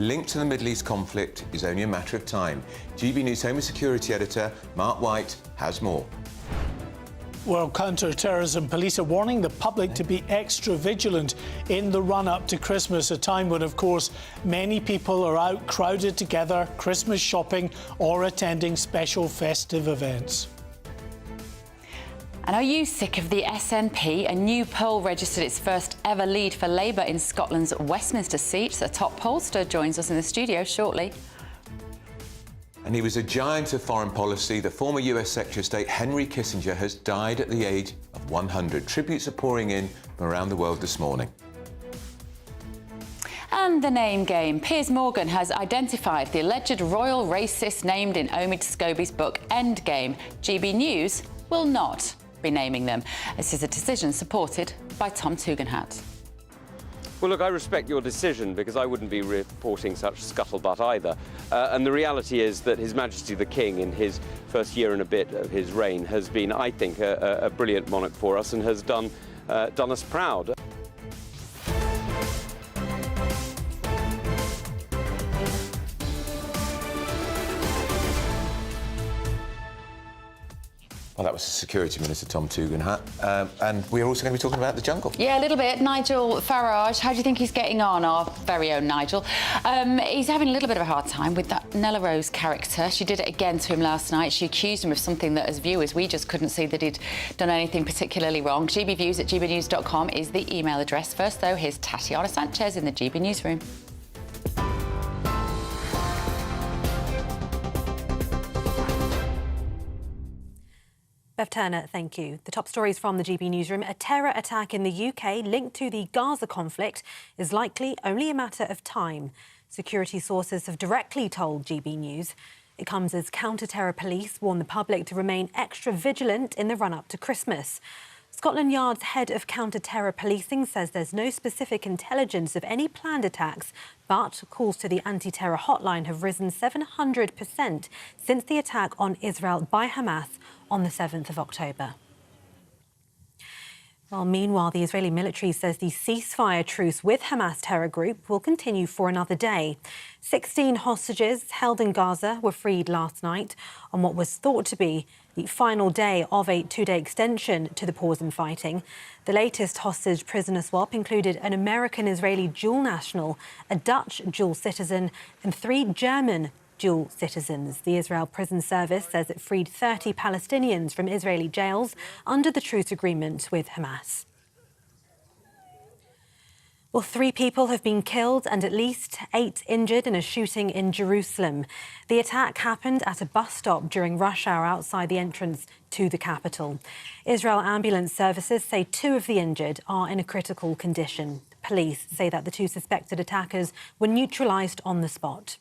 Linked to the Middle East conflict is only a matter of time. GB News Home and Security Editor Mark White has more. Well, counter-terrorism police are warning the public to be extra vigilant in the run-up to Christmas, a time when, of course, many people are out crowded together, Christmas shopping or attending special festive events. And are you sick of the SNP? A new poll registered its first ever lead for Labour in Scotland's Westminster seat. A top pollster joins us in the studio shortly. And he was a giant of foreign policy. The former US Secretary of State Henry Kissinger has died at the age of 100. Tributes are pouring in from around the world this morning. And the name game. Piers Morgan has identified the alleged royal racist named in Omid Scobie's book Endgame. GB News will not be naming them. This is a decision supported by Tom Tugendhat. Well, look, I respect your decision because I wouldn't be reporting such scuttlebutt either. And the reality is that His Majesty the King, in his first year and a bit of his reign, has been, I think, a brilliant monarch for us and has done us proud. Well, that was Security Minister Tom Tugendhat. And we're also going to be talking about the jungle. Yeah, a little bit. Nigel Farage, how do you think he's getting on, our very own Nigel? He's having a little bit of a hard time with that Nella Rose character. She did it again to him last night. She accused him of something that, as viewers, we just couldn't see that he'd done anything particularly wrong. gbviews@gbnews.com is the email address. First, though, here's Tatiana Sanchez in the GB Newsroom. Bev Turner, thank you. The top stories from the GB Newsroom. A terror attack in the UK linked to the Gaza conflict is likely only a matter of time. Security sources have directly told GB News. It comes as counter-terror police warn the public to remain extra vigilant in the run-up to Christmas. Scotland Yard's head of counter-terror policing says there's no specific intelligence of any planned attacks, but calls to the anti-terror hotline have risen 700% since the attack on Israel by Hamas on the 7th of October. Well, meanwhile, the Israeli military says the ceasefire truce with Hamas terror group will continue for another day. 16 hostages held in Gaza were freed last night on what was thought to be the final day of a two-day extension to the pause in fighting. The latest hostage prisoner swap included an American-Israeli dual national, a Dutch dual citizen and 3 German dual citizens. The Israel Prison Service says it freed 30 Palestinians from Israeli jails under the truce agreement with Hamas. Well, 3 people have been killed and at least 8 injured in a shooting in Jerusalem. The attack happened at a bus stop during rush hour outside the entrance to the capital. Israel ambulance services say 2 of the injured are in a critical condition. Police say that the 2 suspected attackers were neutralised on the spot.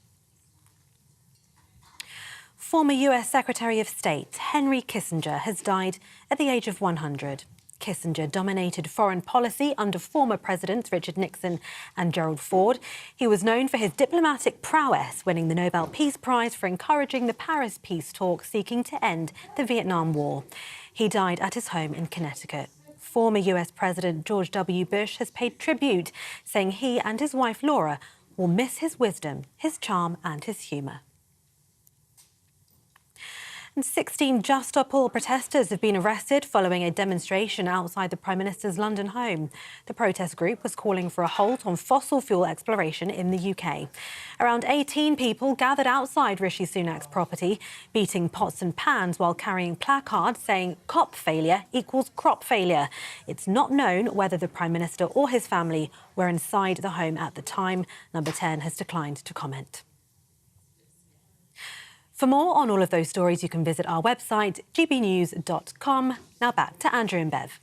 Former US Secretary of State Henry Kissinger has died at the age of 100. Kissinger dominated foreign policy under former presidents Richard Nixon and Gerald Ford. He was known for his diplomatic prowess, winning the Nobel Peace Prize for encouraging the Paris peace talks seeking to end the Vietnam War. He died at his home in Connecticut. Former US President George W. Bush has paid tribute, saying he and his wife Laura will miss his wisdom, his charm and his humour. And 16 Just Stop Oil protesters have been arrested following a demonstration outside the Prime Minister's London home. The protest group was calling for a halt on fossil fuel exploration in the UK. Around 18 people gathered outside Rishi Sunak's property, beating pots and pans while carrying placards saying "cop failure equals crop failure." It's not known whether the Prime Minister or his family were inside the home at the time. Number 10 has declined to comment. For more on all of those stories, you can visit our website, gbnews.com. Now back to Andrew and Bev.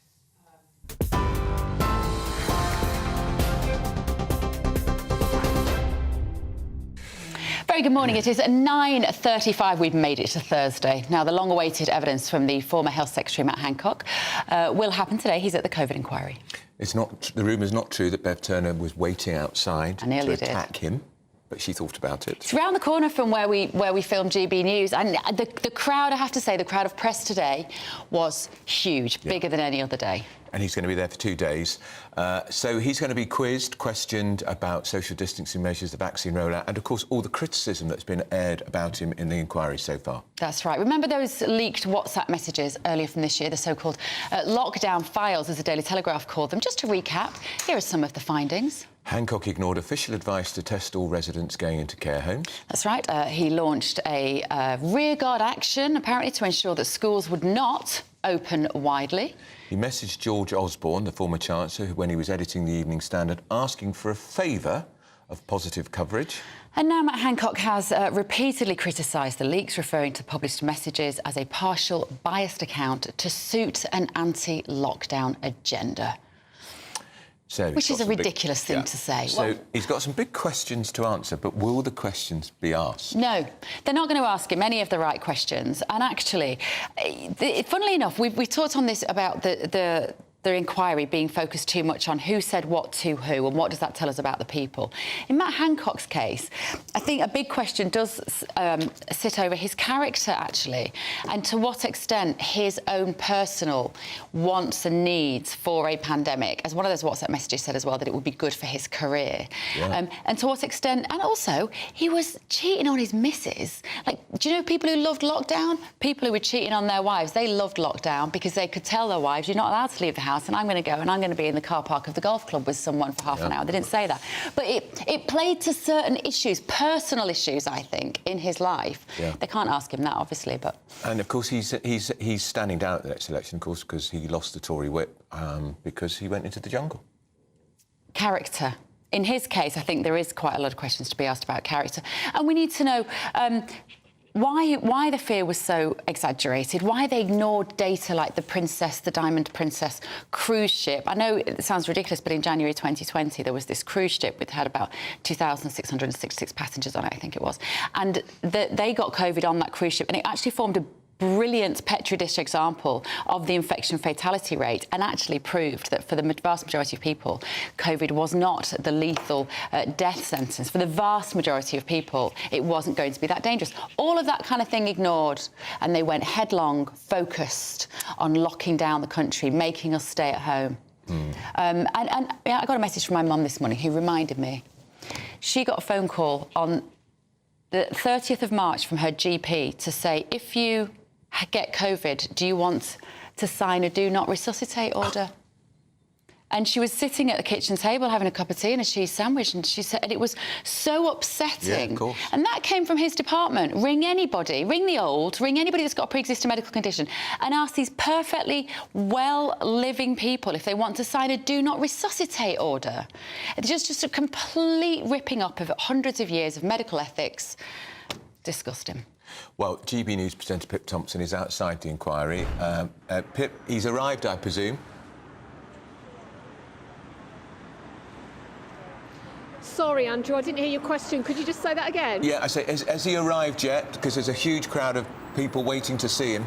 Very good morning. It is 9:35. We've made it to Thursday. Now, the long-awaited evidence from the former Health Secretary, Matt Hancock, will happen today. He's at the COVID inquiry. It's not. The rumour's not true that Bev Turner was waiting outside to attack him. But she thought about it. It's round the corner from where we filmed GB News, and the crowd, I have to say, the crowd of press today was huge, bigger than any other day. and he's going to be there for 2 days. So he's going to be quizzed, questioned about social distancing measures, the vaccine rollout, and, of course, all the criticism that's been aired about him in the inquiry so far. That's right. Remember those leaked WhatsApp messages earlier from this year, the so-called lockdown files, as the Daily Telegraph called them? Just to recap, here are some of the findings. Hancock ignored official advice to test all residents going into care homes. That's right. He launched a rearguard action, apparently, to ensure that schools would not open widely. He messaged George Osborne, the former Chancellor, when he was editing the Evening Standard, asking for a favour of positive coverage. And now Matt Hancock has repeatedly criticised the leaks, referring to published messages as a partial, biased account to suit an anti-lockdown agenda. So which is a ridiculous thing to say. So he's got some big questions to answer, but will the questions be asked? No, they're not going to ask him any of the right questions. And actually, funnily enough, we talked on this about the inquiry being focused too much on who said what to who and what does that tell us about the people. In Matt Hancock's case, I think a big question does sit over his character, actually, and to what extent his own personal wants and needs for a pandemic, as one of those WhatsApp messages said as well, that it would be good for his career. Yeah. And to what extent, and also, he was cheating on his missus. Like, do you know people who loved lockdown? People who were cheating on their wives, they loved lockdown because they could tell their wives, you're not allowed to leave the house, and I'm going to go and I'm going to be in the car park of the golf club with someone for half an hour. They didn't say that. But it played to certain issues, personal issues, I think, in his life. Yeah. They can't ask him that, obviously, but... And, of course, he's standing down at the next election, of course, because he lost the Tory whip because he went into the jungle. Character. In his case, I think there is quite a lot of questions to be asked about character. And we need to know... Why the fear was so exaggerated, why they ignored data like the Diamond Princess cruise ship. I know it sounds ridiculous, but in January 2020, there was this cruise ship which had about 2,666 passengers on it, I think it was. And they got COVID on that cruise ship, and it actually formed a brilliant Petri dish example of the infection fatality rate, and actually proved that for the vast majority of people, COVID was not the lethal death sentence. For the vast majority of people, it wasn't going to be that dangerous. All of that kind of thing ignored, and they went headlong, focused on locking down the country, making us stay at home. And I got a message from my mum this morning who reminded me. She got a phone call on the 30th of March from her GP to say, if you get COVID, do you want to sign a do not resuscitate order? And she was sitting at the kitchen table having a cup of tea and a cheese sandwich, and she said, and it was so upsetting. Yeah, of course. And that came from his department. Ring anybody, ring the old, ring anybody that's got a pre-existing medical condition, and ask these perfectly well-living people if they want to sign a do not resuscitate order. It's just a complete ripping up of hundreds of years of medical ethics. Disgusting. Well, GB News presenter Pip Thompson is outside the inquiry. Pip, he's arrived, I presume. Sorry, Andrew, I didn't hear your question. Could you just say that again? Yeah, I say, has he arrived yet? Because there's a huge crowd of people waiting to see him.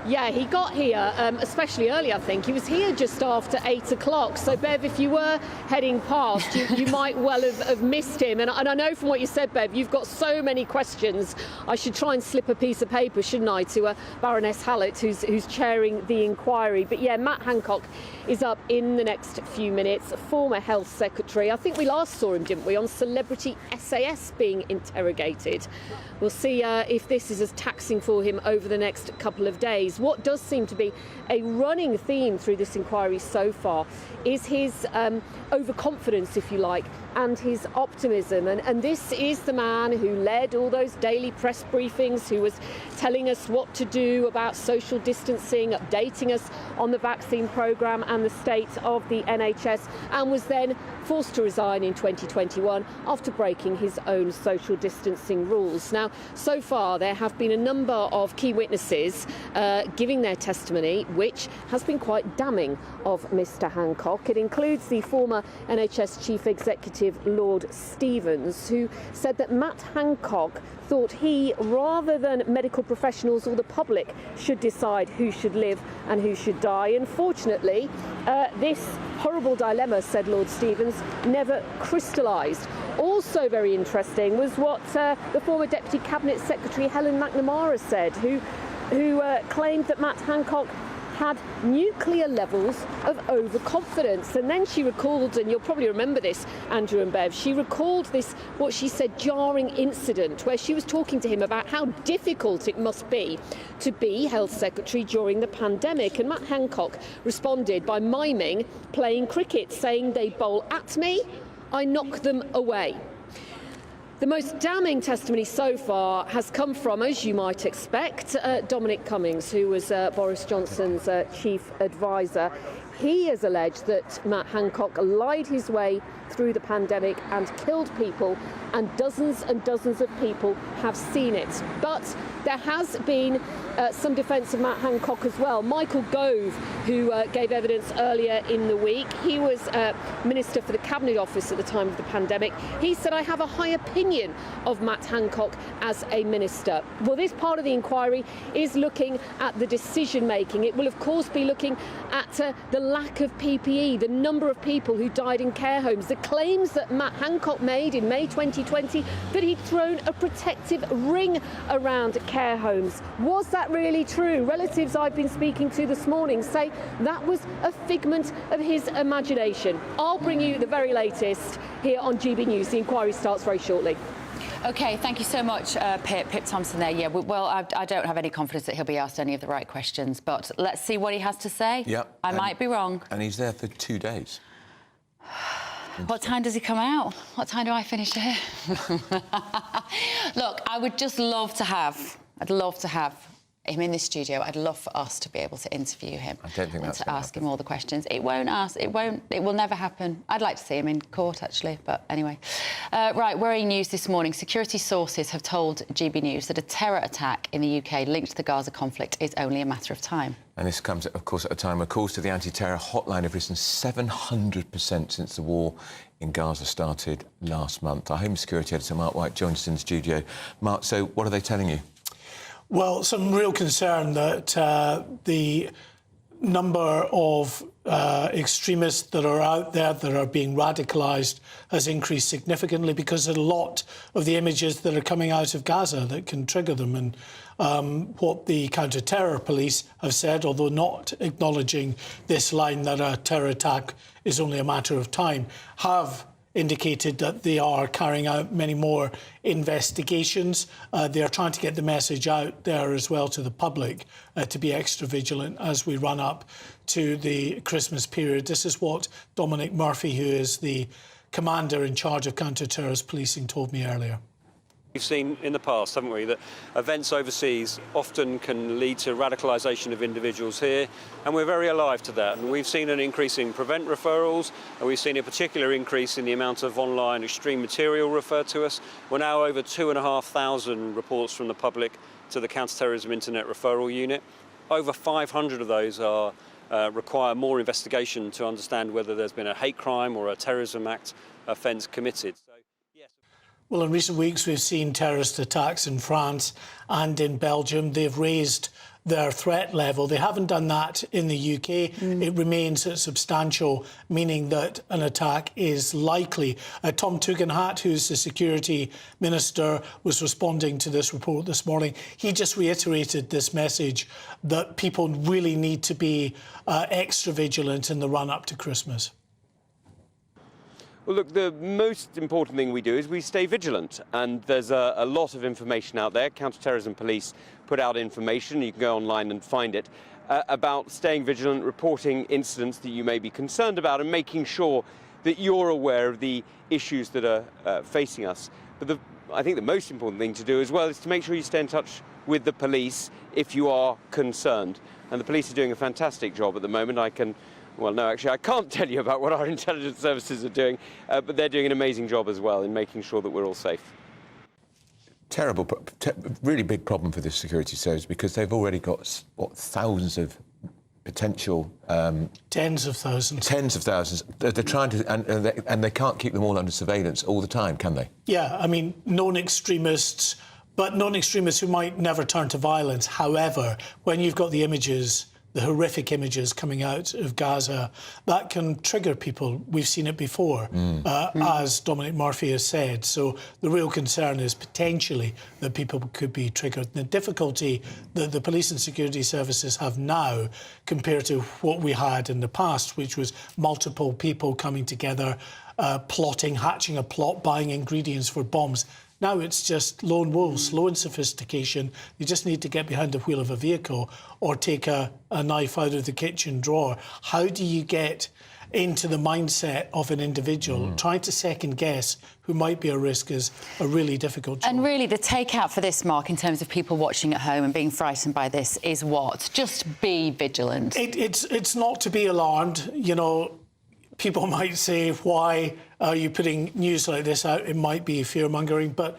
Yeah, he got here, especially early, I think. He was here just after 8 o'clock. So, Bev, if you were heading past, you might well have missed him. And I know from what you said, Bev, you've got so many questions. I should try and slip a piece of paper, shouldn't I, to Baroness Hallett, who's chairing the inquiry. But, yeah, Matt Hancock is up in the next few minutes. Former Health Secretary. I think we last saw him, didn't we, on Celebrity SAS being interrogated. We'll see if this is as taxing for him over the next couple of days. What does seem to be a running theme through this inquiry so far is his overconfidence, if you like, and his optimism. And this is the man who led all those daily press briefings, who was telling us what to do about social distancing, updating us on the vaccine programme and the state of the NHS, and was then forced to resign in 2021 after breaking his own social distancing rules. Now, so far, there have been a number of key witnesses giving their testimony, which has been quite damning of Mr. Hancock. It includes the former NHS Chief Executive, Lord Stevens, who said that Matt Hancock thought he, rather than medical professionals or the public, should decide who should live and who should die. Unfortunately, this horrible dilemma, said Lord Stevens, never crystallised. Also very interesting was what the former Deputy Cabinet Secretary Helen McNamara said, who claimed that Matt Hancock had nuclear levels of overconfidence. And then she recalled, and you'll probably remember this, Andrew and Bev, she recalled this, what she said, jarring incident where she was talking to him about how difficult it must be to be Health Secretary during the pandemic. And Matt Hancock responded by miming playing cricket, saying, "They bowl at me, I knock them away." The most damning testimony so far has come from, as you might expect, Dominic Cummings, who was Boris Johnson's chief advisor. He has alleged that Matt Hancock lied his way through the pandemic and killed people, and dozens of people have seen it. But there has been some defence of Matt Hancock as well. Michael Gove, who gave evidence earlier in the week, he was Minister for the Cabinet Office at the time of the pandemic. He said, "I have a high opinion of Matt Hancock as a minister." Well, this part of the inquiry is looking at the decision making. It will, of course, be looking at the lack of PPE, the number of people who died in care homes, the claims that Matt Hancock made in May 2020 that he'd thrown a protective ring around care homes. Was that really true? Relatives I've been speaking to this morning say that was a figment of his imagination. I'll bring you the very latest here on GB News. The inquiry starts very shortly. OK, thank you so much, Pip Thompson there. Yeah, well, I don't have any confidence that he'll be asked any of the right questions, but let's see what he has to say. Yeah, I might be wrong. And he's there for 2 days. What time does he come out? What time do I finish here? Look, I would just love to have... I'd love to have him in the studio. I'd love for us to be able to interview him. I don't think that's to ask him all the questions. It will never happen. I'd like to see him in court, actually, but anyway. Right, worrying news this morning. Security sources have told GB News that a terror attack in the UK linked to the Gaza conflict is only a matter of time. And this comes, of course, at a time where calls to the anti-terror hotline have risen 700% since the war in Gaza started last month. Our Home Security Editor, Mark White, joins us in the studio. Mark, so what are they telling you? Well, some real concern that the number of extremists that are out there that are being radicalised has increased significantly because of a lot of the images that are coming out of Gaza that can trigger them. And what the counter-terror police have said, although not acknowledging this line that a terror attack is only a matter of time, have indicated that they are carrying out many more investigations. They are trying to get the message out there as well to the public to be extra vigilant as we run up to the Christmas period. This is what Dominic Murphy, who is the commander in charge of counter-terrorist policing, told me earlier. We've seen in the past, haven't we, that events overseas often can lead to radicalisation of individuals here, and we're very alive to that. And we've seen an increase in prevent referrals, and we've seen a particular increase in the amount of online extreme material referred to us. We're now over 2,500 reports from the public to the Counter-Terrorism Internet Referral Unit. Over 500 of those require more investigation to understand whether there's been a hate crime or a terrorism act offence committed. Well, in recent weeks, we've seen terrorist attacks in France and in Belgium. They've raised their threat level. They haven't done that in the UK. It remains substantial, meaning that an attack is likely. Tom Tugendhat, who's the security minister, was responding to this report this morning. He just reiterated this message that people really need to be extra vigilant in the run-up to Christmas. Well, look, the most important thing we do is we stay vigilant, and there's a lot of information out there. Counter-terrorism police put out information, you can go online and find it, about staying vigilant, reporting incidents that you may be concerned about, and making sure that you're aware of the issues that are facing us. But I think the most important thing to do as well is to make sure you stay in touch with the police if you are concerned. And the police are doing a fantastic job at the moment. Well, no, actually, I can't tell you about what our intelligence services are doing, but they're doing an amazing job as well in making sure that we're all safe. Terrible, really big problem for this security service because they've already got, what, thousands of potential... Tens of thousands. Tens of thousands. They're trying to... And they can't keep them all under surveillance all the time, can they? Yeah, I mean, known extremists, but known extremists who might never turn to violence. However, when you've got the images the horrific images coming out of Gaza, that can trigger people. We've seen it before, as Dominic Murphy has said. So the real concern is potentially that people could be triggered. The difficulty that the police and security services have now compared to what we had in the past, which was multiple people coming together, plotting, hatching a plot, buying ingredients for bombs. Now it's just lone wolves, low in sophistication. You just need to get behind the wheel of a vehicle or take a knife out of the kitchen drawer. How do you get into the mindset of an individual? Trying to second guess who might be a risk is a really difficult job. And really the takeout for this, Mark, in terms of people watching at home and being frightened by this is what? Just be vigilant. It's not to be alarmed. You know, people might say, why are you putting news like this out? It might be fear-mongering, but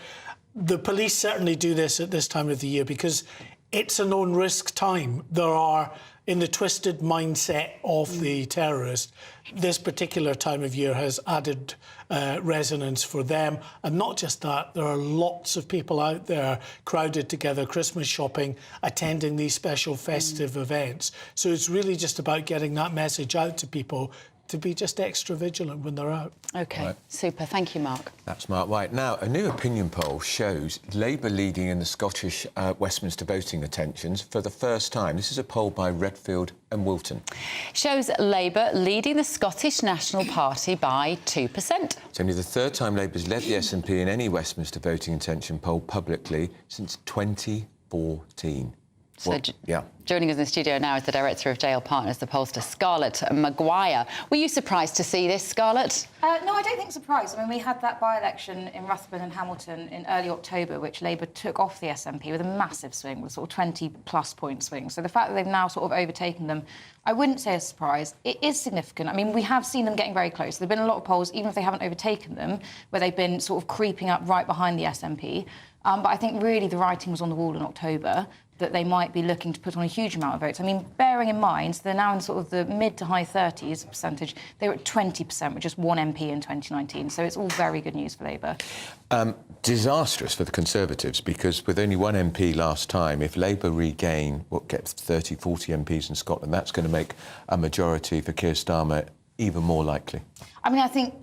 the police certainly do this at this time of the year because it's a known risk time. There are, in the twisted mindset of the terrorist, this particular time of year has added resonance for them. And not just that, there are lots of people out there crowded together, Christmas shopping, attending these special festive events. So it's really just about getting that message out to people to be just extra vigilant when they're out. OK, right. Super. Thank you, Mark. That's Mark White. Now, a new opinion poll shows Labour leading in the Scottish Westminster voting attentions for the first time. This is a poll by Redfield and Wilton. Shows Labour leading the Scottish National Party by 2%. It's only the third time Labour's led the SNP in any Westminster voting intention poll publicly since 2014. So, yeah. Joining us in the studio now is the Director of Jail Partners, the pollster Scarlett Maguire. Were you surprised to see this, Scarlett? No, I don't think surprised. I mean, we had that by-election in Rathbone and Hamilton in early October, which Labour took off the SNP with a massive swing, with sort of 20-plus point swing. So the fact that they've now sort of overtaken them, I wouldn't say a surprise. It is significant. I mean, we have seen them getting very close. There have been a lot of polls, even if they haven't overtaken them, where they've been sort of creeping up right behind the SNP. But I think really the writing was on the wall in October that they might be looking to put on a huge amount of votes. I mean, bearing in mind, they're now in sort of the mid to high 30s percentage. They were at 20% with just one MP in 2019. So it's all very good news for Labour. Disastrous for the Conservatives, because with only one MP last time, if Labour regain, gets 30, 40 MPs in Scotland, that's going to make a majority for Keir Starmer even more likely. I mean, I think,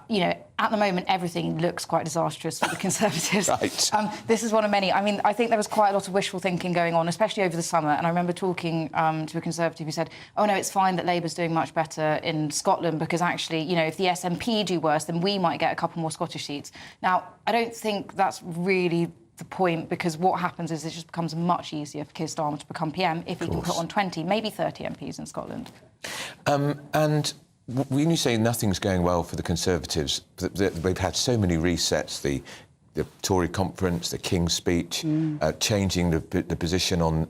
you know, at the moment, everything looks quite disastrous for the Conservatives. Right. This is one of many. I mean, I think there was quite a lot of wishful thinking going on, especially over the summer. And I remember talking to a Conservative who said, oh, no, it's fine that Labour's doing much better in Scotland because actually, you know, if the SNP do worse, then we might get a couple more Scottish seats. Now, I don't think that's really the point, because what happens is it just becomes much easier for Keir Starmer to become PM if he can put on 20, maybe 30 MPs in Scotland. And when you say nothing's going well for the Conservatives, they've had so many resets, the Tory conference, the King's speech, changing the position on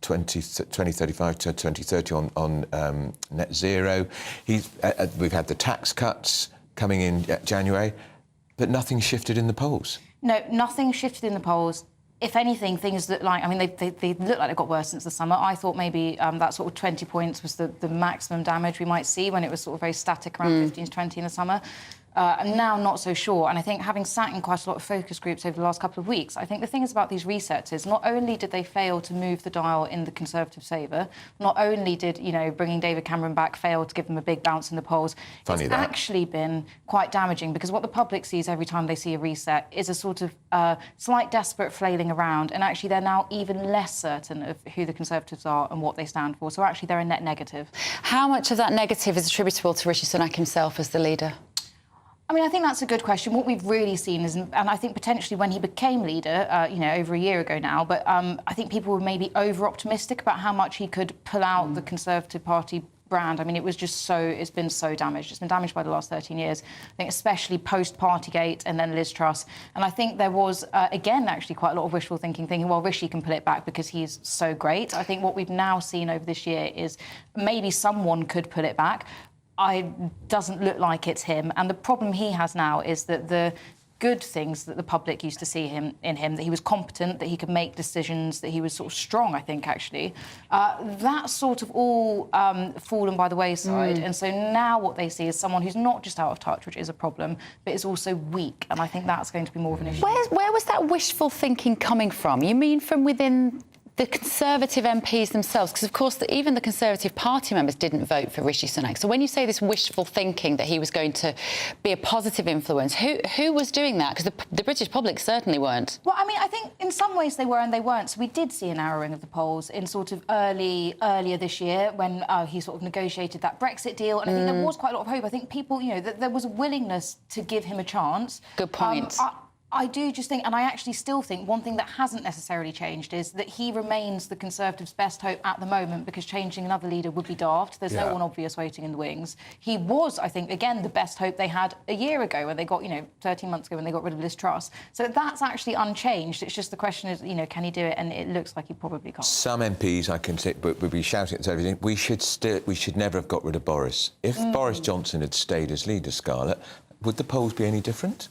2035 to 2030 on net zero. We've had the tax cuts coming in January, but nothing shifted in the polls. No, nothing shifted in the polls. If anything, things look like... I mean, they look like they've got worse since the summer. I thought maybe that sort of 20 points was the maximum damage we might see when it was sort of very static around 15 to 20 in the summer. And now not so sure. And I think having sat in quite a lot of focus groups over the last couple of weeks, I think the thing is about these resets is not only did they fail to move the dial in the Conservative favour, not only did, you know, bringing David Cameron back fail to give them a big bounce in the polls, it's actually been quite damaging, because what the public sees every time they see a reset is a sort of slight desperate flailing around, and actually they're now even less certain of who the Conservatives are and what they stand for. So actually they're a net negative. How much of that negative is attributable to Rishi Sunak himself as the leader? I mean, I think that's a good question. What we've really seen is, and I think potentially when he became leader, you know, over a year ago now, but I think people were maybe over-optimistic about how much he could pull out the Conservative Party brand. I mean, it's been so damaged. It's been damaged by the last 13 years, I think, especially post-Partygate and then Liz Truss. And I think there was, again, actually quite a lot of wishful thinking, well, Rishi can pull it back because he's so great. I think what we've now seen over this year is maybe someone could pull it back. Doesn't look like it's him. And the problem he has now is that the good things that the public used to see in him, that he was competent, that he could make decisions, that he was sort of strong, I think, actually, that's sort of all fallen by the wayside. And so now what they see is someone who's not just out of touch, which is a problem, but is also weak. And I think that's going to be more of an issue. Where was that wishful thinking coming from? You mean from within the Conservative MPs themselves, because of course even the Conservative Party members didn't vote for Rishi Sunak. So when you say this wishful thinking that he was going to be a positive influence, who was doing that? Because the British public certainly weren't. Well, I mean, I think in some ways they were and they weren't. So we did see a narrowing of the polls in sort of earlier this year when he sort of negotiated that Brexit deal, and I think there was quite a lot of hope. I think people, you know, there was a willingness to give him a chance. Good point. I do just think, and I actually still think, one thing that hasn't necessarily changed is that he remains the Conservatives' best hope at the moment, because changing another leader would be daft. There's no one obvious waiting in the wings. He was, I think, again, the best hope they had a year ago when they got, 13 months ago when they got rid of Liz Truss. So that's actually unchanged. It's just the question is, can he do it? And it looks like he probably can't. Some MPs, I can say, would be shouting at everything. We should never have got rid of Boris. If Boris Johnson had stayed as leader, Scarlett, would the polls be any different?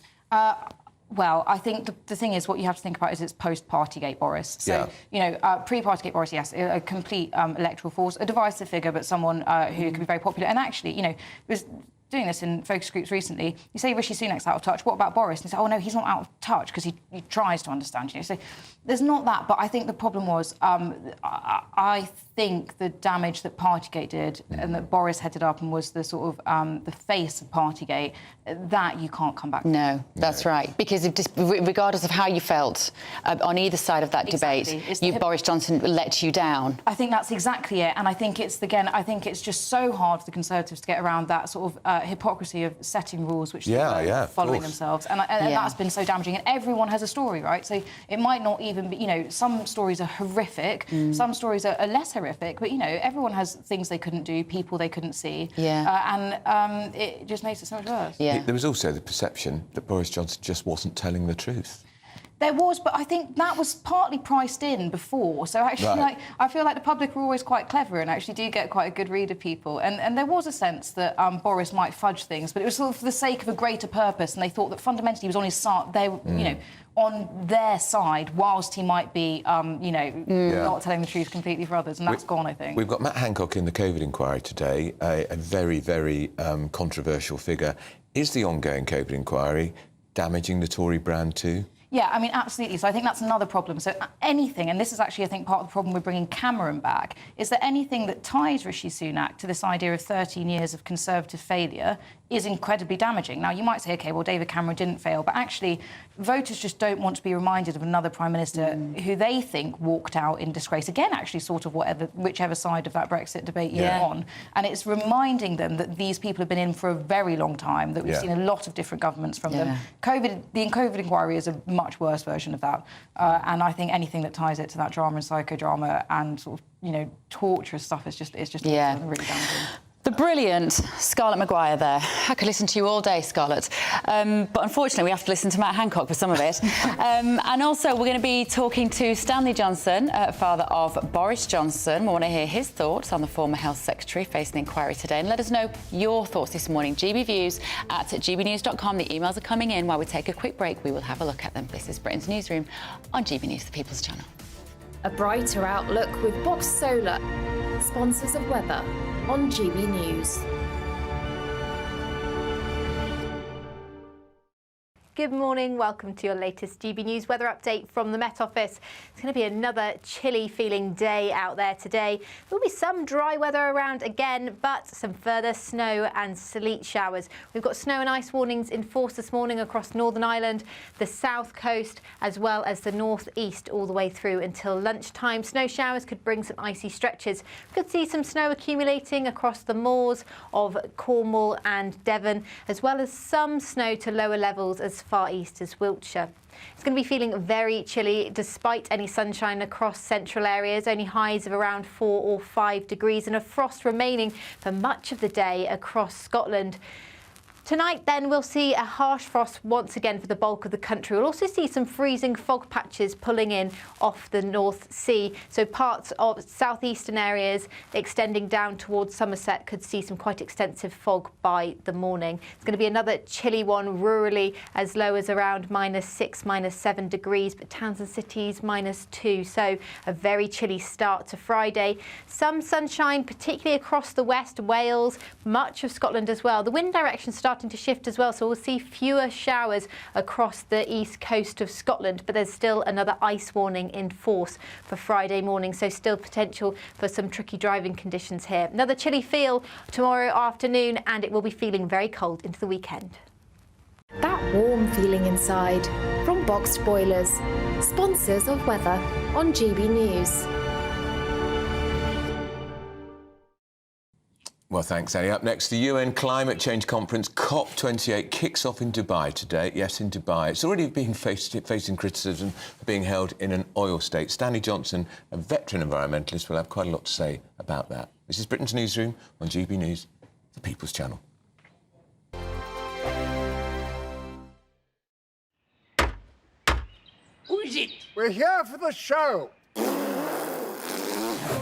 Well, I think the thing is, what you have to think about is it's post-Partygate Boris. So, pre-Partygate Boris, yes, a complete electoral force, a divisive figure, but someone who can be very popular. And actually, was doing this in focus groups recently. You say Rishi Sunak's out of touch. What about Boris? And they say, oh, no, he's not out of touch because he tries to understand. So there's not that. But I think the problem was, I think the damage that Partygate did and that Boris headed up and was the sort of the face of Partygate, that you can't come back from. No, that's right. Because regardless of how you felt on either side of that debate, Boris Johnson let you down. I think that's exactly it. And I think I think it's just so hard for the Conservatives to get around that sort of hypocrisy of setting rules which they were following themselves. And that's been so damaging. And everyone has a story, right? So it might not even be, some stories are horrific, some stories are less horrific, but, everyone has things they couldn't do, people they couldn't see. And it just makes it so much worse. Yeah. There was also the perception that Boris Johnson just wasn't telling the truth. There was, but I think that was partly priced in before. So actually, I feel like the public were always quite clever and actually do get quite a good read of people. And there was a sense that Boris might fudge things, but it was sort of for the sake of a greater purpose. And they thought that fundamentally he was on his side. They, on their side, whilst he might be, not telling the truth completely for others. And that's gone, I think. We've got Matt Hancock in the COVID inquiry today, a very, very controversial figure. Is the ongoing COVID inquiry damaging the Tory brand too? Yeah, I mean, absolutely. So I think that's another problem. So anything, and this is actually, I think, part of the problem with bringing Cameron back, is that anything that ties Rishi Sunak to this idea of 13 years of Conservative failure is incredibly damaging. Now, you might say, OK, well, David Cameron didn't fail, but actually, voters just don't want to be reminded of another Prime Minister who they think walked out in disgrace. Again, actually, sort of whichever side of that Brexit debate you're on. And it's reminding them that these people have been in for a very long time, that we've seen a lot of different governments from them. The COVID inquiry is a much worse version of that. And I think anything that ties it to that drama and psychodrama and sort of, torturous stuff is just really damaging. The brilliant Scarlett Maguire there. I could listen to you all day, Scarlett. But unfortunately, we have to listen to Matt Hancock for some of it. And also, we're going to be talking to Stanley Johnson, father of Boris Johnson. We want to hear his thoughts on the former Health Secretary facing inquiry today. And let us know your thoughts this morning. GBViews at gbnews.com. The emails are coming in. While we take a quick break, we will have a look at them. This is Britain's Newsroom on GB News, the People's Channel. A brighter outlook with Box Solar, sponsors of weather on GB News. Good morning, welcome to your latest GB News weather update from the Met Office. It's going to be another chilly feeling day out there today. There will be some dry weather around again, but some further snow and sleet showers. We've got snow and ice warnings in force this morning across Northern Ireland, the south coast, as well as the northeast all the way through until lunchtime. Snow showers could bring some icy stretches. We could see some snow accumulating across the moors of Cornwall and Devon, as well as some snow to lower levels as far east as Wiltshire. It's going to be feeling very chilly despite any sunshine across central areas, only highs of around 4 or 5 degrees and a frost remaining for much of the day across Scotland. Tonight, then, we'll see a harsh frost once again for the bulk of the country. We'll also see some freezing fog patches pulling in off the North Sea. So parts of southeastern areas extending down towards Somerset could see some quite extensive fog by the morning. It's going to be another chilly one rurally, as low as around -6, -7 degrees, but towns and cities -2. So a very chilly start to Friday. Some sunshine, particularly across the west, Wales, much of Scotland as well. The wind direction starting starting to shift as well, so we'll see fewer showers across the east coast of Scotland, but there's still another ice warning in force for Friday morning, so still potential for some tricky driving conditions here. Another chilly feel tomorrow afternoon, and it will be feeling very cold into the weekend. That warm feeling inside from Boxed Boilers, sponsors of weather on GB News. Well, thanks, Annie. Up next, the UN Climate Change Conference COP28 kicks off in Dubai today. Yes, in Dubai. It's already been facing criticism for being held in an oil state. Stanley Johnson, a veteran environmentalist, will have quite a lot to say about that. This is Britain's Newsroom on GB News, the People's Channel. Who is it? We're here for the show.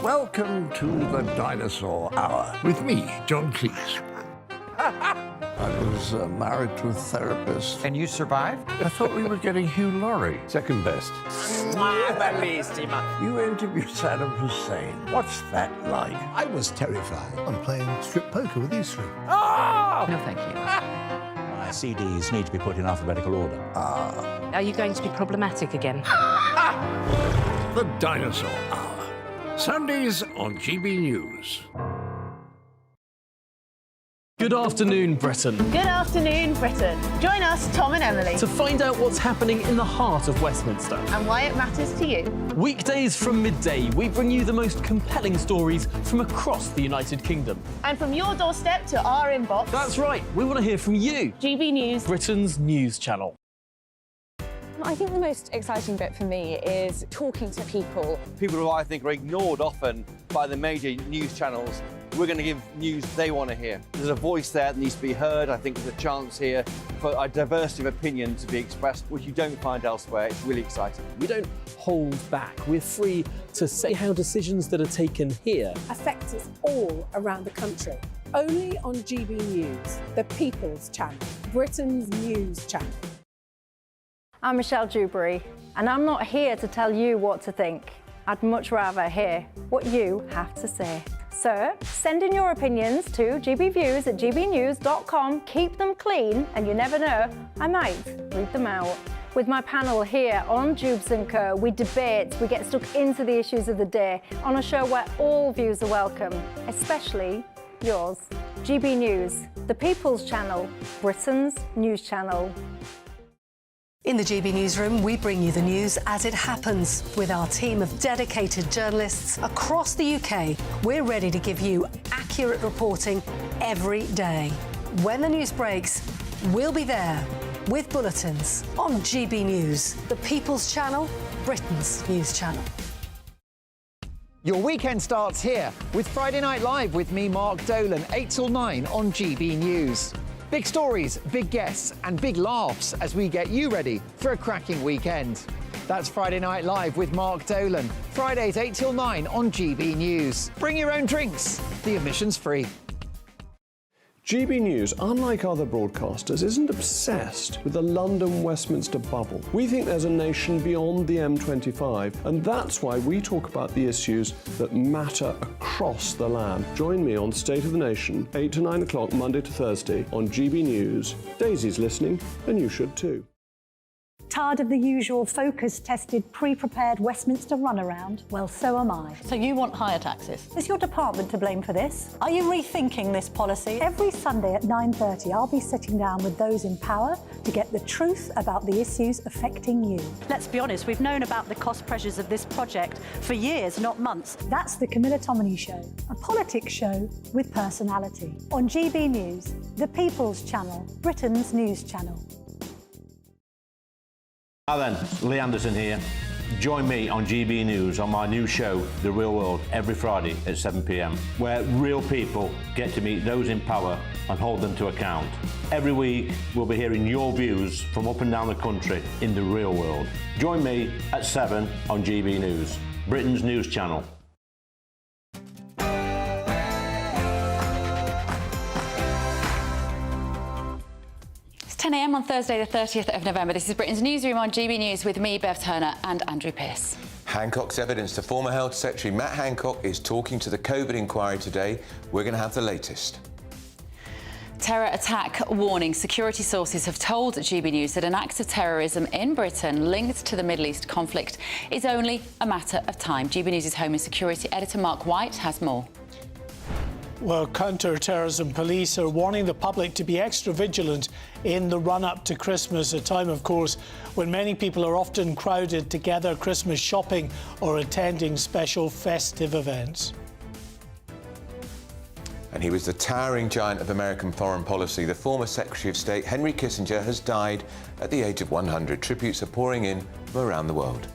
Welcome to the Dinosaur Hour with me, John Cleese. I was married to a therapist. And you survived? I thought we were getting Hugh Laurie. Second best. You interviewed Saddam Hussein. What's that like? I was terrified. I'm playing strip poker with these three. Oh! No, thank you. My CDs need to be put in alphabetical order. Are you going to be problematic again? The Dinosaur Hour. Sundays on GB News. Good afternoon, Britain. Good afternoon, Britain. Join us, Tom and Emily, To find out what's happening in the heart of Westminster. and why it matters to you. Weekdays from midday, we bring you the most compelling stories from across the United Kingdom. And from your doorstep to our inbox. That's right, we want to hear from you. GB News, Britain's news channel. I think the most exciting bit for me is talking to people. People who I think are ignored often by the major news channels. We're going to give news they want to hear. There's a voice there that needs to be heard. I think there's a chance here for a diversity of opinion to be expressed, which you don't find elsewhere. It's really exciting. We don't hold back. We're free to say how decisions that are taken here affect us all around the country. Only on GB News, the People's Channel, Britain's news channel. I'm Michelle Dewberry, and I'm not here to tell you what to think. I'd much rather hear what you have to say. So send in your opinions to gbviews@gbnews.com. Keep them clean, and you never know, I might read them out. With my panel here on Jubes & Co, we debate, we get stuck into the issues of the day on a show where all views are welcome, especially yours. GB News, the People's Channel, Britain's news channel. In the GB Newsroom, we bring you the news as it happens. With our team of dedicated journalists across the UK, we're ready to give you accurate reporting every day. When the news breaks, we'll be there with bulletins on GB News, the People's Channel, Britain's news channel. Your weekend starts here with Friday Night Live with me, Mark Dolan, 8 till 9 on GB News. Big stories, big guests and big laughs as we get you ready for a cracking weekend. That's Friday Night Live with Mark Dolan. Fridays 8 till 9 on GB News. Bring your own drinks. The admission's free. GB News, unlike other broadcasters, isn't obsessed with the London-Westminster bubble. We think there's a nation beyond the M25, and that's why we talk about the issues that matter across the land. Join me on State of the Nation, 8 to 9 o'clock, Monday to Thursday, on GB News. Daisy's listening, and you should too. Tired of the usual focus-tested, pre-prepared Westminster runaround? Well, so am I. So you want higher taxes? Is your department to blame for this? Are you rethinking this policy? Every Sunday at 9:30, I'll be sitting down with those in power to get the truth about the issues affecting you. Let's be honest, we've known about the cost pressures of this project for years, not months. That's the Camilla Tominey Show, a politics show with personality. On GB News, the People's Channel, Britain's news channel. Hi then, Lee Anderson here. Join me on GB News on my new show, The Real World, every Friday at 7 p.m, where real people get to meet those in power and hold them to account. Every week, we'll be hearing your views from up and down the country in the real world. Join me at 7 on GB News, Britain's news channel. 10 a.m. on Thursday the 30th of November. This is Britain's Newsroom on GB News with me, Bev Turner, and Andrew Pearce. Hancock's evidence. The former Health Secretary Matt Hancock is talking to the COVID inquiry today. We're going to have the latest. Terror attack warning. Security sources have told GB News that an act of terrorism in Britain linked to the Middle East conflict is only a matter of time. GB News' Home and Security editor Mark White has more. Well, counter-terrorism police are warning the public to be extra vigilant in the run-up to Christmas, a time, of course, when many people are often crowded together Christmas shopping or attending special festive events. And he was the towering giant of American foreign policy. The former Secretary of State, Henry Kissinger, has died at the age of 100. Tributes are pouring in from around the world.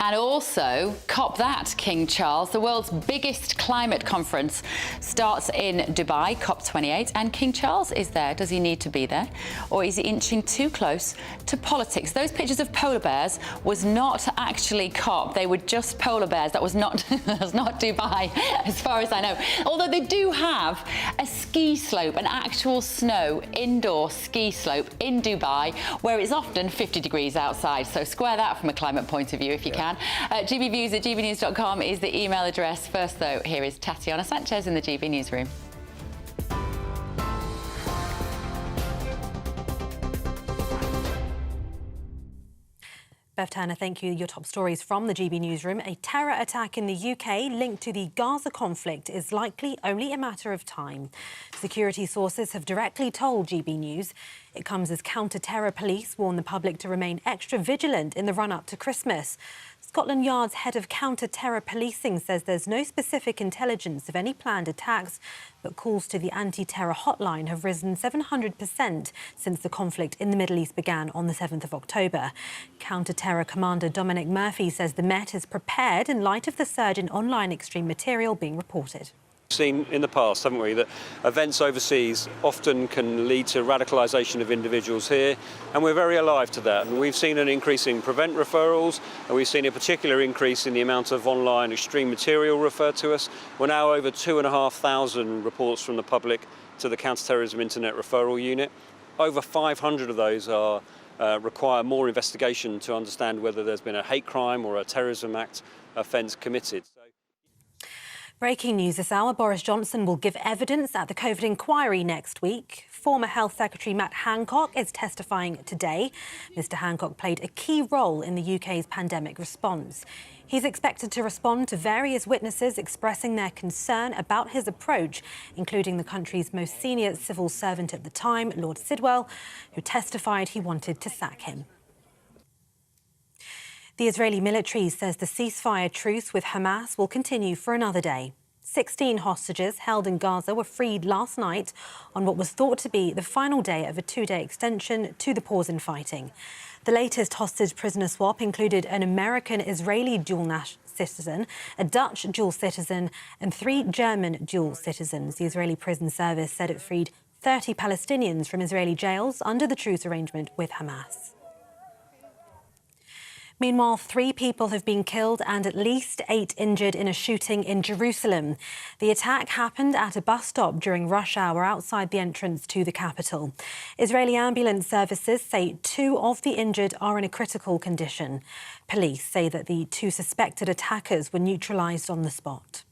And also, cop that, King Charles. The world's biggest climate conference starts in Dubai, COP28, and King Charles is there. Does he need to be there? Or is he inching too close to politics? Those pictures of polar bears was not actually COP. They were just polar bears. That was not, that was not Dubai, as far as I know. Although they do have a ski slope, an actual snow indoor ski slope in Dubai, where it's often 50 degrees outside. So square that from a climate point of view if you can. gbviews@gbnews.com is the email address. First, though, here is Tatiana Sanchez in the GB Newsroom. Bev Turner, thank you. Your top stories from the GB Newsroom. A terror attack in the UK linked to the Gaza conflict is likely only a matter of time. Security sources have directly told GB News. It comes as counter-terror police warn the public to remain extra vigilant in the run-up to Christmas. Scotland Yard's head of counter-terror policing says there's no specific intelligence of any planned attacks, but calls to the anti-terror hotline have risen 700% since the conflict in the Middle East began on the 7th of October. Counter-terror commander Dominic Murphy says the Met is prepared in light of the surge in online extreme material being reported. Seen in the past, haven't we, that events overseas often can lead to radicalisation of individuals here, and we're very alive to that. And we've seen an increase in prevent referrals, and we've seen a particular increase in the amount of online extreme material referred to us. We're now over 2,500 reports from the public to the Counter-Terrorism Internet Referral Unit. Over 500 of those are require more investigation to understand whether there's been a hate crime or a terrorism act offence committed. Breaking news this hour, Boris Johnson will give evidence at the COVID inquiry next week. Former Health Secretary Matt Hancock is testifying today. Mr Hancock played a key role in the UK's pandemic response. He's expected to respond to various witnesses expressing their concern about his approach, including the country's most senior civil servant at the time, Lord Sidwell, who testified he wanted to sack him. The Israeli military says the ceasefire truce with Hamas will continue for another day. 16 hostages held in Gaza were freed last night on what was thought to be the final day of a two-day extension to the pause in fighting. The latest hostage prisoner swap included an American-Israeli dual citizen, a Dutch dual citizen and 3 German dual citizens. The Israeli prison service said it freed 30 Palestinians from Israeli jails under the truce arrangement with Hamas. Meanwhile, 3 people have been killed and at least 8 injured in a shooting in Jerusalem. The attack happened at a bus stop during rush hour outside the entrance to the capital. Israeli ambulance services say 2 of the injured are in a critical condition. Police say that the 2 suspected attackers were neutralised on the spot.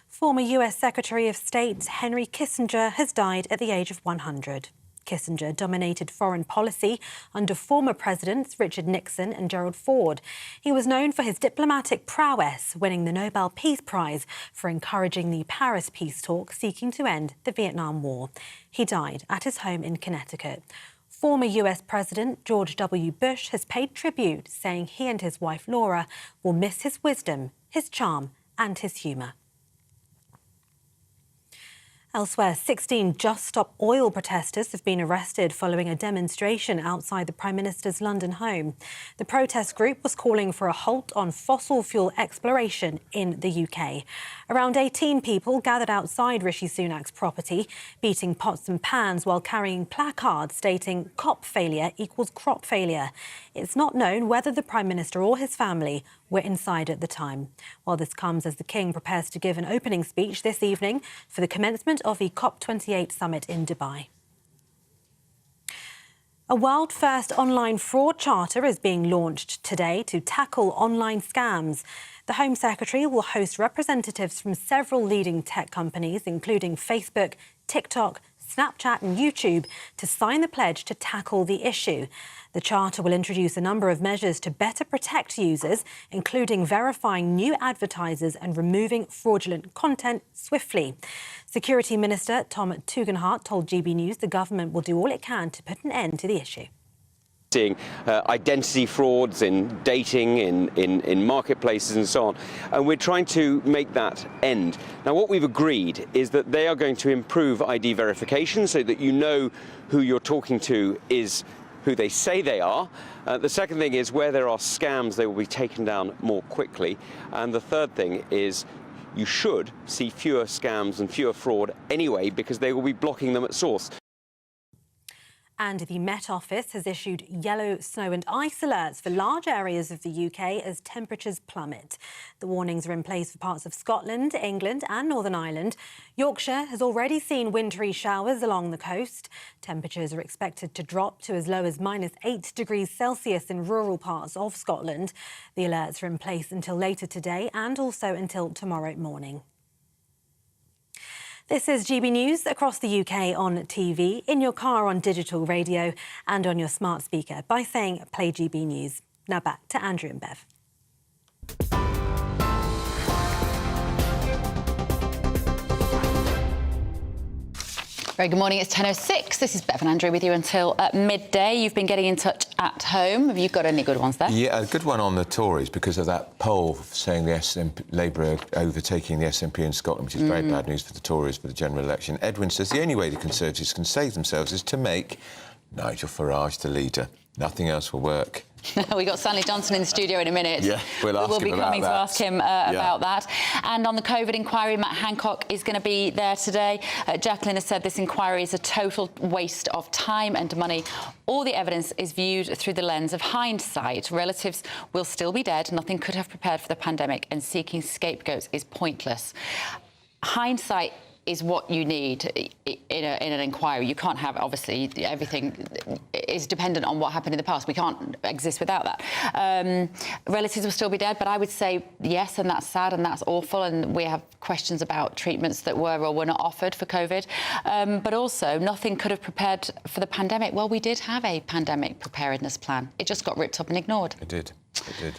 Former US Secretary of State Henry Kissinger has died at the age of 100. Kissinger dominated foreign policy under former presidents Richard Nixon and Gerald Ford. He was known for his diplomatic prowess, winning the Nobel Peace Prize for encouraging the Paris peace talks seeking to end the Vietnam War. He died at his home in Connecticut. Former US President George W. Bush has paid tribute, saying he and his wife Laura will miss his wisdom, his charm and his humour. Elsewhere, 16 Just Stop Oil protesters have been arrested following a demonstration outside the Prime Minister's London home. The protest group was calling for a halt on fossil fuel exploration in the UK. Around 18 people gathered outside Rishi Sunak's property, beating pots and pans while carrying placards stating "COP failure equals crop failure." It's not known whether the Prime Minister or his family were inside at the time. While this comes as the King prepares to give an opening speech this evening for the commencement of the COP28 summit in Dubai. A world-first online fraud charter is being launched today to tackle online scams. The Home Secretary will host representatives from several leading tech companies, including Facebook, TikTok, Snapchat and YouTube, to sign the pledge to tackle the issue. The charter will introduce a number of measures to better protect users, including verifying new advertisers and removing fraudulent content swiftly. Security Minister Tom Tugendhat told GB News the government will do all it can to put an end to the issue. Seeing identity frauds in dating, in marketplaces and so on. And we're trying to make that end. Now, what we've agreed is that they are going to improve ID verification so that you know who you're talking to is who they say they are. The second thing is where there are scams, they will be taken down more quickly. And the third thing is you should see fewer scams and fewer fraud anyway, because they will be blocking them at source. And the Met Office has issued yellow snow and ice alerts for large areas of the UK as temperatures plummet. The warnings are in place for parts of Scotland, England and Northern Ireland. Yorkshire has already seen wintry showers along the coast. Temperatures are expected to drop to as low as -8 degrees Celsius in rural parts of Scotland. The alerts are in place until later today and also until tomorrow morning. This is GB News across the UK on TV, in your car on digital radio and on your smart speaker by saying Play GB News. Now back to Andrew and Bev. Very good morning, it's 10:06. This is Bev and Andrew with you until midday. You've been getting in touch at home. Have you got any good ones there? Yeah, a good one on the Tories because of that poll saying the Labour are overtaking the SNP in Scotland, which is very bad news for the Tories for the general election. Edwin says the only way the Conservatives can save themselves is to make Nigel Farage the leader. Nothing else will work. We got Stanley Johnson in the studio in a minute. Yeah, we'll be coming to ask him about that. And on the COVID inquiry, Matt Hancock is going to be there today. Jacqueline has said this inquiry is a total waste of time and money. All the evidence is viewed through the lens of hindsight. Relatives will still be dead. Nothing could have prepared for the pandemic, and seeking scapegoats is pointless. Hindsight is what you need in an inquiry. You can't have, obviously, everything is dependent on what happened in the past. We can't exist without that. Relatives will still be dead, but I would say yes, and that's sad and that's awful, and we have questions about treatments that were or were not offered for COVID. But also, nothing could have prepared for the pandemic. Well, we did have a pandemic preparedness plan. It just got ripped up and ignored. It did. It did.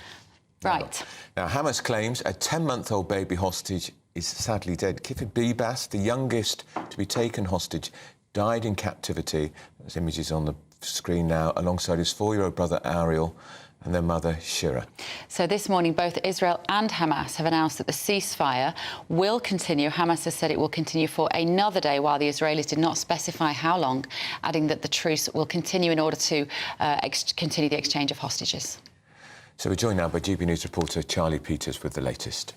Right. Now, Hamas claims a 10-month-old baby hostage is sadly dead. Kifid Bibas, the youngest to be taken hostage, died in captivity. There's images on the screen now, alongside his 4-year-old brother Ariel and their mother Shira. So this morning, both Israel and Hamas have announced that the ceasefire will continue. Hamas has said it will continue for another day, while the Israelis did not specify how long, adding that the truce will continue in order to continue the exchange of hostages. So we're joined now by GB News reporter Charlie Peters with the latest.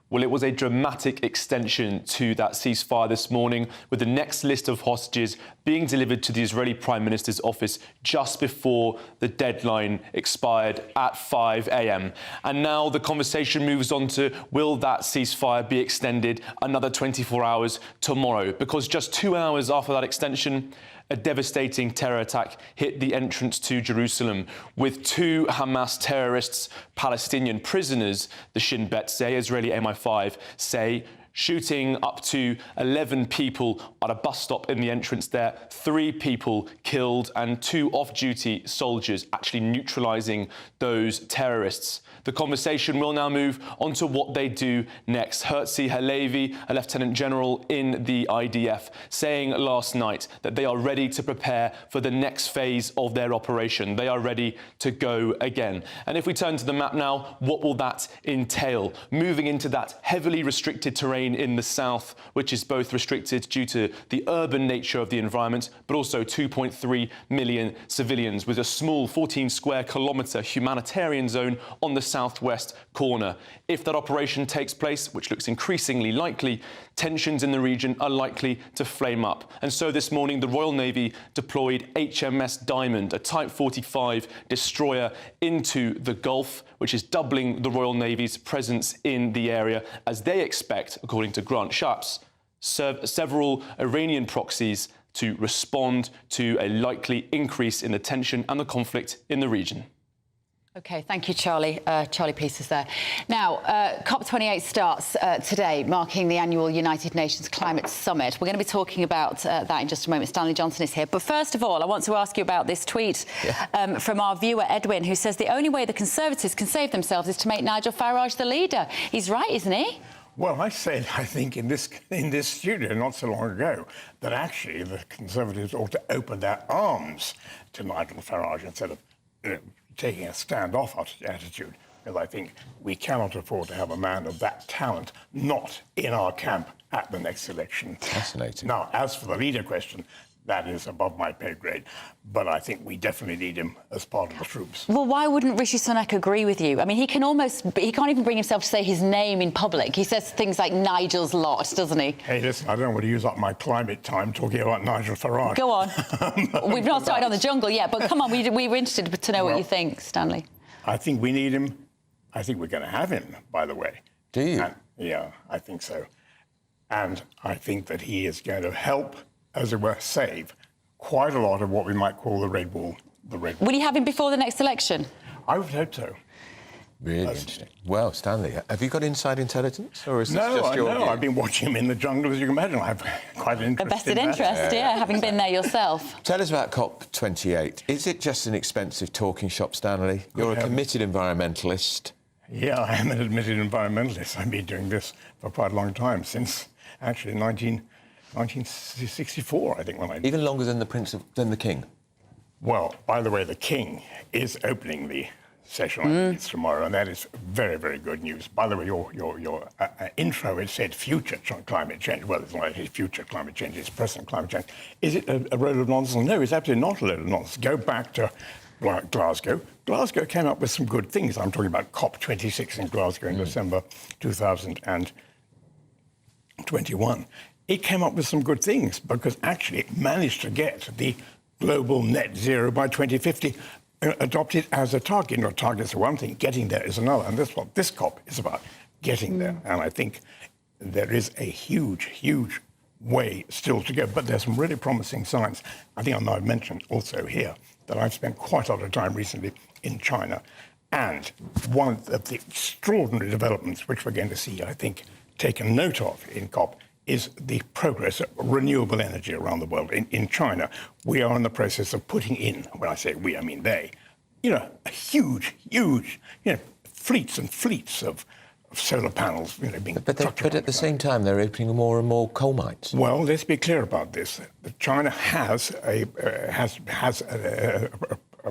Well, it was a dramatic extension to that ceasefire this morning, with the next list of hostages being delivered to the Israeli Prime Minister's office just before the deadline expired at 5 a.m. And now the conversation moves on to, will that ceasefire be extended another 24 hours tomorrow? Because just 2 hours after that extension, a devastating terror attack hit the entrance to Jerusalem, with 2 Hamas terrorists, Palestinian prisoners, the Shin Bet say, Israeli MI5 say, shooting up to 11 people at a bus stop in the entrance there. 3 people killed and 2 off-duty soldiers actually neutralising those terrorists. The conversation will now move on to what they do next. Herzi Halevi, a lieutenant general in the IDF, saying last night that they are ready to prepare for the next phase of their operation. They are ready to go again. And if we turn to the map now, what will that entail? Moving into that heavily restricted terrain in the south, which is both restricted due to the urban nature of the environment, but also 2.3 million civilians, with a small 14 square kilometre humanitarian zone on the southwest corner. If that operation takes place, which looks increasingly likely, tensions in the region are likely to flame up. And so this morning, the Royal Navy deployed HMS Diamond, a Type 45 destroyer, into the Gulf, which is doubling the Royal Navy's presence in the area, as they expect, according to Grant Shapps, several Iranian proxies to respond to a likely increase in the tension and the conflict in the region. OK, thank you, Charlie. Charlie Peters there. Now, COP28 starts today, marking the annual United Nations Climate Summit. We're going to be talking about that in just a moment. Stanley Johnson is here. But first of all, I want to ask you about this tweet from our viewer, Edwin, who says the only way the Conservatives can save themselves is to make Nigel Farage the leader. He's right, isn't he? Well, I said, I think, in this studio not so long ago, that actually the Conservatives ought to open their arms to Nigel Farage instead of taking a standoff attitude, because I think we cannot afford to have a man of that talent not in our camp at the next election. Fascinating. Now, as for the leader question, that is above my pay grade, but I think we definitely need him as part of the troops. Well, why wouldn't Rishi Sunak agree with you? I mean, he can't even bring himself to say his name in public. He says things like Nigel's lot, doesn't he? Hey, listen, I don't want to use up my climate time talking about Nigel Farage. Go on. We've not started on the jungle yet, but come on, we were interested to know what you think, Stanley. I think we need him. I think we're going to have him, by the way. Do you? Yeah, I think so. And I think that he is going to help, as it were, save quite a lot of what we might call the Red Wall. Will you have him before the next election? I would hope so. Really interesting. Well, Stanley, have you got inside intelligence, or is this just your view? I've been watching him in the jungle, as you can imagine. I have quite an interest. A vested interest, having been there yourself. Tell us about COP28. Is it just an expensive talking shop, Stanley? You're a committed environmentalist. Yeah, I am an admitted environmentalist. I've been doing this for quite a long time, since actually 1964, I think, when I... Even longer than the King? Well, by the way, the King is opening the session, I think it's tomorrow, and that is very, very good news. By the way, your intro, it said future climate change. Well, it's not future climate change, it's present climate change. Is it a load of nonsense? No, it's absolutely not a load of nonsense. Go back to Glasgow. Glasgow came up with some good things. I'm talking about COP26 in Glasgow in December 2021. It came up with some good things because actually it managed to get the global net zero by 2050 adopted as a target. Not targets are one thing, getting there is another. And that's what this COP is about, getting there. And I think there is a huge, huge way still to go. But there's some really promising signs. I think I might have mentioned also here that I've spent quite a lot of time recently in China. And one of the extraordinary developments which we're going to see, I think, taken note of in COP is the progress of renewable energy around the world. In China, we are in the process of putting in, when I say we, I mean they, a huge, fleets and fleets of solar panels, being But at the same time, they're opening more and more coal mines. Well, let's be clear about this. China has a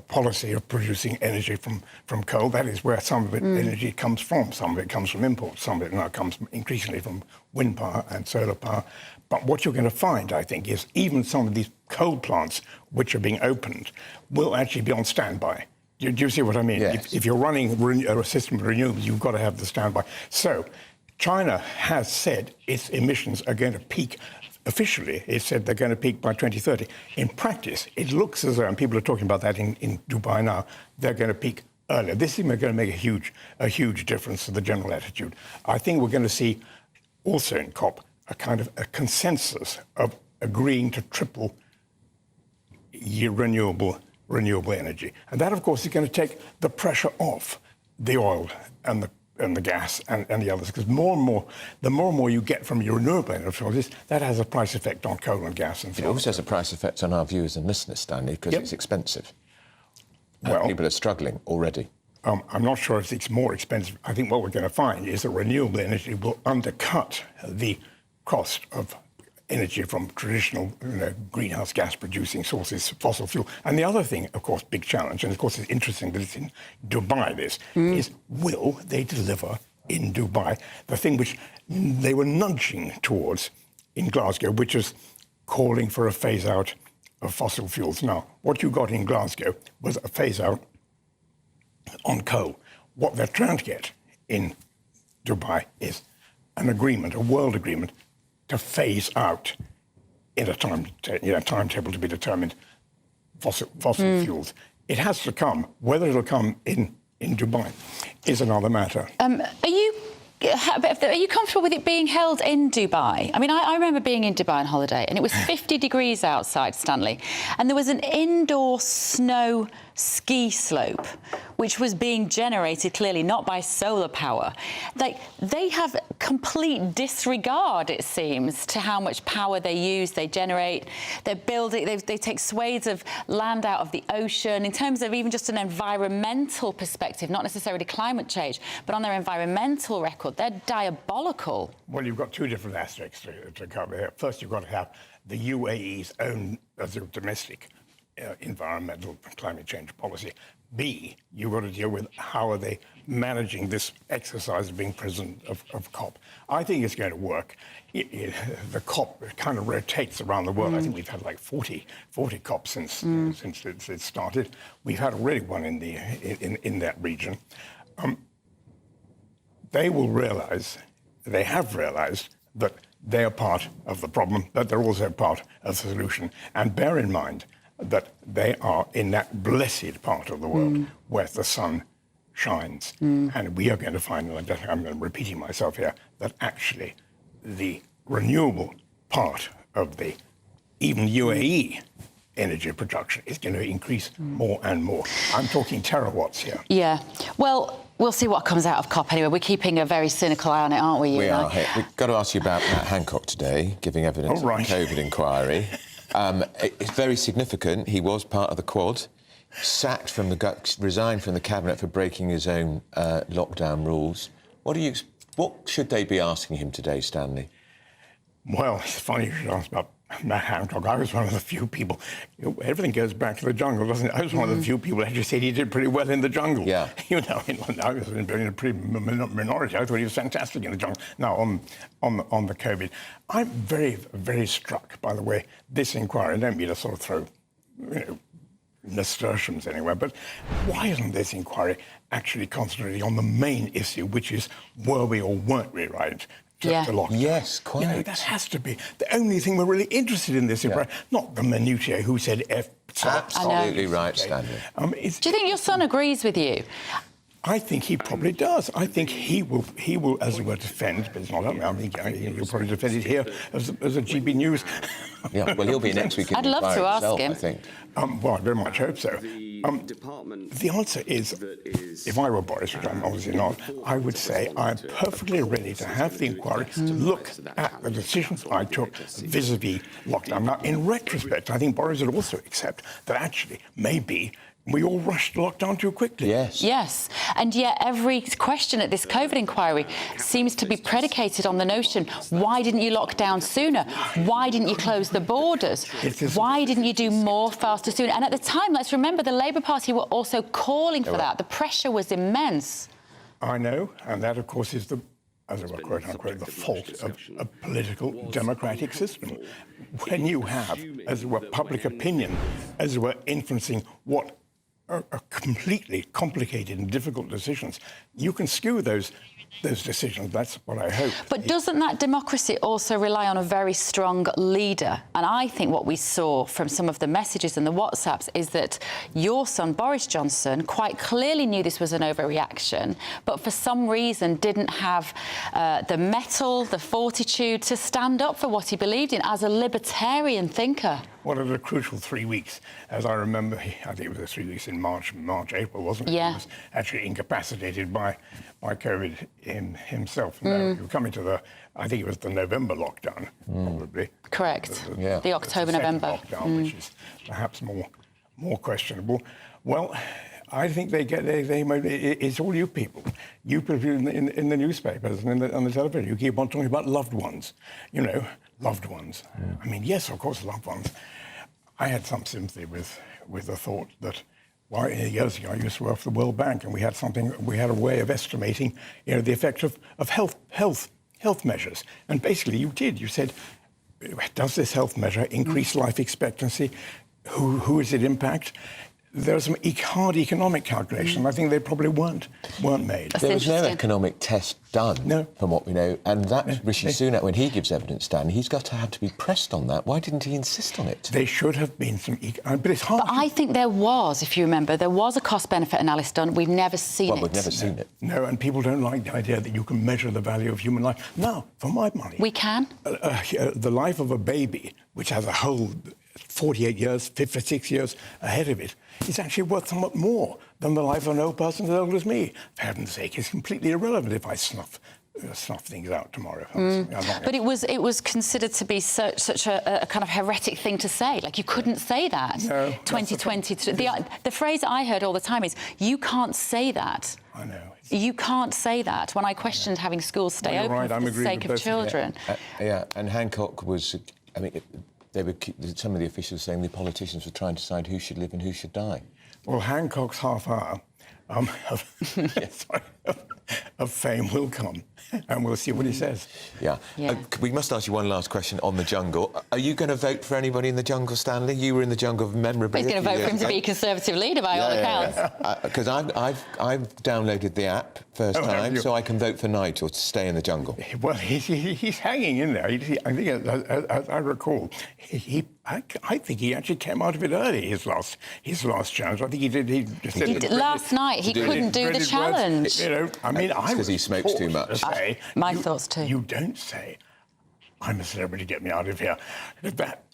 policy of producing energy from coal. That is where some of it energy comes from. Some of it comes from imports. Some of it now comes increasingly from wind power and solar power. But what you're going to find, I think, is even some of these coal plants which are being opened will actually be on standby. Do you see what I mean? Yes. If you're running a system of renewables, you've got to have the standby. So China has said its emissions are going to peak. Officially, it said they're going to peak by 2030. In practice, it looks as though, and people are talking about that in Dubai now, they're going to peak earlier. This is going to make a huge difference to the general attitude. I think we're going to see also in COP a kind of a consensus of agreeing to triple renewable energy. And that, of course, is going to take the pressure off the oil and the gas and the others, because the more and more you get from your renewable energy sources, that has a price effect on coal and gas and so on. It also has a price effect on our viewers and listeners, Stanley, because it's expensive. Well, people are struggling already. I'm not sure if it's more expensive. I think what we're going to find is that renewable energy will undercut the cost of energy from traditional greenhouse gas producing sources, fossil fuel. And the other thing, of course, big challenge, and of course it's interesting that it's in Dubai, is will they deliver in Dubai the thing which they were nudging towards in Glasgow, which is calling for a phase out of fossil fuels. Now, what you got in Glasgow was a phase out on coal. What they're trying to get in Dubai is an agreement, a world agreement, to phase out in a timetable to be determined fossil fuels. It has to come. Whether it'll come in Dubai is another matter. Are you Are you comfortable with it being held in Dubai? I mean, I remember being in Dubai on holiday and it was 50 degrees outside, Stanley, and there was an indoor snow ski slope which was being generated clearly not by solar power. Like, they have complete disregard, it seems, to how much power they use, they generate, they're building, they take swathes of land out of the ocean in terms of even just an environmental perspective, not necessarily climate change, but on their environmental record, they're diabolical. Well, you've got two different aspects to cover here. First, you've got to have the UAE's own domestic environmental climate change policy. B, you've got to deal with how are they managing this exercise of being president of COP. I think it's going to work. The COP kind of rotates around the world. I think we've had like 40 COPs since it started. We've had already one in that region. They will realise, they have realised that they are part of the problem, but they're also part of the solution. And bear in mind that they are in that blessed part of the world where the sun shines. And we are going to find, and I'm going to repeating myself here, that actually the renewable part of the even UAE energy production is going to increase more and more. I'm talking terawatts here. Yeah. Well, we'll see what comes out of COP anyway. We're keeping a very cynical eye on it, aren't we? We are. Hey, we've got to ask you about Matt Hancock today, giving evidence of the COVID inquiry. It's very significant. He was part of the Quad, resigned from the cabinet for breaking his own lockdown rules. What should they be asking him today, Stanley? Well, it's funny you should ask about Matt Hancock. I was one of the few people. Everything goes back to the jungle, doesn't it? I was one of the few people who actually said he did pretty well in the jungle. Yeah. You know, I was in a pretty minority. I thought he was fantastic in the jungle. Now, on the COVID, I'm very, very struck by the way this inquiry. I don't mean to sort of throw, nasturtiums anywhere, but why isn't this inquiry actually concentrating on the main issue, which is were we or weren't we right? To lock down. Yes, quite. That has to be the only thing we're really interested in this, not the minutiae. Who said F? Absolutely right, Stanley. Do you think your son agrees with you? I think he probably does. I think he will, as it were, defend, but it's not up. I think he'll probably defend it here as a GB News. Yeah, well, he'll be next week. I'd love to ask him. I think. Well, I very much hope so. The answer is, if I were Boris, which I'm obviously not, I would say I'm perfectly ready to have the inquiry to look at the decisions I took vis-a-vis lockdown. Now, in retrospect, I think Boris would also accept that actually, maybe, we all rushed to lockdown too quickly. Yes. And yet every question at this COVID inquiry seems to be predicated on the notion, why didn't you lock down sooner? Why didn't you close the borders? Why didn't you do more faster sooner? And at the time, let's remember, the Labour Party were also calling for that. The pressure was immense. I know, and that, of course, is as it were, quote-unquote, the fault of a political democratic system. When you have, as it were, public opinion, as it were, influencing what are completely complicated and difficult decisions, you can skew those decisions. That's what I hope. But doesn't that democracy also rely on a very strong leader? And I think what we saw from some of the messages and the WhatsApps is that your son, Boris Johnson, quite clearly knew this was an overreaction, but for some reason didn't have the mettle, the fortitude to stand up for what he believed in as a libertarian thinker. What are the crucial 3 weeks? As I remember, I think it was 3 weeks in March, April, wasn't it? Yeah. He was actually incapacitated by COVID in himself. Now, you're coming to I think it was the November lockdown, probably. Correct. The October-November. Lockdown, which is perhaps more questionable. Well, I think it's all you people in the newspapers and on the television. You keep on talking about loved ones, loved ones. I mean, yes, of course, loved ones. I had some sympathy with the thought that, years ago, I used to work for the World Bank, and we had a way of estimating, the effect of health measures. And basically, you said, does this health measure increase life expectancy? Who does it impact? there was some hard economic calculation. I think they probably weren't made. There was no economic test done, from what we know, and that's Rishi Sunak, when he gives evidence, Stan, he's got to have to be pressed on that. Why didn't he insist on it? They should have been some... But it's hard. But I think there was, if you remember, there was a cost-benefit analysis done. We've never seen it. Well, we've never seen it. No, and people don't like the idea that you can measure the value of human life. Now, for my money... We can. The life of a baby, which has a whole 48 years, 56 years ahead of it, is actually worth somewhat more than the life of an old person as old as me. For heaven's sake, it's completely irrelevant if I snuff things out tomorrow. But it was considered to be such a kind of heretic thing to say. Like, you couldn't say that. No. 2022. The phrase I heard all the time is, you can't say that. I know. You can't say that. When I questioned having schools stay open for the sake of children. And Hancock was... I mean, some of the officials saying the politicians were trying to decide who should live and who should die. Well, Hancock's half hour of fame will come, and we'll see what he says. Yeah. We must ask you one last question on the jungle. Are you going to vote for anybody in the jungle, Stanley? You were in the jungle memorably. He's going to vote for him to be Conservative leader by all accounts. Because I've downloaded the app first time, so I can vote for Nigel to stay in the jungle. Well, he's hanging in there. I think, as I recall, I think he actually came out of it early. His last challenge. I think he did. Last night he couldn't do the challenge. You know, I mean, because he smokes too much. My thoughts too. You don't say, "I'm a celebrity, get me out of here."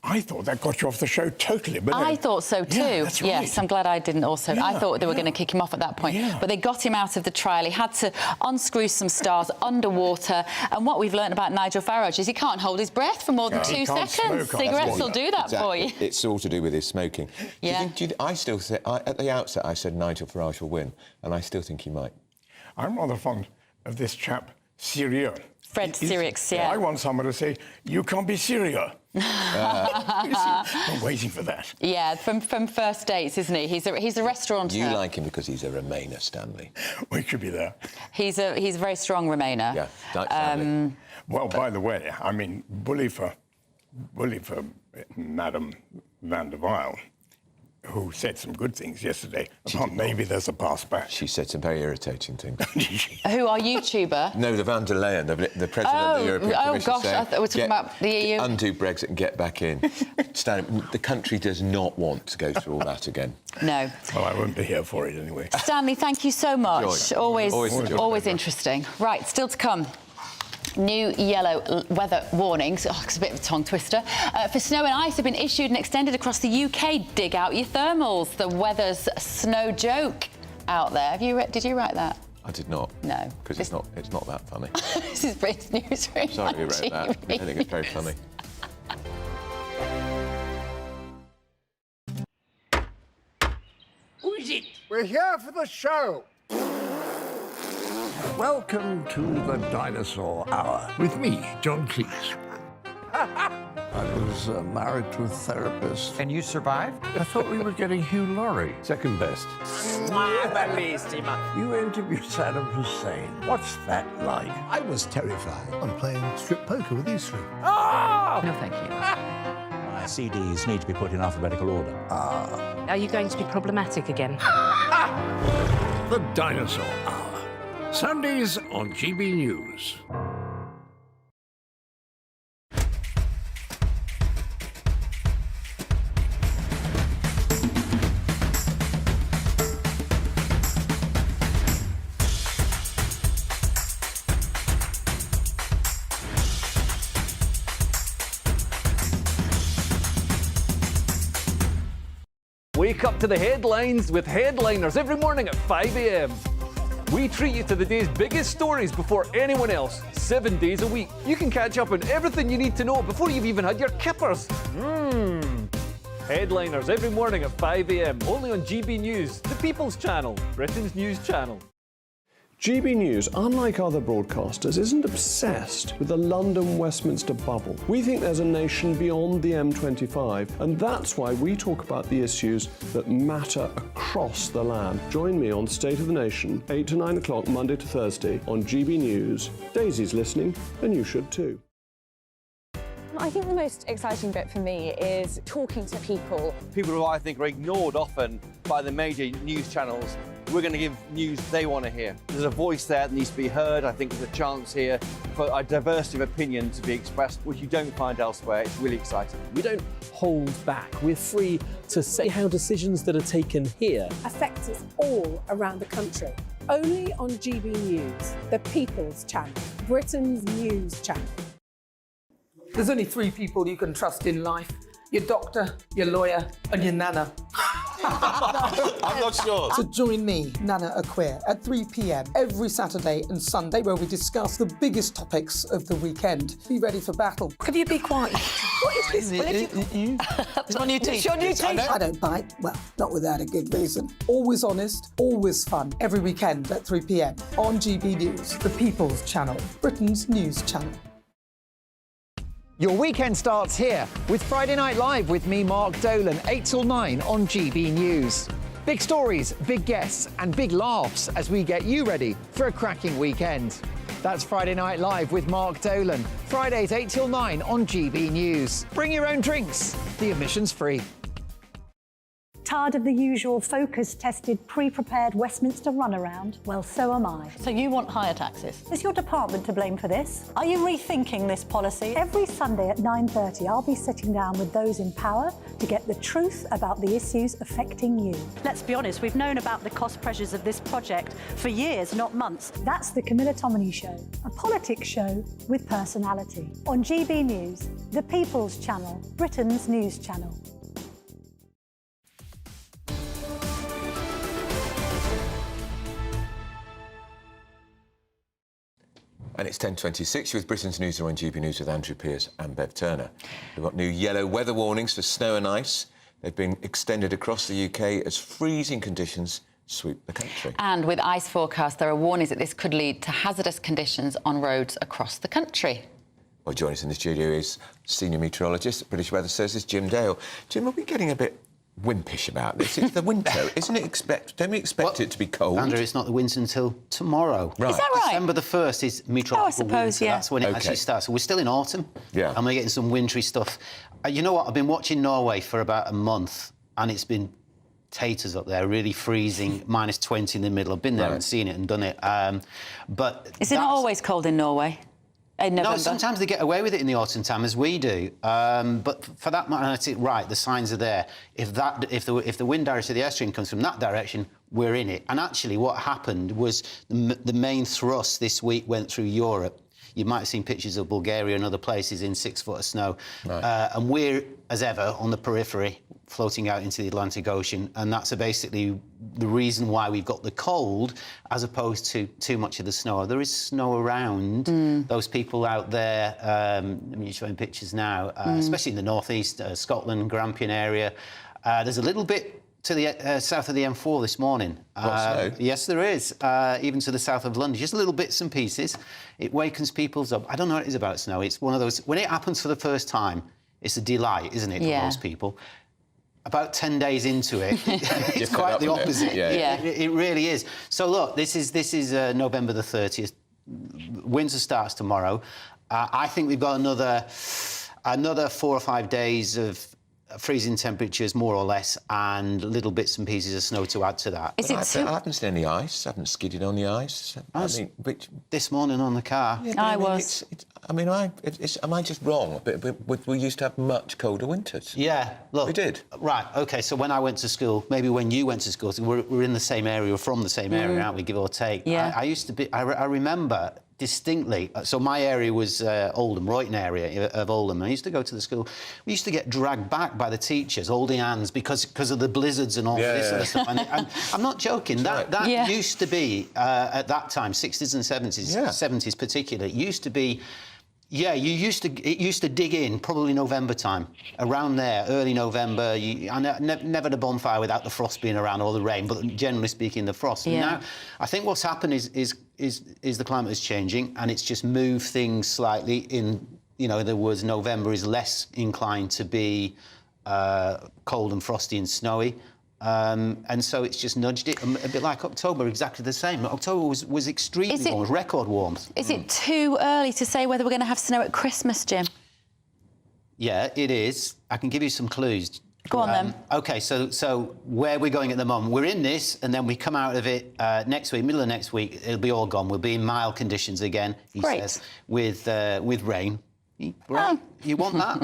I thought that got you off the show totally. But I thought so too. Yeah, that's right. Yes, I'm glad I didn't also. I thought they were going to kick him off at that point. But they got him out of the trial. He had to unscrew some stars underwater. And what we've learned about Nigel Farage is he can't hold his breath for more than 2 seconds. Cigarettes will do that for you. It's all to do with his smoking. I still say, at the outset, I said Nigel Farage will win, and I still think he might. I'm rather fond of this chap, Syria. Fred Sirix, yeah. I want someone to say, "You can't be Syria." I'm waiting for that. Yeah, from first dates, isn't he? He's a restaurateur. You like him because he's a Remainer, Stanley. We should be there. He's a very strong Remainer. Yeah, like Stanley. Well, by the way, I mean, bully for Madame van der Waal, who said some good things yesterday. Maybe there's a pass back. She said some very irritating things. Who, our YouTuber? No, the van der Leyen, the president of the European Commission. Oh, gosh, saying, I thought we were talking about the EU. Undo Brexit and get back in. Stanley, the country does not want to go through all that again. No. Well, I won't be here for it anyway. Stanley, thank you so much. Joy. Always interesting. Right, still to come. New yellow weather warnings, it's a bit of a tongue twister, for snow and ice have been issued and extended across the UK. Dig out your thermals. The weather's snow joke out there. Did you write that? I did not. No. Because it's not that funny. This is Britain's Newsroom. Sorry you wrote that. I think it's very funny. Who is it? We're here for the show. Welcome to the Dinosaur Hour with me, John Cleese. I was married to a therapist. And you survived? I thought we were getting Hugh Laurie. Second best. You interviewed Saddam Hussein. What's that like? I was terrified. I'm playing strip poker with these three. Ah! No, thank you. My CDs need to be put in alphabetical order. Are you going to be problematic again? The Dinosaur Hour. Sundays on GB News. Wake up to the headlines with Headliners every morning at 5 a.m. We treat you to the day's biggest stories before anyone else, 7 days a week. You can catch up on everything you need to know before you've even had your kippers. Headliners every morning at 5 a.m. only on GB News, the People's Channel, Britain's news channel. GB News, unlike other broadcasters, isn't obsessed with the London-Westminster bubble. We think there's a nation beyond the M25, and that's why we talk about the issues that matter across the land. Join me on State of the Nation, 8 to 9 o'clock, Monday to Thursday, on GB News. Daisy's listening, and you should too. I think the most exciting bit for me is talking to people. People who I think are ignored often by the major news channels. We're going to give news they want to hear. There's a voice there that needs to be heard. I think there's a chance here for a diversity of opinion to be expressed, which you don't find elsewhere. It's really exciting. We don't hold back. We're free to say how decisions that are taken here affect us all around the country. Only on GB News, the People's Channel, Britain's news channel. There's only 3 people you can trust in life. Your doctor, your lawyer, and your nana. I'm not sure. So join me, Nana Aquia, at 3 p.m. every Saturday and Sunday, where we discuss the biggest topics of the weekend. Be ready for battle. Could you be quiet? What is this? It's my new teacher. It's your new teacher. I don't bite. Well, not without a good reason. Always honest, always fun. Every weekend at 3 p.m. on GB News, the People's Channel, Britain's news channel. Your weekend starts here with Friday Night Live with me, Mark Dolan, 8 till 9 on GB News. Big stories, big guests and big laughs as we get you ready for a cracking weekend. That's Friday Night Live with Mark Dolan. Fridays 8 till 9 on GB News. Bring your own drinks. The admission's free. Tired of the usual focus-tested, pre-prepared Westminster runaround? Well, so am I. So you want higher taxes? Is your department to blame for this? Are you rethinking this policy? Every Sunday at 9:30, I'll be sitting down with those in power to get the truth about the issues affecting you. Let's be honest, we've known about the cost pressures of this project for years, not months. That's the Camilla Tominey Show, a politics show with personality. On GB News, the People's Channel, Britain's news channel. And it's 10:26 with Britain's Newsroom on GB News with Andrew Pearce and Bev Turner. We've got new yellow weather warnings for snow and ice. They've been extended across the UK as freezing conditions sweep the country. And with ice forecasts, there are warnings that this could lead to hazardous conditions on roads across the country. Well, joining us in the studio is senior meteorologist at British Weather Services, Jim Dale. Jim, are we getting a bit wimpish about this? It's the winter, isn't it? Don't we expect it to be cold? Andrew, it's not the winter until tomorrow. Right. Is that right? December the 1st is meteorological winter. yeah. That's when it actually starts. So we're still in autumn. Yeah. And we're getting some wintry stuff. You know what? I've been watching Norway for about a month, and it's been taters up there, really freezing, minus 20 in the middle. I've been there and seen it and done it. But Is it not always cold in Norway? In November? No, sometimes they get away with it in the autumn time, as we do. But for that matter, right, the signs are there. If the wind direction of the airstream comes from that direction, we're in it. And actually, what happened was the main thrust this week went through Europe. You might have seen pictures of Bulgaria and other places in 6 foot of snow. Right. And we're, as ever, on the periphery, floating out into the Atlantic Ocean. And that's basically the reason why we've got the cold, as opposed to too much of the snow. There is snow around. Those people out there, I'm showing pictures now, especially in the northeast, Scotland, Grampian area. There's a little bit to the south of the M4 this morning. Snow? Yes, there is. Even to the south of London, just little bits and pieces. It wakens people up. I don't know what it is about snow. It's one of those, when it happens for the first time, it's a delight, isn't it, for most people? About 10 days into it, it's quite the opposite. Yeah. It really is. So look, this is November the 30th. Winter starts tomorrow. I think we've got another 4 or 5 days of freezing temperatures, more or less, and little bits and pieces of snow to add to that. I haven't seen any ice. I haven't skidded on the ice. This morning on the car. Yeah, I was. Am I just wrong? We used to have much colder winters. Yeah, look. We did. Right, OK, so when I went to school, maybe when you went to school, so we're in the same area, we're from the same area, aren't we, give or take? Yeah. I used to be, I remember distinctly, so my area was Oldham, Royton area of Oldham. I used to go to the school. We used to get dragged back by the teachers, holding hands, because of the blizzards and all this sort of stuff. And I'm not joking. That used to be, at that time, 60s and 70s, 70s particularly, it used to be... Yeah, it used to dig in, probably November time, around there, early November. Never the bonfire without the frost being around, or the rain, but generally speaking, the frost. Yeah. Now, I think what's happened is the climate is changing, and it's just moved things slightly. In other words, November is less inclined to be cold and frosty and snowy. And so it's just nudged it, a bit like October, exactly the same. October was extremely warm, record warmth. Is it too early to say whether we're going to have snow at Christmas, Jim? Yeah, it is. I can give you some clues. Go on, then. OK, so where we're going at the moment, we're in this, and then we come out of it next week, middle of next week, it'll be all gone. We'll be in mild conditions again, he says, with rain. Right. You want that?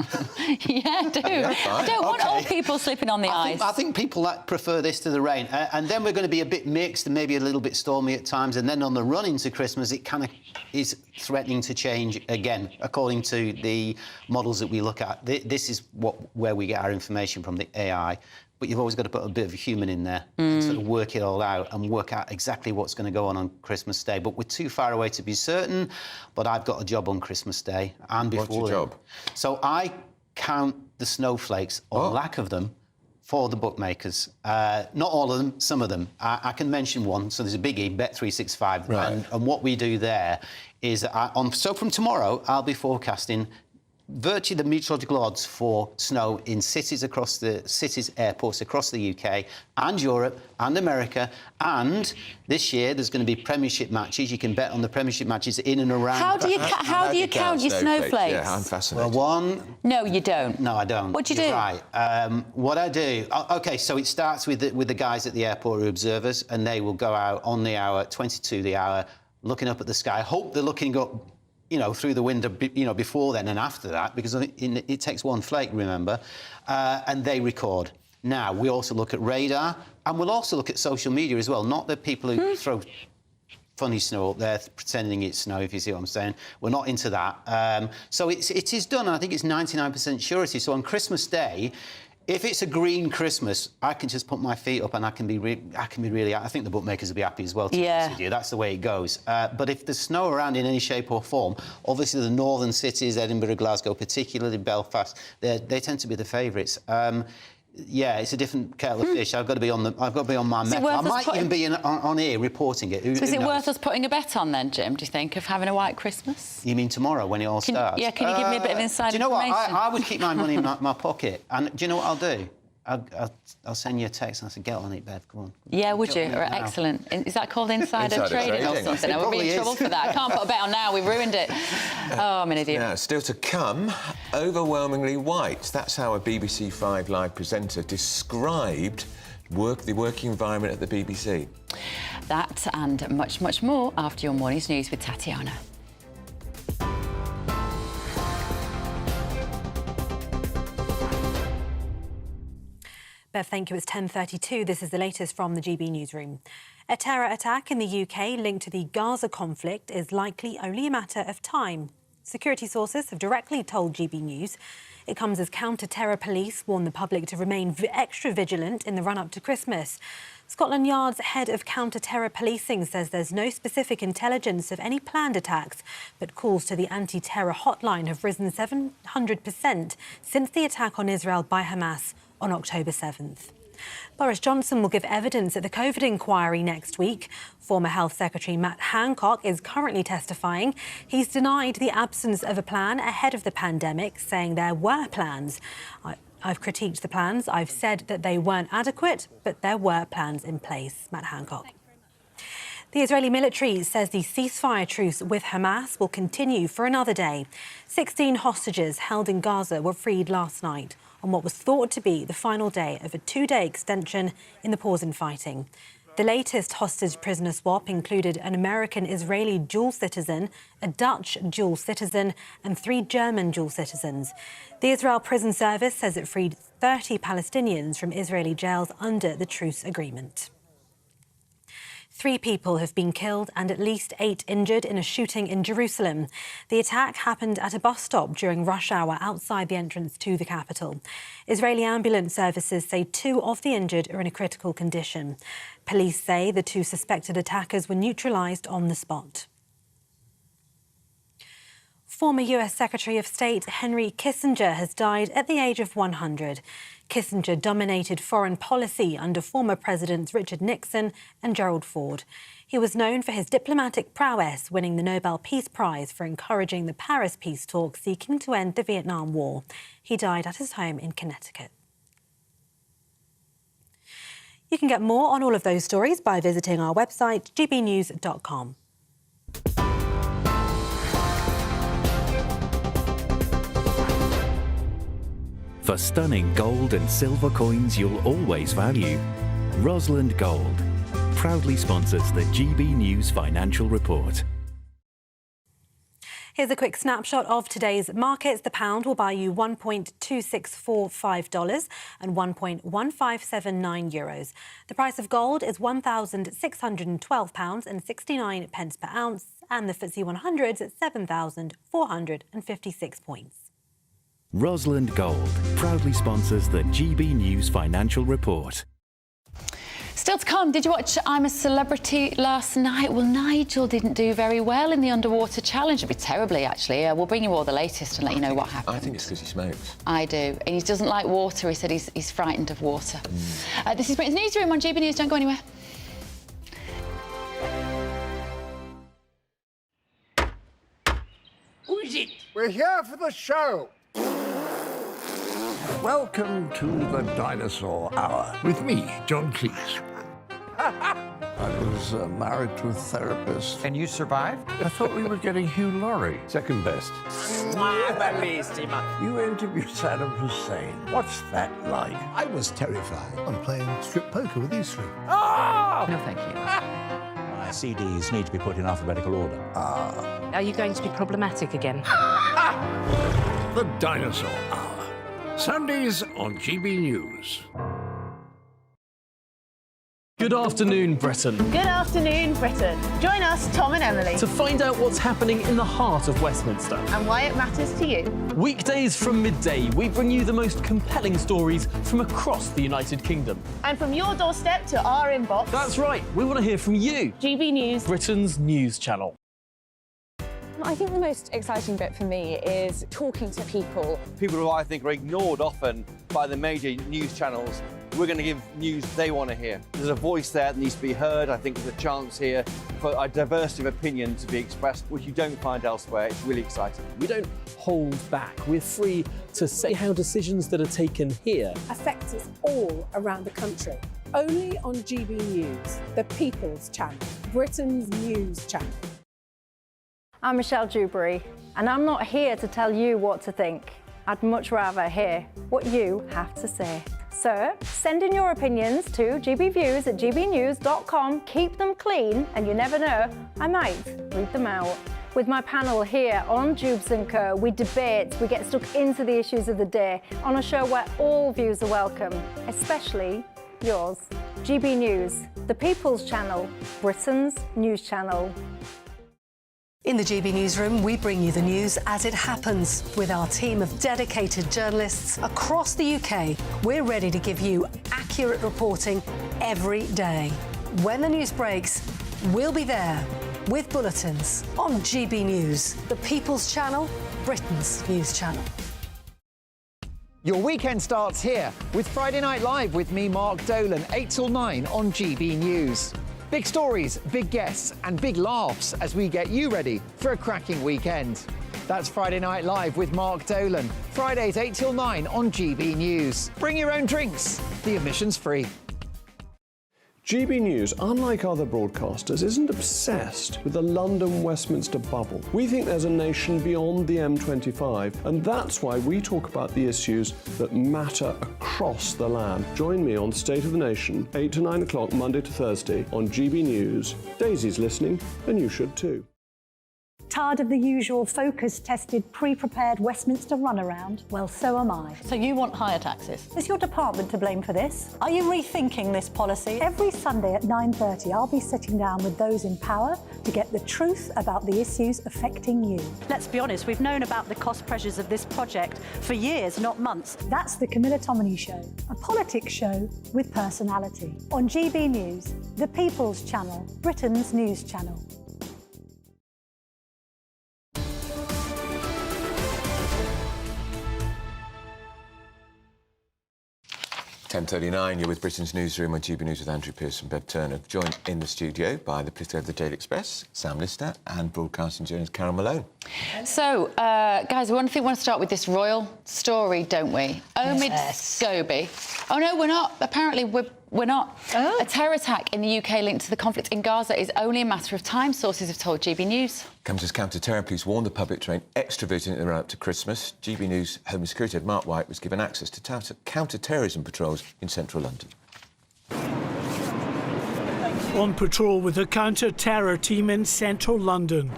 Yeah, I do. I don't want old people slipping on the ice. I think people prefer this to the rain. And then we're going to be a bit mixed and maybe a little bit stormy at times. And then on the run into Christmas, it kind of is threatening to change again, according to the models that we look at. This is where we get our information from, the AI. But you've always got to put a bit of a human in there and sort of work it all out and work out exactly what's going to go on Christmas Day. But we're too far away to be certain. But I've got a job on Christmas Day and before. What's your job? So I count the snowflakes, or lack of them, for the bookmakers. Not all of them, some of them. I can mention one. So there's a biggie, Bet365. Right. And what we do there is, so from tomorrow, I'll be forecasting virtually the meteorological odds for snow in cities, airports across the UK and Europe and America. And this year there's going to be Premiership matches. You can bet on the Premiership matches in and around. How do you count your snowflakes? Yeah, I'm fascinated. Well, one. No, you don't. No, I don't. What do you You're do? Right. What I do. OK, so it starts with the guys at the airport who are observers, and they will go out on the hour, 22 the hour, looking up at the sky. Hope they're looking up, through the window, before then and after that, because it takes one flake, remember, and they record. Now, we also look at radar, and we'll also look at social media as well, not the people who throw funny snow up there pretending it's snow, if you see what I'm saying. We're not into that. So it is done, and I think it's 99% surety. So on Christmas Day, if it's a green Christmas, I can just put my feet up and I can be really. I think the bookmakers will be happy as well. To be honest with you. That's the way it goes. But if there's snow around in any shape or form, obviously the northern cities, Edinburgh, Glasgow, particularly Belfast, they tend to be the favourites. Yeah, it's a different kettle of fish. I've got to be on my mettle. I might even be on here reporting it. So is it worth us putting a bet on then, Jim, do you think, of having a white Christmas? You mean tomorrow when it all starts? Yeah, can you give me a bit of inside information? Do you know what? I would keep my money in my pocket. And do you know what I'll do? I'll send you a text and I'll say, get on it, Bev, come on. Yeah, would you? Excellent. Is that called insider trading or something? I would be in trouble for that. I can't put a bet on now, we've ruined it. Oh, I'm an idiot. Now, still to come, overwhelmingly white. That's how a BBC 5 Live presenter described the working environment at the BBC. That and much, much more after your morning's news with Tatiana. Bev, thank you. It's 10:32. This is the latest from the GB Newsroom. A terror attack in the UK linked to the Gaza conflict is likely only a matter of time. Security sources have directly told GB News. It comes as counter-terror police warn the public to remain extra vigilant in the run-up to Christmas. Scotland Yard's head of counter-terror policing says there's no specific intelligence of any planned attacks, but calls to the anti-terror hotline have risen 700% since the attack on Israel by Hamas on October 7th. Boris Johnson will give evidence at the COVID inquiry next week. Former Health Secretary Matt Hancock is currently testifying. He's denied the absence of a plan ahead of the pandemic, saying there were plans. I've critiqued the plans. I've said that they weren't adequate, but there were plans in place. Matt Hancock. The Israeli military says the ceasefire truce with Hamas will continue for another day. 16 hostages held in Gaza were freed last night on what was thought to be the final day of a two-day extension in the pause in fighting. The latest hostage prisoner swap included an American-Israeli dual citizen, a Dutch dual citizen and 3 German dual citizens. The Israel Prison Service says it freed 30 Palestinians from Israeli jails under the truce agreement. 3 people have been killed and at least 8 injured in a shooting in Jerusalem. The attack happened at a bus stop during rush hour outside the entrance to the capital. Israeli ambulance services say 2 of the injured are in a critical condition. Police say the 2 suspected attackers were neutralised on the spot. Former US Secretary of State Henry Kissinger has died at the age of 100. Kissinger dominated foreign policy under former Presidents Richard Nixon and Gerald Ford. He was known for his diplomatic prowess, winning the Nobel Peace Prize for encouraging the Paris peace talks seeking to end the Vietnam War. He died at his home in Connecticut. You can get more on all of those stories by visiting our website, gbnews.com. For stunning gold and silver coins you'll always value, Rosland Gold proudly sponsors the GB News Financial Report. Here's a quick snapshot of today's markets. The pound will buy you $1.2645 and €1.1579. The price of gold is £1,612 and 69 pence per ounce, and the FTSE 100 is at 7,456 points. Rosland Gold proudly sponsors the GB News Financial Report. Still to come, did you watch I'm a Celebrity last night? Well, Nigel didn't do very well in the underwater challenge. It'd be terribly, actually. We'll bring you all the latest and let you know what happened. I think it's because he smokes. I do. And he doesn't like water. He said he's frightened of water. This is Britain's Newsroom on GB News. Don't go anywhere. Who is it? We're here for the show. Welcome to the Dinosaur Hour with me, John Cleese. I was married to a therapist. And you survived? I thought we were getting Hugh Laurie. Second best. You interviewed Saddam Hussein. What's that like? I was terrified. I'm playing strip poker with these three. Oh! No, thank you. My CDs need to be put in alphabetical order. Are you going to be problematic again? The Dinosaur Hour. Sundays on GB News. Good afternoon, Britain. Good afternoon, Britain. Join us, Tom and Emily, To find out what's happening in the heart of Westminster. and why it matters to you. Weekdays from midday, we bring you the most compelling stories from across the United Kingdom. And from your doorstep to our inbox, That's right, we want to hear from you, GB News. Britain's news channel. I think the most exciting bit for me is talking to people. People who I think are ignored often by the major news channels. We're going to give news they want to hear. There's a voice there that needs to be heard. I think there's a chance here for a diversity of opinion to be expressed, which you don't find elsewhere. It's really exciting. We don't hold back. We're free to say how decisions that are taken here Affects us all around the country. Only on GB News, the People's Channel, Britain's news channel. I'm Michelle Dewberry, and I'm not here to tell you what to think. I'd much rather hear what you have to say. So send in your opinions to gbviews@gbnews.com. Keep them clean, and you never know, I might read them out. With my panel here on Jubes & Co, we debate, we get stuck into the issues of the day on a show where all views are welcome, especially yours. GB News, the People's Channel, Britain's news channel. In the GB Newsroom, we bring you the news as it happens. With our team of dedicated journalists across the UK, we're ready to give you accurate reporting every day. When the news breaks, we'll be there with bulletins on GB News, the People's Channel, Britain's news channel. Your weekend starts here with Friday Night Live with me, Mark Dolan, 8 till 9 on GB News. Big stories, big guests and big laughs as we get you ready for a cracking weekend. That's Friday Night Live with Mark Dolan. Fridays 8 till 9 on GB News. Bring your own drinks. The admission's free. GB News, unlike other broadcasters, isn't obsessed with the London-Westminster bubble. We think there's a nation beyond the M25, and that's why we talk about the issues that matter across the land. Join me on State of the Nation, 8 to 9 o'clock, Monday to Thursday, on GB News. Daisy's listening, and you should too. Tired of the usual focus-tested, pre-prepared Westminster runaround? Well, so am I. So you want higher taxes? Is your department to blame for this? Are you rethinking this policy? Every Sunday at 9:30, I'll be sitting down with those in power to get the truth about the issues affecting you. Let's be honest, we've known about the cost pressures of this project for years, not months. That's the Camilla Tominey Show, a politics show with personality. On GB News, the People's Channel, Britain's news channel. 10:39, you're with Britain's Newsroom on GB News with Andrew Pearce and Bev Turner, joined in the studio by the Politico of the Daily Express, Sam Lister, and broadcasting journalist Carol Malone. So, guys, we want to start with this royal story, don't we? Omid Scobie. Oh, no, we're not. Apparently, we're We're not. A terror attack in the UK linked to the conflict in Gaza is only a matter of time, sources have told GB News. Comes as counter-terror police warned the public to remain extra vigilant in the run-up to Christmas. GB News Home and Security head Mark White was given access to counter-terrorism patrols in central London. On patrol with a counter-terror team in central London.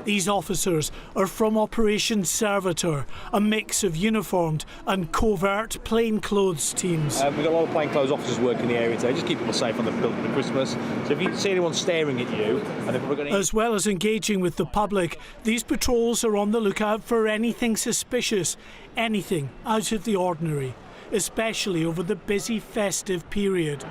These officers are from Operation Servitor, a mix of uniformed and covert plainclothes teams. We've got a lot of plainclothes officers working in the area today, just keep people safe on the building for Christmas. So if you see anyone staring at you, and if we're going to... As well as engaging with the public, these patrols are on the lookout for anything suspicious, anything out of the ordinary, especially over the busy festive period.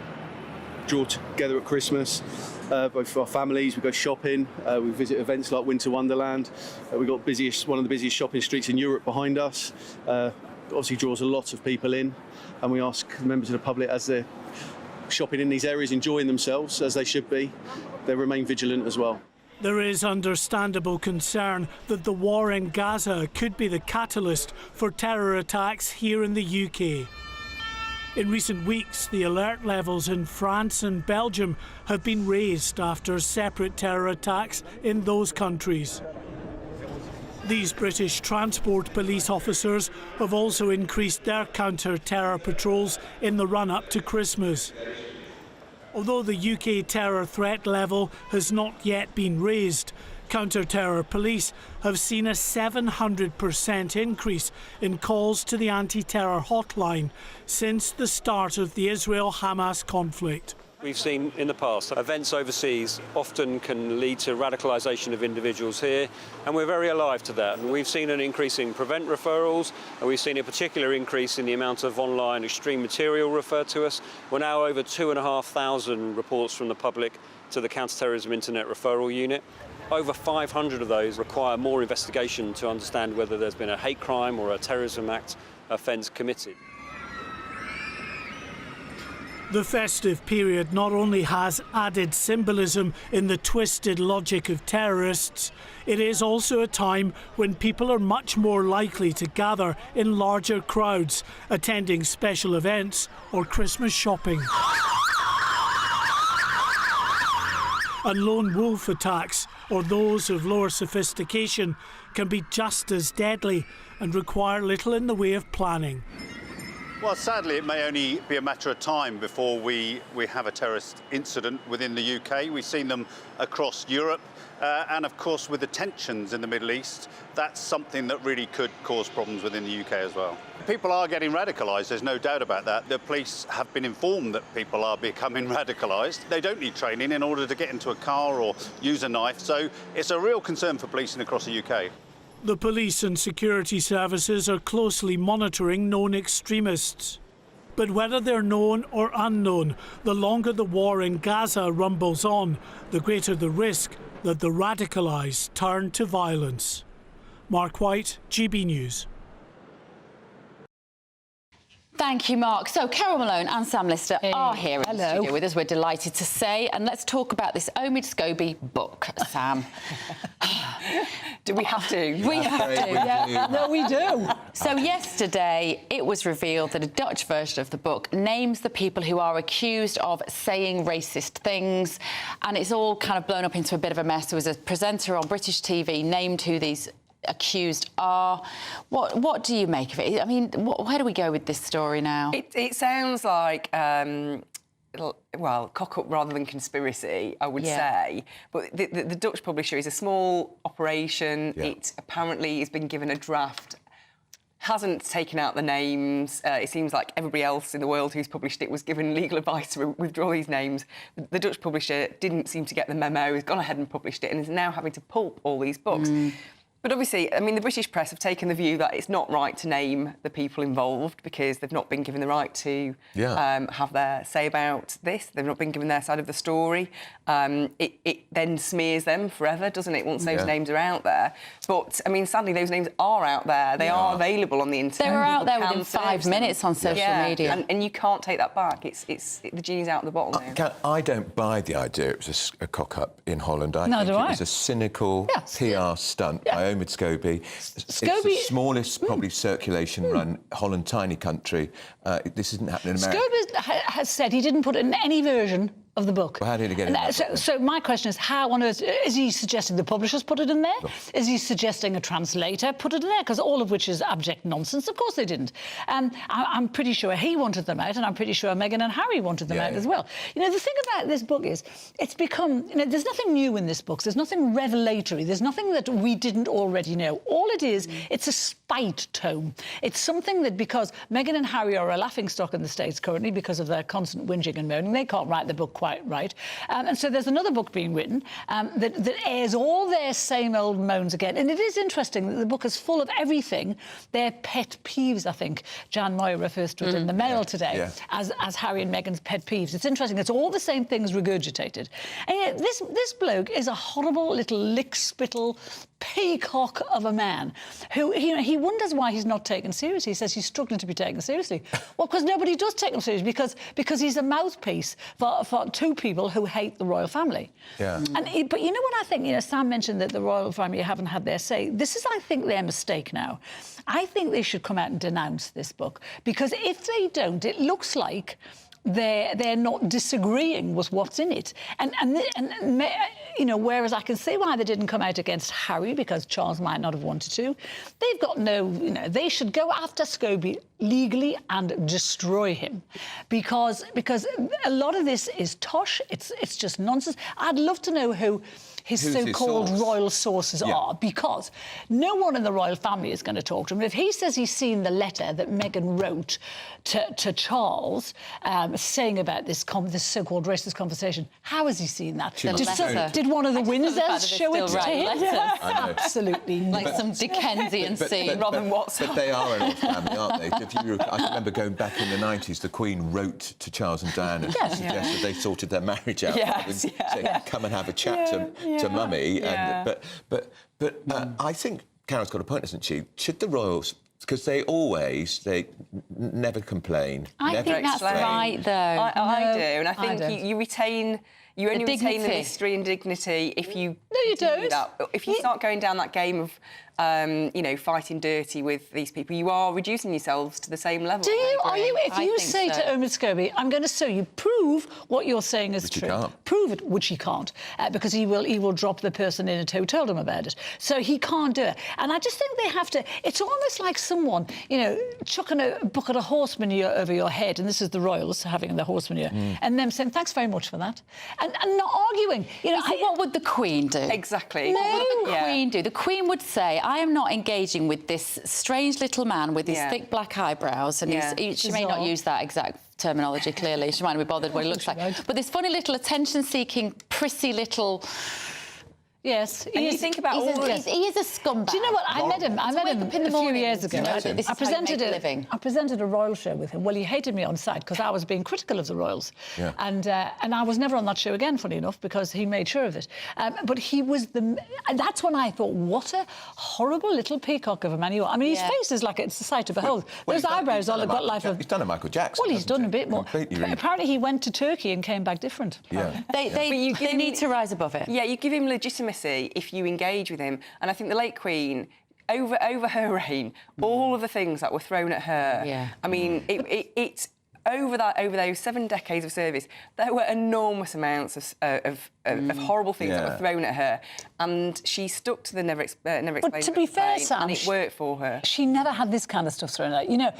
Draw together at Christmas, both for our families. We go shopping, we visit events like Winter Wonderland. We've got one of the busiest shopping streets in Europe behind us. Obviously draws a lot of people in, and we ask members of the public, as they're shopping in these areas, enjoying themselves as they should be, they remain vigilant as well. There is understandable concern that the war in Gaza could be the catalyst for terror attacks here in the UK. In recent weeks, the alert levels in France and Belgium have been raised after separate terror attacks in those countries. These British transport police officers have also increased their counter-terror patrols in the run-up to Christmas. Although the UK terror threat level has not yet been raised, counter-terror police have seen a 700% increase in calls to the anti-terror hotline since the start of the Israel-Hamas conflict. We've seen in the past events overseas often can lead to radicalisation of individuals here, and we're very alive to that. And we've seen an increase in prevent referrals, and we've seen a particular increase in the amount of online extreme material referred to us. We're now over 2,500 reports from the public to the Counter-Terrorism Internet Referral Unit. Over 500 of those require more investigation to understand whether there's been a hate crime or a terrorism act offence committed. The festive period not only has added symbolism in the twisted logic of terrorists, it is also a time when people are much more likely to gather in larger crowds, attending special events or Christmas shopping. And lone wolf attacks, or those of lower sophistication, can be just as deadly and require little in the way of planning. Well, sadly, it may only be a matter of time before we have a terrorist incident within the UK. We've seen them across Europe, and of course with the tensions in the Middle East, that's something that really could cause problems within the UK as well. People are getting radicalised, there's no doubt about that. The police have been informed that people are becoming radicalised. They don't need training in order to get into a car or use a knife, so it's a real concern for policing across the UK. The police and security services are closely monitoring known extremists. But whether they're known or unknown, the longer the war in Gaza rumbles on, the greater the risk that the radicalised turn to violence. Mark White, GB News. Thank you, Mark. So, Carol Malone and Sam Lister are here in the studio with us, we're delighted to say. And let's talk about this Omid Scobie book, Sam. Do we have to? We have to, yeah. No, we do. So, yesterday, it was revealed that a Dutch version of the book names the people who are accused of saying racist things. And it's all kind of blown up into a bit of a mess. There was a presenter on British TV named who these accused are. What do you make of it? I mean, where do we go with this story now? It sounds like, well, cock-up rather than conspiracy, I would say. But the Dutch publisher is a small operation. Yeah. It apparently has been given a draft, hasn't taken out the names. It seems like everybody else in the world who's published it was given legal advice to withdraw these names. The Dutch publisher didn't seem to get the memo, has gone ahead and published it and is now having to pulp all these books. But obviously, I mean, the British press have taken the view that it's not right to name the people involved because they've not been given the right to have their say about this. They've not been given their side of the story. It then smears them forever, doesn't it, once those names are out there? But, I mean, sadly, those names are out there. They are available on the internet. They were out there within 5 minutes on social media. And you can't take that back. The genie's out of the bottle now. I don't buy the idea it was a cock-up in Holland. No, do I? It was a cynical PR stunt by Omid Scobie. It's the smallest, probably, circulation run, Holland, tiny country. This isn't happening in America. Scobie has said he didn't put it in any version of the book. Well, how did he get it? So my question is, how on earth is he suggesting the publishers put it in there? Sure. Is he suggesting a translator put it in there? Because all of which is abject nonsense. Of course they didn't. I'm pretty sure he wanted them out, and I'm pretty sure Meghan and Harry wanted them out as well. You know, the thing about this book is, it's become, you know, there's nothing new in this book. There's nothing revelatory. There's nothing that we didn't already know. All it is, it's a spite tome. It's something that, because Meghan and Harry are a laughingstock in the States currently because of their constant whinging and moaning, they can't write the book quite right. And so there's another book being written that airs all their same old moans again. And it is interesting that the book is full of everything, their pet peeves, I think. Jan Moyer refers to it in the Mail today as Harry and Meghan's pet peeves. It's interesting. It's all the same things regurgitated. And yet this bloke is a horrible little lick-spittle peacock of a man who, he wonders why he's not taken seriously. He says he's struggling to be taken seriously. Well, because nobody does take him seriously, because he's a mouthpiece for two people who hate the royal family. Yeah. But you know what I think? You know, Sam mentioned that the royal family haven't had their say. This is, I think, their mistake now. I think they should come out and denounce this book, because if they don't, it looks like they're not disagreeing with what's in it. And you know, whereas I can see why they didn't come out against Harry, because Charles might not have wanted to. They've got no, you know, they should go after Scobie legally and destroy him, because a lot of this is tosh. It's just nonsense. I'd love to know who his so-called royal sources are, because no one in the royal family is going to talk to him. If he says he's seen the letter that Meghan wrote to Charles saying about this so-called racist conversation, how has he seen that? Did one of the Windsors show it to him? Absolutely not. Like some Dickensian scene. Robin Watson. But they are an old family, aren't they? I remember going back in the 90s, the Queen wrote to Charles and Diana to suggest that they sorted their marriage out. Saying, come and have a chat to Mummy. And, but I think Carol's got a point, isn't she? Should the royals, because they never complain. I think that's right, though. I do, and I think you retain. You only retain the mystery and dignity if you. No, you don't. If you start going down that game of, you know, fighting dirty with these people, you are reducing yourselves to the same level. Do you? Are you? If you say to Omid Scobie, "I'm going to sue you," prove what you're saying is true. Prove it, which he can't, because he will drop the person in it who told him about it. So he can't do it. And I just think they have to. It's almost like someone, you know, chucking a bucket of horse manure over your head, and this is the royals having the horse manure, and them saying, "Thanks very much for that," and not arguing. You know, what would the Queen do? Exactly. No. What would the Queen do? The Queen would say, I am not engaging with this strange little man with his thick black eyebrows, and she may not use that exact terminology, clearly. She might not be bothered what he looks like. But this funny little attention-seeking, prissy little... Yes, and you think about he is a scumbag. Do you know what? I met him a few years ago. I presented a royal show with him. Well, he hated me on sight because I was being critical of the royals, and I was never on that show again, funny enough, because he made sure of it. But he was and that's when I thought, what a horrible little peacock of a man you are. I mean, his face is like it's a sight to behold. Those eyebrows all have got life of. He's done a Michael Jackson. Well, he's done a bit more. Completely. Apparently, he went to Turkey and came back different. Yeah. They need to rise above it. Yeah, you give him legitimacy if you engage with him, and I think the late Queen, over her reign, all of the things that were thrown at her. I mean, it's over those 7 decades of service, there were enormous amounts of horrible things that were thrown at her, and she stuck to the never explained. But to be fair, Sam, and it worked for her. She never had this kind of stuff thrown at her. You know,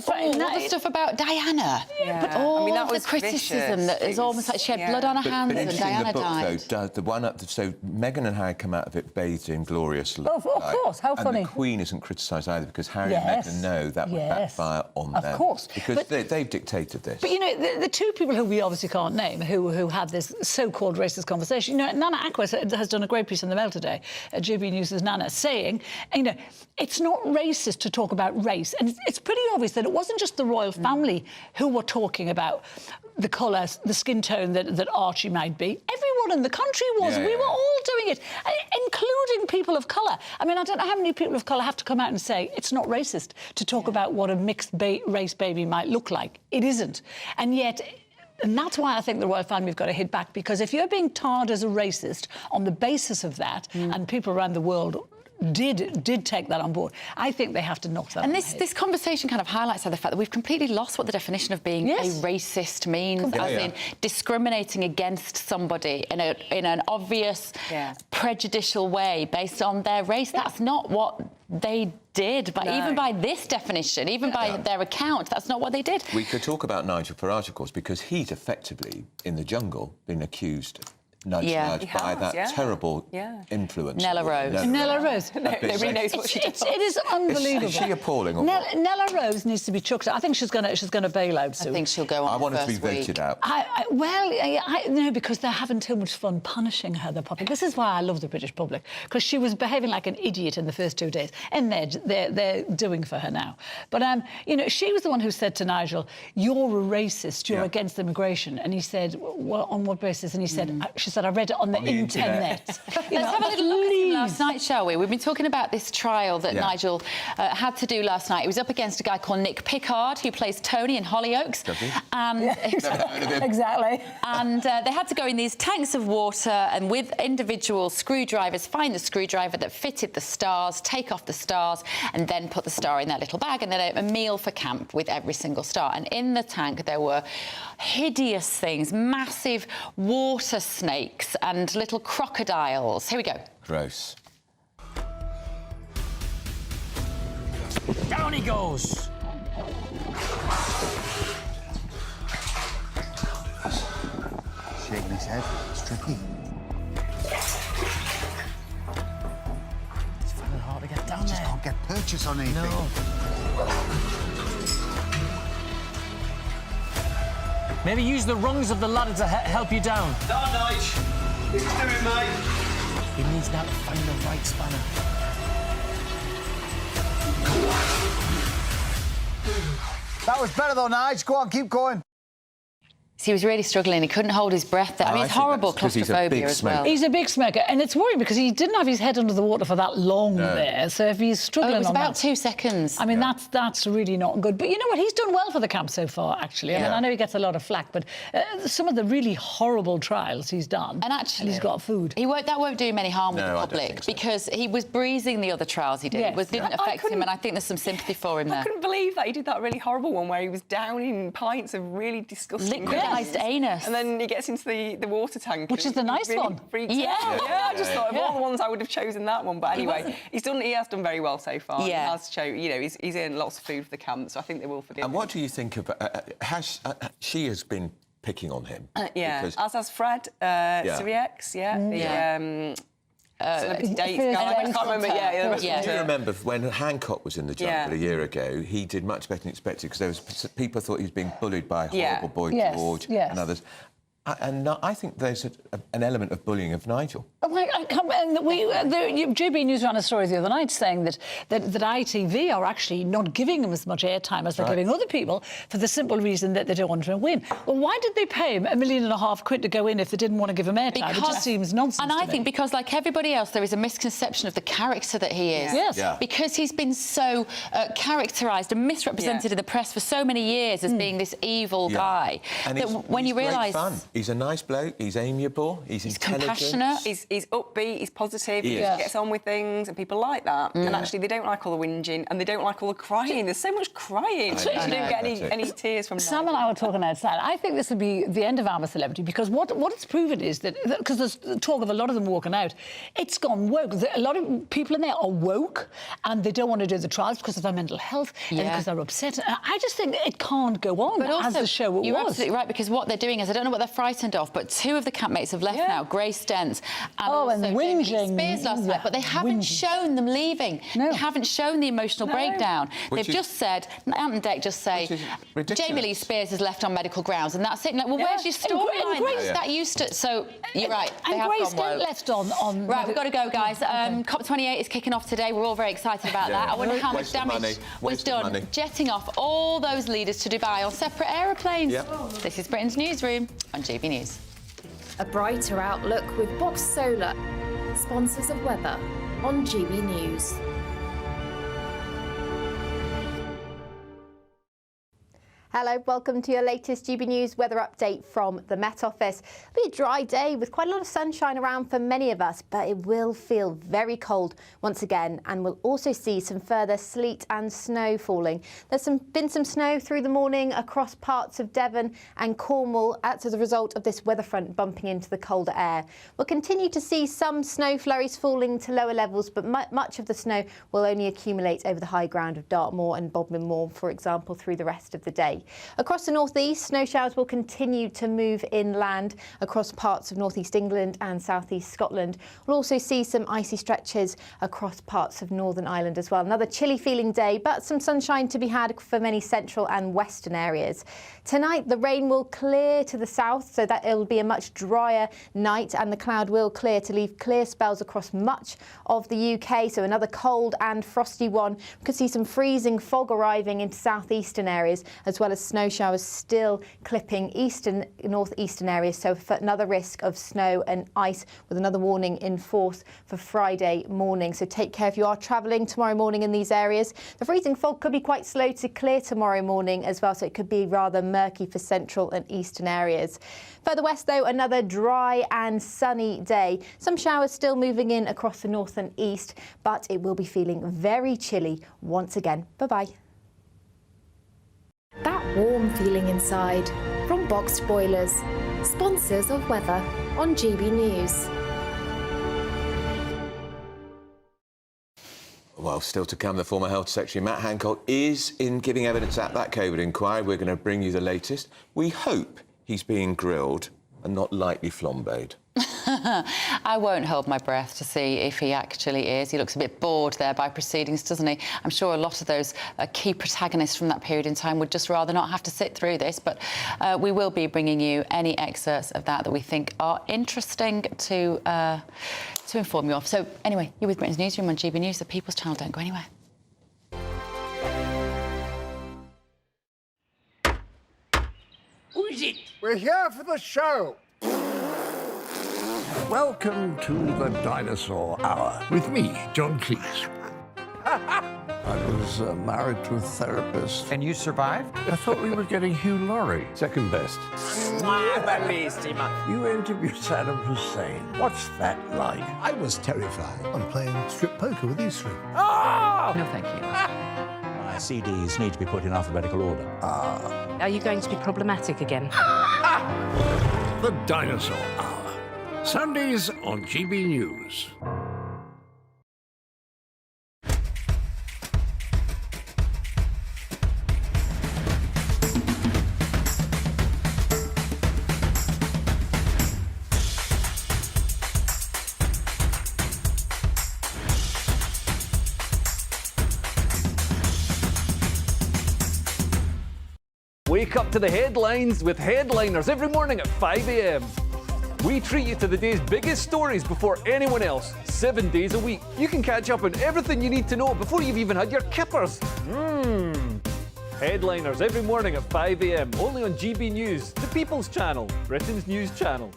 all the stuff about Diana. But all I mean, that of was the criticism that is almost like she had blood on her hands and Diana died. The one up, so Meghan and Harry come out of it bathed in glorious light. Of course, how funny. And the Queen isn't criticised either, because Harry and Meghan know that would backfire on them. Of course. Because they've dictated this. But, you know, the two people who we obviously can't name who had this so-called racist conversation, you know, Nana Aquas has done a great piece in the Mail today, GBNews' Nana, saying, you know, it's not racist to talk about race. And it's pretty obvious that it wasn't just the royal family who were talking about the colour, the skin tone that Archie might be. Everyone in the country was. We were all doing it, including people of colour. I mean, I don't know how many people of colour have to come out and say it's not racist to talk about what a mixed race baby might look like. It isn't. And yet... And that's why I think the royal family have got to hit back, because if you're being tarred as a racist on the basis of that, and people around the world did take that on board. I think they have to knock that. And this conversation kind of highlights the fact that we've completely lost what the definition of being a racist means, as in discriminating against somebody in an obvious, prejudicial way based on their race. That's not what they did, but even by this definition, even by their account, that's not what they did. We could talk about Nigel Farage, of course, because he's effectively, in the jungle, been accused Nigel Farage by that terrible influence. Nella Rose. Nella Rose. Nobody knows what she does. It is unbelievable. Is she appalling? Or Nella Rose needs to be chucked out. I think she's going to bail out soon. I think she'll go on. I want her to be voted out. No, because they're having too much fun punishing her, the public. This is why I love the British public, because she was behaving like an idiot in the first 2 days, and they're doing for her now. But you know, she was the one who said to Nigel, "You're a racist. You're against immigration." And he said, "Well, on what basis?" And he said, "She said I read it on the internet." Let's have a little look at him last night, shall we? We've been talking about this trial that Nigel had to do last night. He was up against a guy called Nick Pickard, who plays Tony in Hollyoaks. Exactly. And they had to go in these tanks of water and with individual screwdrivers find the screwdriver that fitted the stars, take off the stars, and then put the star in their little bag, and then a meal for camp with every single star. And in the tank there were hideous things, massive water snakes and little crocodiles. Here we go. Gross. Down he goes. Shaking his head. It's tricky. It's finding it hard to get down there. Just can't get purchase on anything. No. Maybe use the rungs of the ladder to help you down. Down, Nige. He's doing, mate. He needs now to find the right spanner. That was better though, Nige. Go on, keep going. He was really struggling. He couldn't hold his breath there. I mean, it's horrible claustrophobia as well. He's a big smoker, and it's worrying because he didn't have his head under the water for that long there. So if he's struggling, it was on about that, 2 seconds. I mean, that's really not good. But you know what? He's done well for the camp so far, actually. I mean, I know he gets a lot of flack, but some of the really horrible trials he's done, and actually, he's got food. That won't do him any harm with the public because he was breezing the other trials he did. It didn't affect him, and I think there's some sympathy for him there. I couldn't believe that he did that really horrible one where he was downing pints of really disgusting liquidised anus. And then he gets into the water tank. Which is the nice really one. Yeah, I just thought of all the ones I would have chosen that one. But anyway, he has done very well so far. Yeah. He has shown, you know, he's earned lots of food for the camp, so I think they will forgive him. And what do you think of... she has been picking on him. As has Fred, Sirius, Celebrity Dates guy. I can't remember. Do you remember when Hancock was in the jungle a year ago? He did much better than expected because there was people thought he was being bullied by horrible boy George and others. And I think there's an element of bullying of Nigel. GB News ran a story the other night saying that ITV are actually not giving him as much airtime as they're giving other people for the simple reason that they don't want him to win. Well, why did they pay him £1.5 million to go in if they didn't want to give him airtime? It just seems nonsense. And I think because, like everybody else, there is a misconception of the character that he is. Because he's been so characterised and misrepresented in the press for so many years as being this evil guy. And that when you realise he's a nice bloke, he's amiable, he's intelligent. Compassionate, he's upbeat, he's positive, he gets on with things, and people like that. And actually, they don't like all the whinging, and they don't like all the crying. There's so much crying. You don't get any tears from Sam and I were talking outside. I think this would be the end of I'm a Celebrity because what it's proven is that, because there's talk of a lot of them walking out, it's gone woke. A lot of people in there are woke, and they don't want to do the trials because of their mental health and because they're upset. I just think it can't go on as the show was. You're absolutely right, because what they're doing is, I don't know what they're frightened of, but 2 of the campmates have left now, Grace Dent and whinging. Spears last night, but they haven't shown them leaving. They haven't shown the emotional breakdown. They've just said, Ant and Dec just say, Jamie Lee Spears has left on medical grounds, and that's it. Like, well, where's your storyline? That used to... So, you're right, they have Grace gone woke. left on... Right, we've got to go, guys. COP28 is kicking off today. We're all very excited about that. I wonder how much damage was done jetting off all those leaders to Dubai on separate aeroplanes. This is Britain's Newsroom on GB News. A brighter outlook with Box Solar, sponsors of weather on GB News. Hello, welcome to your latest GB News weather update from the Met Office. It'll be a dry day with quite a lot of sunshine around for many of us, but it will feel very cold once again, and we'll also see some further sleet and snow falling. There's been some snow through the morning across parts of Devon and Cornwall as a result of this weather front bumping into the colder air. We'll continue to see some snow flurries falling to lower levels, but much of the snow will only accumulate over the high ground of Dartmoor and Bodmin Moor, for example, through the rest of the day. Across the northeast, snow showers will continue to move inland across parts of northeast England and southeast Scotland. We'll also see some icy stretches across parts of Northern Ireland as well. Another chilly feeling day, but some sunshine to be had for many central and western areas. Tonight, the rain will clear to the south, so that it'll be a much drier night, and the cloud will clear to leave clear spells across much of the UK. So another cold and frosty one. We could see some freezing fog arriving into southeastern areas, as well as snow showers still clipping eastern, northeastern areas. So for another risk of snow and ice, with another warning in force for Friday morning. So take care if you are travelling tomorrow morning in these areas. The freezing fog could be quite slow to clear tomorrow morning as well, so it could be rather murky for central and eastern areas. Further west, though, another dry and sunny day. Some showers still moving in across the north and east, but it will be feeling very chilly once again. Bye-bye. That warm feeling inside from Boxed Boilers, sponsors of weather on GB News. Well, still to come, the former Health Secretary Matt Hancock is in giving evidence at that COVID inquiry. We're going to bring you the latest. We hope he's being grilled and not lightly flambéed. I won't hold my breath to see if he actually is. He looks a bit bored there by proceedings, doesn't he? I'm sure a lot of those key protagonists from that period in time would just rather not have to sit through this, but we will be bringing you any excerpts of that we think are interesting to inform you of. So anyway, you're with Britain's Newsroom on GB News, the People's Channel. Don't go anywhere. Who is it? We're here for the show. Welcome to the Dinosaur Hour with me, John Cleese. I was married to a therapist. And you survived? I thought we were getting Hugh Laurie. Second best. You interviewed Saddam Hussein. What's that like? I was terrified. I'm playing strip poker with these three. Oh! No, thank you. My CDs need to be put in alphabetical order. Are you going to be problematic again? The Dinosaur Hour. Sundays on GB News. Wake up to the headlines with Headliners every morning at 5 a.m. We treat you to the day's biggest stories before anyone else, 7 days a week. You can catch up on everything you need to know before you've even had your kippers. Headliners every morning at 5 a.m, only on GB News, the People's Channel, Britain's news channel.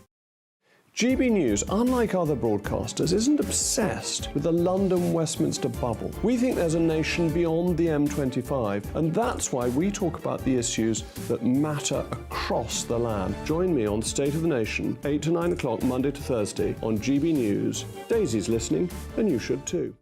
GB News, unlike other broadcasters, isn't obsessed with the London-Westminster bubble. We think there's a nation beyond the M25, and that's why we talk about the issues that matter across the land. Join me on State of the Nation, 8 to 9 o'clock, Monday to Thursday, on GB News. Daisy's listening, and you should too.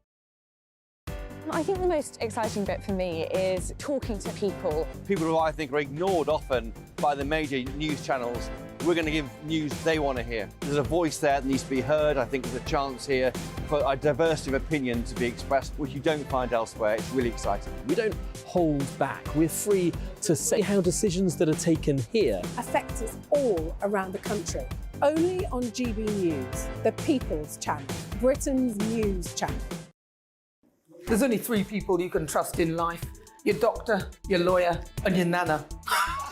I think the most exciting bit for me is talking to people. People who I think are ignored often by the major news channels. We're going to give news they want to hear. There's a voice there that needs to be heard. I think there's a chance here for a diversity of opinion to be expressed, which you don't find elsewhere. It's really exciting. We don't hold back. We're free to say how decisions that are taken here affect us all around the country. Only on GB News, the People's Channel, Britain's news channel. There's only 3 people you can trust in life. Your doctor, your lawyer, and your nana.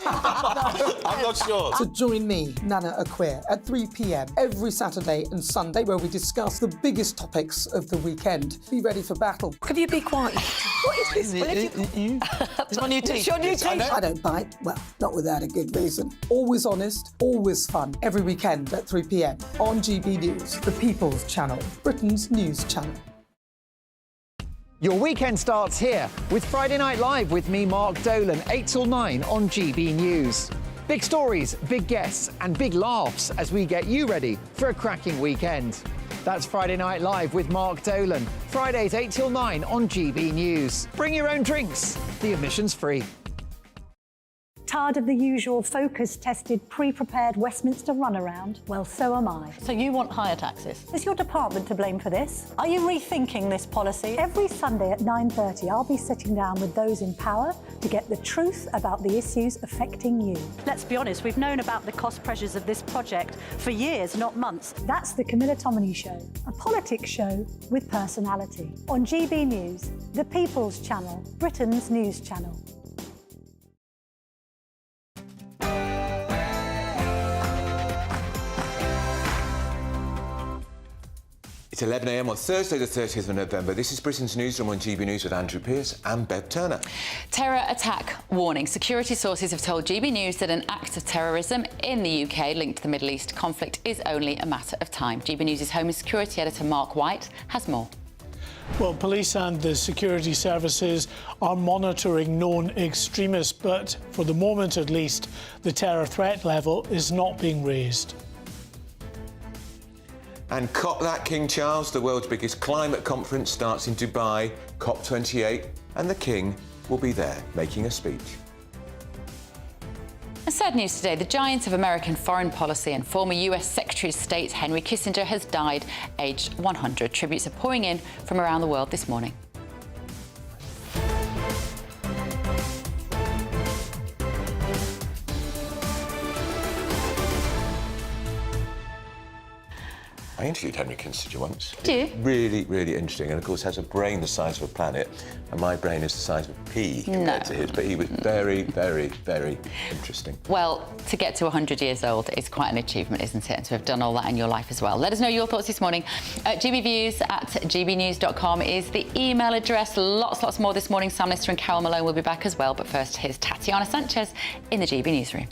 I'm not sure. So join me, Nana Aquare, at 3 p.m. every Saturday and Sunday, where we discuss the biggest topics of the weekend. Be ready for battle. Could you be quiet? What is this? It's my new t-shirt. It's your new t-shirt. I don't bite. Well, not without a good reason. Always honest, always fun. Every weekend at 3 p.m. on GB News, the People's Channel, Britain's news channel. Your weekend starts here with Friday Night Live with me, Mark Dolan, 8 till 9 on GB News. Big stories, big guests and big laughs as we get you ready for a cracking weekend. That's Friday Night Live with Mark Dolan. Fridays 8 till 9 on GB News. Bring your own drinks. The admission's free. Tired of the usual focus-tested, pre-prepared Westminster runaround? Well, so am I. So you want higher taxes? Is your department to blame for this? Are you rethinking this policy? Every Sunday at 9:30, I'll be sitting down with those in power to get the truth about the issues affecting you. Let's be honest, we've known about the cost pressures of this project for years, not months. That's the Camilla Tominey Show, a politics show with personality. On GB News, the People's Channel, Britain's news channel. It's 11 a.m. on Thursday, the 30th of November. This is Britain's Newsroom on GB News with Andrew Pearce and Bev Turner. Terror attack warning. Security sources have told GB News that an act of terrorism in the UK linked to the Middle East conflict is only a matter of time. GB News' Home and Security Editor Mark White has more. Well, police and the security services are monitoring known extremists, but for the moment at least, the terror threat level is not being raised. And cop that, King Charles, the world's biggest climate conference starts in Dubai, COP28, and the King will be there making a speech. Sad news today. The giant of American foreign policy and former US Secretary of State Henry Kissinger has died, aged 100. Tributes are pouring in from around the world this morning. I interviewed Henry Kissinger once. Did you? Really, really interesting, and of course has a brain the size of a planet, and my brain is the size of a pea compared to his, but he was very, very, very interesting. Well, to get to 100 years old is quite an achievement, isn't it? And to have done all that in your life as well. Let us know your thoughts this morning. gbviews@gbnews.com is the email address. Lots more this morning. Sam Lister and Carol Malone will be back as well, but first here's Tatiana Sanchez in the GB Newsroom.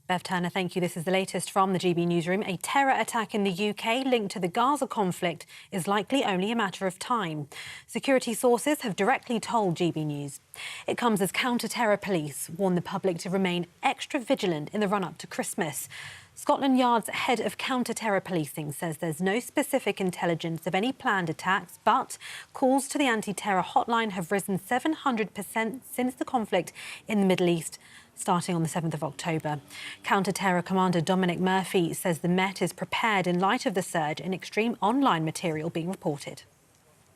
Bev Turner, thank you. This is the latest from the GB Newsroom. A terror attack in the UK linked to the Gaza conflict is likely only a matter of time. Security sources have directly told GB News. It comes as counter-terror police warn the public to remain extra vigilant in the run-up to Christmas. Scotland Yard's head of counter-terror policing says there's no specific intelligence of any planned attacks, but calls to the anti-terror hotline have risen 700% since the conflict in the Middle East starting on the 7th of October. Counter-terror Commander Dominic Murphy says the Met is prepared in light of the surge in extreme online material being reported.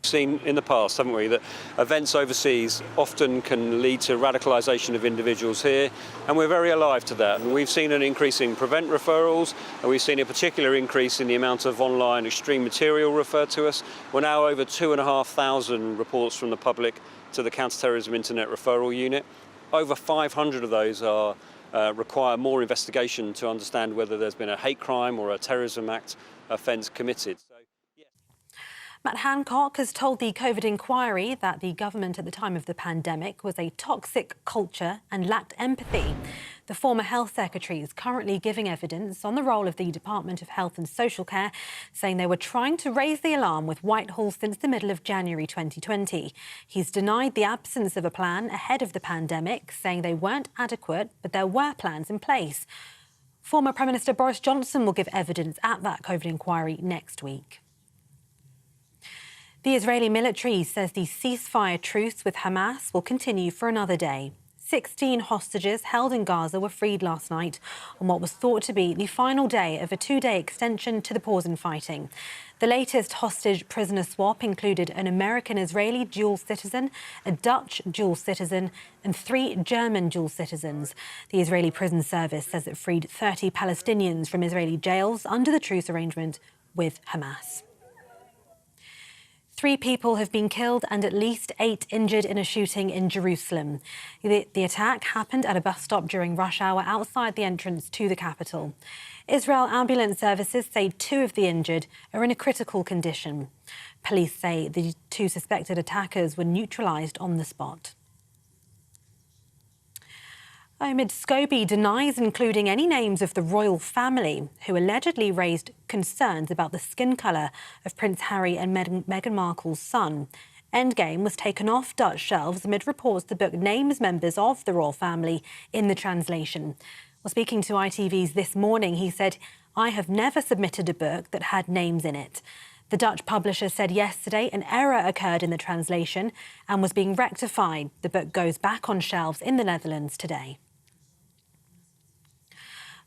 We've seen in the past, haven't we, that events overseas often can lead to radicalisation of individuals here, and we're very alive to that. And we've seen an increase in prevent referrals, and we've seen a particular increase in the amount of online extreme material referred to us. We're now over 2,500 reports from the public to the Counter-Terrorism Internet Referral Unit. Over 500 of those require more investigation to understand whether there's been a hate crime or a terrorism act offence committed. Matt Hancock has told the COVID inquiry that the government at the time of the pandemic was a toxic culture and lacked empathy. The former Health Secretary is currently giving evidence on the role of the Department of Health and Social Care, saying they were trying to raise the alarm with Whitehall since the middle of January 2020. He's denied the absence of a plan ahead of the pandemic, saying they weren't adequate, but there were plans in place. Former Prime Minister Boris Johnson will give evidence at that COVID inquiry next week. The Israeli military says the ceasefire truce with Hamas will continue for another day. 16 hostages held in Gaza were freed last night on what was thought to be the final day of a two-day extension to the pause in fighting. The latest hostage prisoner swap included an American-Israeli dual citizen, a Dutch dual citizen and 3 German dual citizens. The Israeli Prison Service says it freed 30 Palestinians from Israeli jails under the truce arrangement with Hamas. 3 people have been killed and at least 8 injured in a shooting in Jerusalem. The attack happened at a bus stop during rush hour outside the entrance to the capital. Israel ambulance services say 2 of the injured are in a critical condition. Police say the 2 suspected attackers were neutralised on the spot. Omid Scobie denies including any names of the royal family who allegedly raised concerns about the skin colour of Prince Harry and Meghan Markle's son. Endgame was taken off Dutch shelves amid reports the book names members of the royal family in the translation. Well, speaking to ITV's This Morning, he said, "I have never submitted a book that had names in it." The Dutch publisher said yesterday an error occurred in the translation and was being rectified. The book goes back on shelves in the Netherlands today.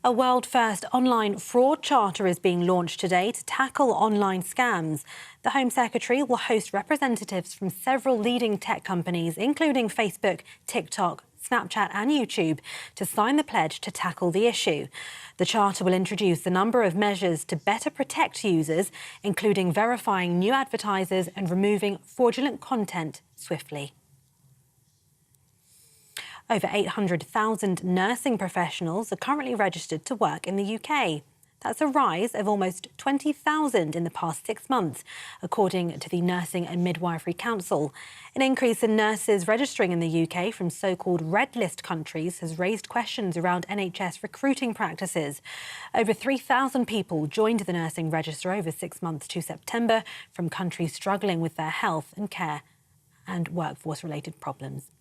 A world-first online fraud charter is being launched today to tackle online scams. The Home Secretary will host representatives from several leading tech companies, including Facebook, TikTok, Snapchat and YouTube, to sign the pledge to tackle the issue. The charter will introduce a number of measures to better protect users, including verifying new advertisers and removing fraudulent content swiftly. Over 800,000 nursing professionals are currently registered to work in the UK. That's a rise of almost 20,000 in the past 6 months, according to the Nursing and Midwifery Council. An increase in nurses registering in the UK from so-called red list countries has raised questions around NHS recruiting practices. Over 3,000 people joined the nursing register over 6 months to September from countries struggling with their health and care and workforce-related problems.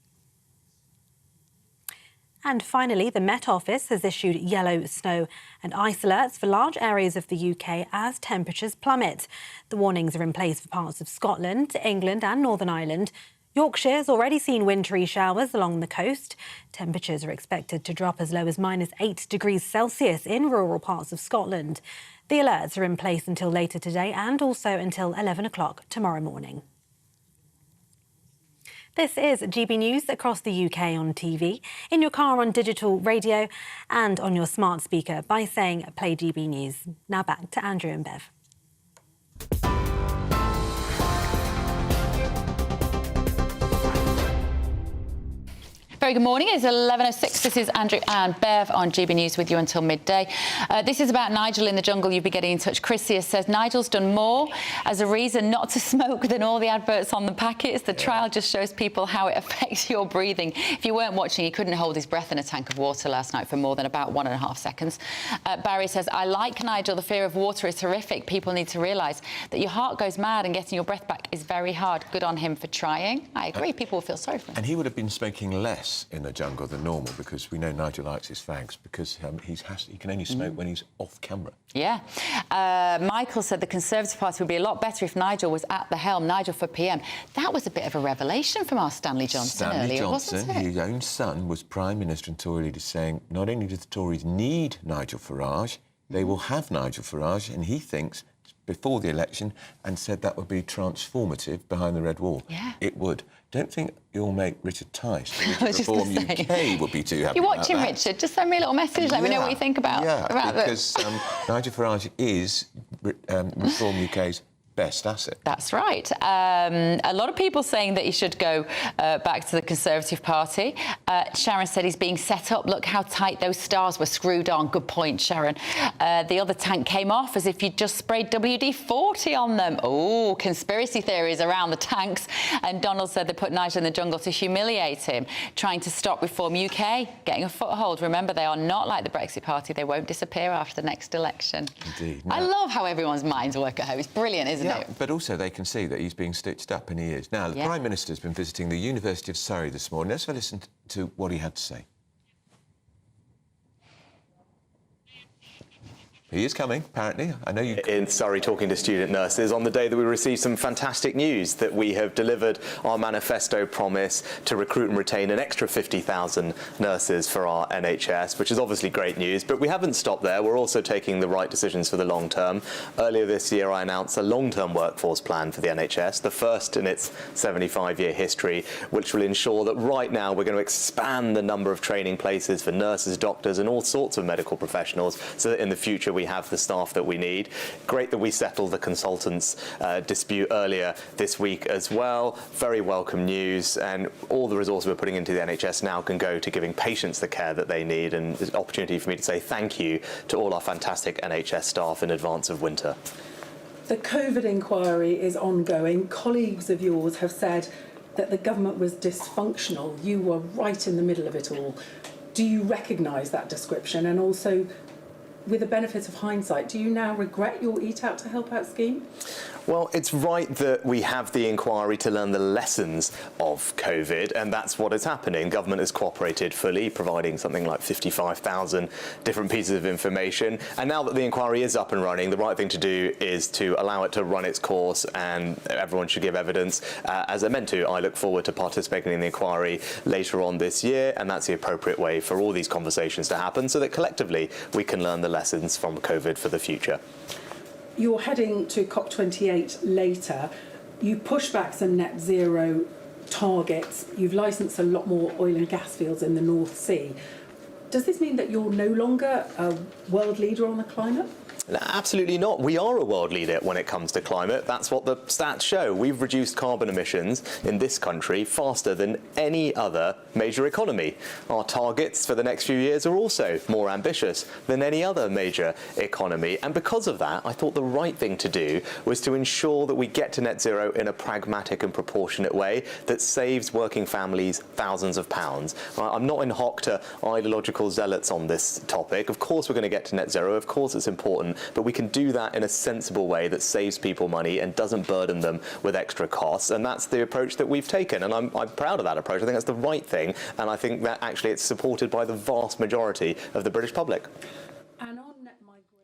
And finally, the Met Office has issued yellow, snow and ice alerts for large areas of the UK as temperatures plummet. The warnings are in place for parts of Scotland, England and Northern Ireland. Yorkshire's already seen wintry showers along the coast. Temperatures are expected to drop as low as -8 degrees Celsius in rural parts of Scotland. The alerts are in place until later today and also until 11 o'clock tomorrow morning. This is GB News across the UK on TV, in your car on digital radio and on your smart speaker by saying Play GB News. Now back to Andrew and Bev. Very good morning. It's 11:06. This is Andrew and Bev on GB News with you until midday. This is about Nigel in the jungle. You've been getting in touch. Chrissy says Nigel's done more as a reason not to smoke than all the adverts on the packets. The trial just shows people how it affects your breathing. If you weren't watching, he couldn't hold his breath in a tank of water last night for more than about 1.5 seconds. Barry says, I like Nigel. The fear of water is horrific. People need to realise that your heart goes mad and getting your breath back is very hard. Good on him for trying. I agree. People will feel sorry for him. And he would have been smoking less in the jungle than normal because we know Nigel likes his fags because he can only smoke when he's off camera. Yeah. Michael said the Conservative Party would be a lot better if Nigel was at the helm. Nigel for PM. That was a bit of a revelation from our Stanley Johnson earlier, wasn't it? His own son was Prime Minister and Tory leader saying not only do the Tories need Nigel Farage, they will have Nigel Farage, and he thinks before the election and said that would be transformative behind the Red Wall. Yeah. It would. Don't think your mate Richard Tice, Reform UK, would be too happy. You're watching, Richard. Just send me a little message. Let me know what you think about because Nigel Farage is Reform UK's best asset. That's right. A lot of people saying that he should go back to the Conservative Party. Sharon said he's being set up. Look how tight those stars were screwed on. Good point, Sharon. The other tank came off as if you'd just sprayed WD-40 on them. Oh, conspiracy theories around the tanks. And Donald said they put Nigel in the jungle to humiliate him, trying to stop Reform UK getting a foothold. Remember, they are not like the Brexit Party. They won't disappear after the next election. Indeed. I love how everyone's minds work at home. It's brilliant, isn't it? But also they can see that he's being stitched up, and he is. Now, the Prime Minister's been visiting the University of Surrey this morning. Let's have a listen to what he had to say. He is coming, apparently. I know you... In Surrey, talking to student nurses on the day that we received some fantastic news that we have delivered our manifesto promise to recruit and retain an extra 50,000 nurses for our NHS, which is obviously great news. But we haven't stopped there. We're also taking the right decisions for the long term. Earlier this year, I announced a long-term workforce plan for the NHS, the first in its 75-year history, which will ensure that right now we're going to expand the number of training places for nurses, doctors and all sorts of medical professionals so that in the future we have the staff that we need. Great that we settled the consultants' dispute earlier this week as well. Very welcome news, and all the resources we're putting into the NHS now can go to giving patients the care that they need, and there's an opportunity for me to say thank you to all our fantastic NHS staff in advance of winter. The COVID inquiry is ongoing. Colleagues of yours have said that the government was dysfunctional. You were right in the middle of it all. Do you recognise that description? And also, with the benefit of hindsight, do you now regret your Eat Out to Help Out scheme? Well, it's right that we have the inquiry to learn the lessons of COVID, and that's what is happening. Government has cooperated fully, providing something like 55,000 different pieces of information. And now that the inquiry is up and running, the right thing to do is to allow it to run its course, and everyone should give evidence as they're meant to. I look forward to participating in the inquiry later on this year, and that's the appropriate way for all these conversations to happen so that collectively we can learn the lessons from COVID for the future. You're heading to COP28 later. You push back some net zero targets. You've licensed a lot more oil and gas fields in the North Sea. Does this mean that you're no longer a world leader on the climate? Absolutely not. We are a world leader when it comes to climate. That's what the stats show. We've reduced carbon emissions in this country faster than any other major economy. Our targets for the next few years are also more ambitious than any other major economy. And because of that, I thought the right thing to do was to ensure that we get to net zero in a pragmatic and proportionate way that saves working families thousands of pounds. I'm not in hock to ideological zealots on this topic. Of course we're going to get to net zero. Of course it's important. But we can do that in a sensible way that saves people money and doesn't burden them with extra costs. And that's the approach that we've taken. And I'm proud of that approach. I think that's the right thing. And I think that actually it's supported by the vast majority of the British public. And on net migration.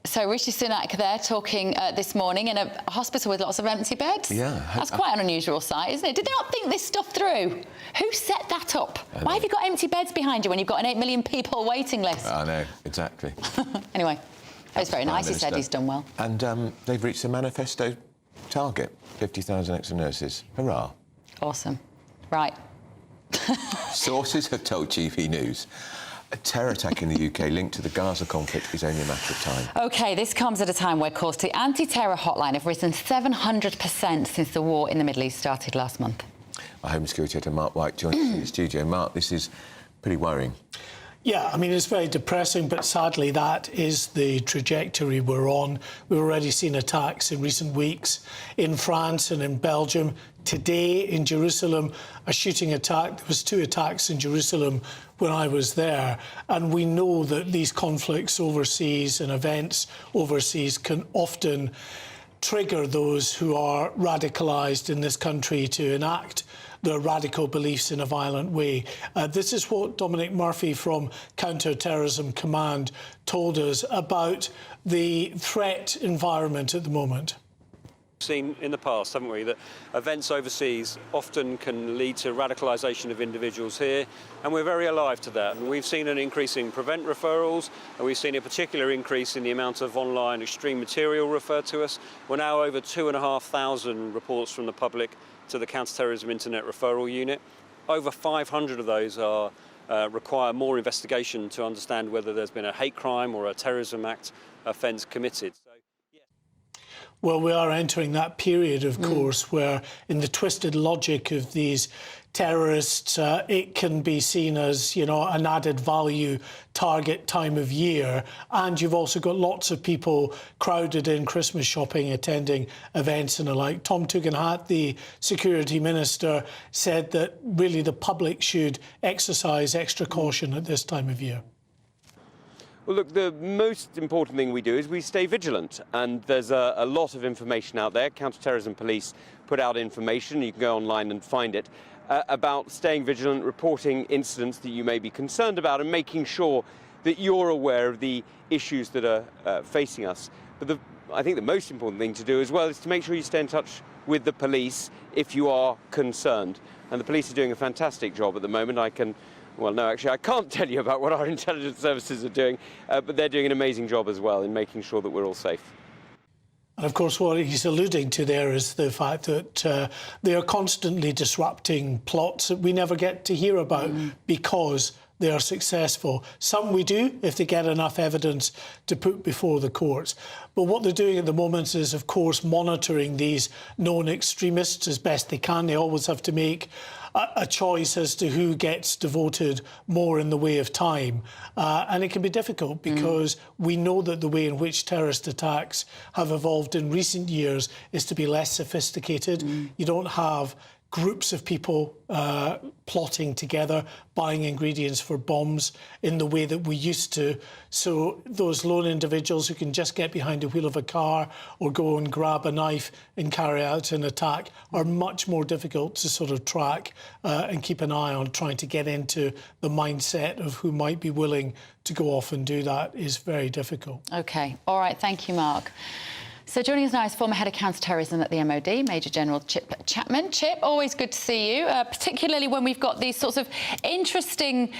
So Rishi Sunak there talking this morning in a hospital with lots of empty beds. Yeah. That's quite an unusual sight, isn't it? Did they not think this stuff through? Who set that up? Why have you got empty beds behind you when you've got an 8 million people waiting list? I know, exactly. Anyway, it was very nice. He said he's done well. And they've reached the manifesto target, 50,000 extra nurses. Hurrah. Awesome. Right. Sources have told GBNews a terror attack in the UK linked to the Gaza conflict is only a matter of time. OK, this comes at a time where calls to the anti-terror hotline have risen 700% since the war in the Middle East started last month. Our Home Security Editor Mark White joins us in the studio. Mark, this is pretty worrying. Yeah, I mean, it's very depressing, but sadly that is the trajectory we're on. We've already seen attacks in recent weeks in France and in Belgium. Today in Jerusalem, a shooting attack. There was 2 attacks in Jerusalem when I was there. And we know that these conflicts overseas and events overseas can often trigger those who are radicalised in this country to enact their radical beliefs in a violent way. This is what Dominic Murphy from Counter-Terrorism Command told us about the threat environment at the moment. We've seen in the past, haven't we, that events overseas often can lead to radicalisation of individuals here, and we're very alive to that. And we've seen an increase in prevent referrals, and we've seen a particular increase in the amount of online extreme material referred to us. We're now over 2,500 reports from the public to the Counter-Terrorism Internet Referral Unit. Over 500 of those require more investigation to understand whether there's been a hate crime or a terrorism act offence committed. Well, we are entering that period, of course, where in the twisted logic of these terrorists, it can be seen as, you know, an added value target time of year. And you've also got lots of people crowded in Christmas shopping, attending events and the like. Tom Tugendhat, the Security Minister, said that really the public should exercise extra caution at this time of year. Well, look, the most important thing we do is we stay vigilant, and there's a lot of information out there. Counter-Terrorism Police put out information, you can go online and find it, about staying vigilant, reporting incidents that you may be concerned about, and making sure that you're aware of the issues that are facing us. But I think the most important thing to do as well is to make sure you stay in touch with the police if you are concerned. And the police are doing a fantastic job at the moment. Well, no, actually, I can't tell you about what our intelligence services are doing, but they're doing an amazing job as well in making sure that we're all safe. And of course, what he's alluding to there is the fact that they are constantly disrupting plots that we never get to hear about because they are successful. Some we do if they get enough evidence to put before the courts. But what they're doing at the moment is, of course, monitoring these known extremists as best they can. They always have to make a choice as to who gets devoted more in the way of time. And it can be difficult because we know that the way in which terrorist attacks have evolved in recent years is to be less sophisticated. You don't have groups of people plotting together, buying ingredients for bombs in the way that we used to. So those lone individuals who can just get behind the wheel of a car or go and grab a knife and carry out an attack are much more difficult to sort of track and keep an eye on. Trying to get into the mindset of who might be willing to go off and do that is very difficult. OK. All right. Thank you, Mark. So joining us now is former head of counter-terrorism at the MOD, Major General Chip Chapman. Chip, always good to see you, particularly when we've got these sorts of interesting,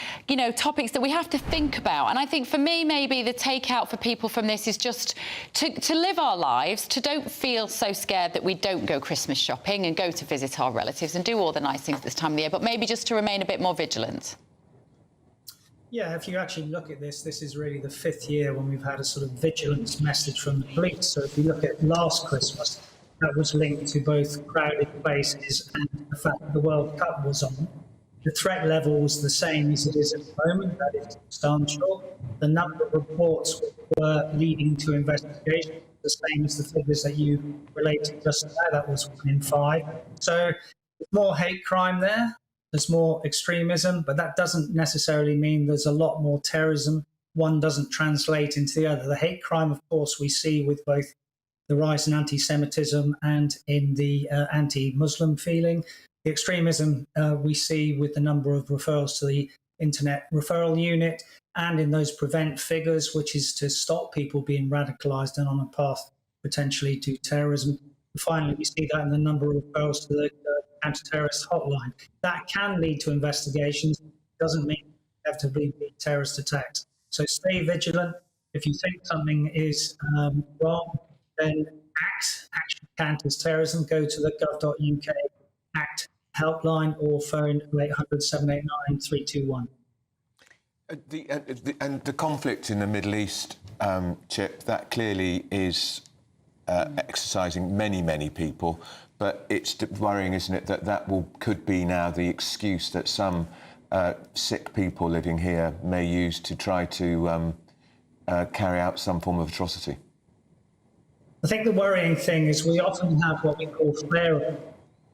topics that we have to think about. And I think for me, maybe the takeout for people from this is just to live our lives, to don't feel so scared that we don't go Christmas shopping and go to visit our relatives and do all the nice things this time of the year, but maybe just to remain a bit more vigilant. Yeah, if you actually look at this is really the 5th year when we've had a sort of vigilance message from the police. So if you look at last Christmas, that was linked to both crowded places and the fact that the World Cup was on. The threat level was the same as it is at the moment, that is substantial. The number of reports were leading to investigation, the same as the figures that you related just now, that was 1 in 5. So there's more hate crime there. There's more extremism, but that doesn't necessarily mean there's a lot more terrorism. One doesn't translate into the other. The hate crime, of course, we see with both the rise in anti-Semitism and in the anti-Muslim feeling. The extremism we see with the number of referrals to the Internet Referral Unit and in those prevent figures, which is to stop people being radicalised and on a path potentially to terrorism. And finally, we see that in the number of referrals to the counter-terrorist hotline. That can lead to investigations. It doesn't mean inevitably be terrorist attacks. So stay vigilant. If you think something is wrong, then action counters terrorism. Go to the gov.uk ACT helpline or phone 800 789 321. And the conflict in the Middle East, Chip, that clearly is exercising many people. But it's worrying, isn't it, that could be now the excuse that some sick people living here may use to try to carry out some form of atrocity? I think the worrying thing is we often have what we call flare-up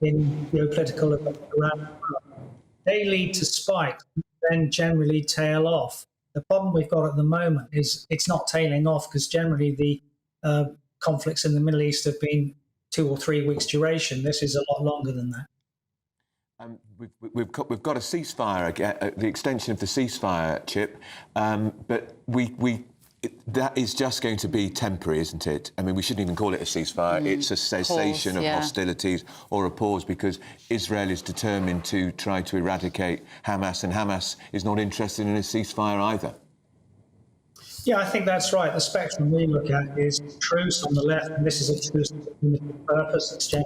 in geopolitical events around the world. They lead to spikes, then generally tail off. The problem we've got at the moment is it's not tailing off because generally the conflicts in the Middle East have been 2 or 3 weeks duration. This is a lot longer than that. We've got a ceasefire again, the extension of the ceasefire, Chip, but that is just going to be temporary, isn't it? I mean, we shouldn't even call it a ceasefire. It's a cessation of hostilities or a pause because Israel is determined to try to eradicate Hamas, and Hamas is not interested in a ceasefire either. Yeah, I think that's right. The spectrum we look at is truce on the left, and this is a truce for limited purpose, exchange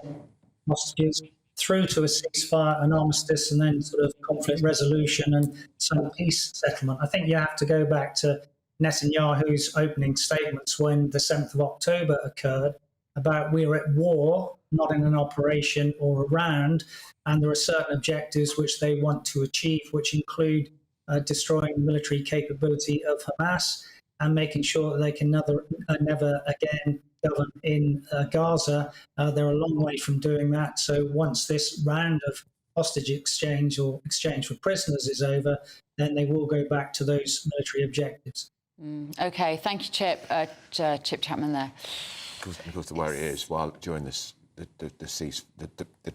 hostages, through to a ceasefire, an armistice, and then sort of conflict resolution and some peace settlement. I think you have to go back to Netanyahu's opening statements when the 7th of October occurred about we're at war, not in an operation or a round, and there are certain objectives which they want to achieve, which include destroying the military capability of Hamas and making sure that they can never again govern in Gaza. They're a long way from doing that. So once this round of hostage exchange or exchange for prisoners is over, then they will go back to those military objectives. OK, thank you, Chip. Chip Chapman there. Of course, the worry is during this the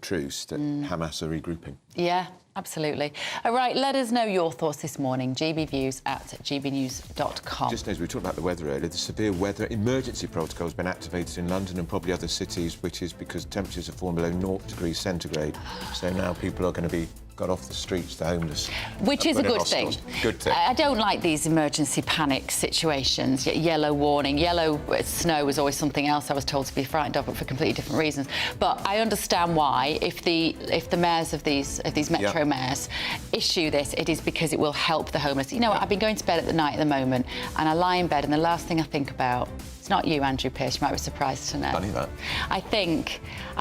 truce that Hamas are regrouping. Yeah, absolutely. All right, let us know your thoughts this morning. gbviews@gbnews.com. Just as we talked about the weather earlier, the severe weather emergency protocol has been activated in London and probably other cities, which is because temperatures have fallen below 0 degrees centigrade. So now people are going to be got off the streets, the homeless. Which is a good thing. Good thing. I don't like these emergency panic situations. Yellow warning, yellow snow was always something else I was told to be frightened of, but for completely different reasons. But I understand why, if the mayors of these metro mayors issue this, it is because it will help the homeless. You know what? I've been going to bed at the night at the moment, and I lie in bed, and the last thing I think about. It's not you, Andrew Pearce, you might be surprised to know. Funny that. I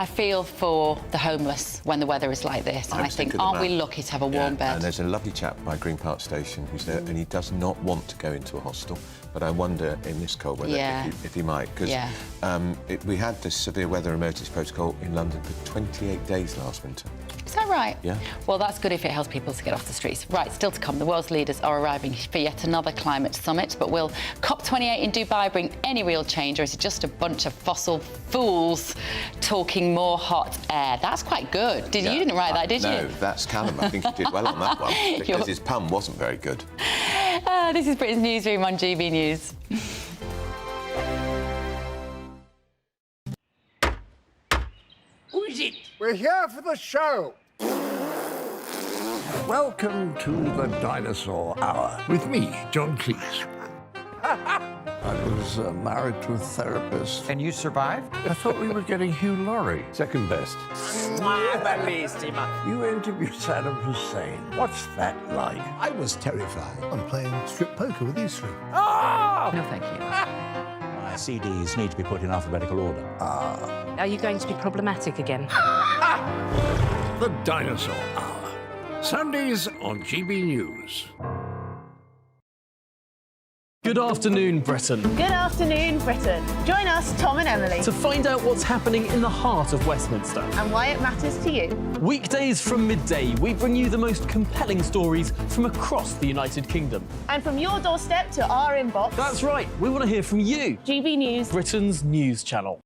feel for the homeless when the weather is like this, and I think, aren't we lucky to have a warm bed? And there's a lovely chap by Green Park Station who's there, and he does not want to go into a hostel but I wonder in this cold weather if he might, because we had this severe weather emergency protocol in London for 28 days last winter. Is that right? Yeah. Well, that's good if it helps people to get off the streets. Right, still to come, the world's leaders are arriving for yet another climate summit, but will COP28 in Dubai bring any real change, or is it just a bunch of fossil fools talking more hot air? That's quite good. You didn't write that, did you? No, that's Callum. I think he did well on that one, because his pun wasn't very good. This is Britain's Newsroom on GB News. Who is it? We're here for the show. Welcome to the Dinosaur Hour with me, John Cleese. I was married to a therapist. And you survived? I thought we were getting Hugh Laurie. Second best. You interviewed Saddam Hussein. What's that like? I was terrified. I'm playing strip poker with these three. Oh! No, thank you. My CDs need to be put in alphabetical order. Are you going to be problematic again? The Dinosaur Hour. Sundays on GB News. Good afternoon, Britain. Good afternoon, Britain. Join us, Tom and Emily, To find out what's happening in the heart of Westminster. and why it matters to you. Weekdays from midday, we bring you the most compelling stories from across the United Kingdom. And from your doorstep to our inbox. That's right, we want to hear from you. GB News. Britain's news channel.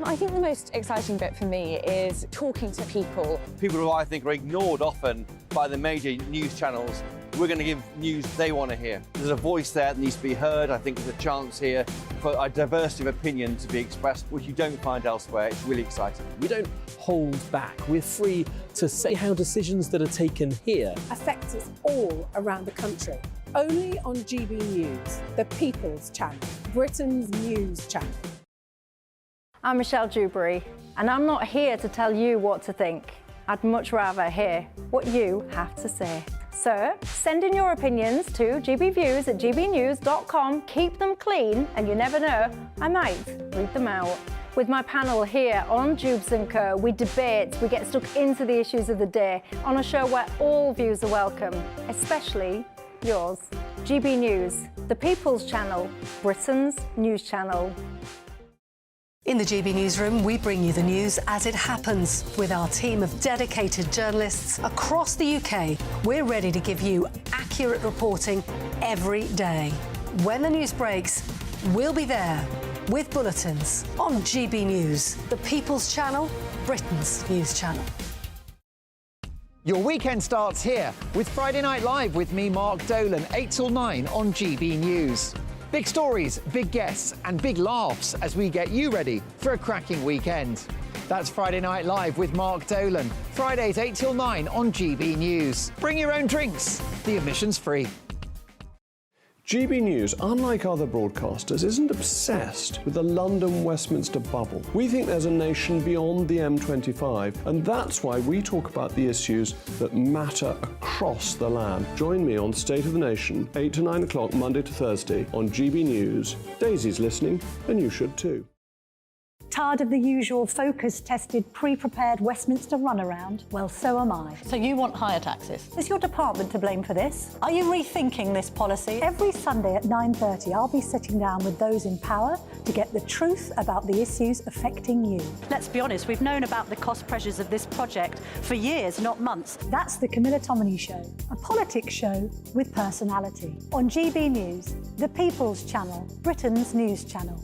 I think the most exciting bit for me is talking to people. People who I think are ignored often by the major news channels. We're going to give news they want to hear. There's a voice there that needs to be heard. I think there's a chance here for a diversity of opinion to be expressed, which you don't find elsewhere. It's really exciting. We don't hold back. We're free to say how decisions that are taken here Affects us all around the country. Only on GB News, the People's Channel, Britain's news channel. I'm Michelle Dewberry, and I'm not here to tell you what to think. I'd much rather hear what you have to say. So send in your opinions to gbviews@gbnews.com. Keep them clean, and you never know, I might read them out. With my panel here on Jubes & Co, we debate, we get stuck into the issues of the day on a show where all views are welcome, especially yours. GB News, the People's Channel, Britain's news channel. In the GB Newsroom, we bring you the news as it happens. With our team of dedicated journalists across the UK, we're ready to give you accurate reporting every day. When the news breaks, we'll be there with bulletins on GB News, the People's Channel, Britain's news channel. Your weekend starts here with Friday Night Live with me, Mark Dolan, 8 till 9 on GB News. Big stories, big guests and big laughs as we get you ready for a cracking weekend. That's Friday Night Live with Mark Dolan. Fridays 8 till 9 on GB News. Bring your own drinks. The admission's free. GB News, unlike other broadcasters, isn't obsessed with the London-Westminster bubble. We think there's a nation beyond the M25, and that's why we talk about the issues that matter across the land. Join me on State of the Nation, 8 to 9 o'clock, Monday to Thursday, on GB News. Daisy's listening, and you should too. Tired of the usual focus-tested, pre-prepared Westminster runaround? Well, so am I. So you want higher taxes? Is your department to blame for this? Are you rethinking this policy? Every Sunday at 9:30, I'll be sitting down with those in power to get the truth about the issues affecting you. Let's be honest, we've known about the cost pressures of this project for years, not months. That's the Camilla Tominey Show, a politics show with personality. On GB News, the People's Channel, Britain's news channel.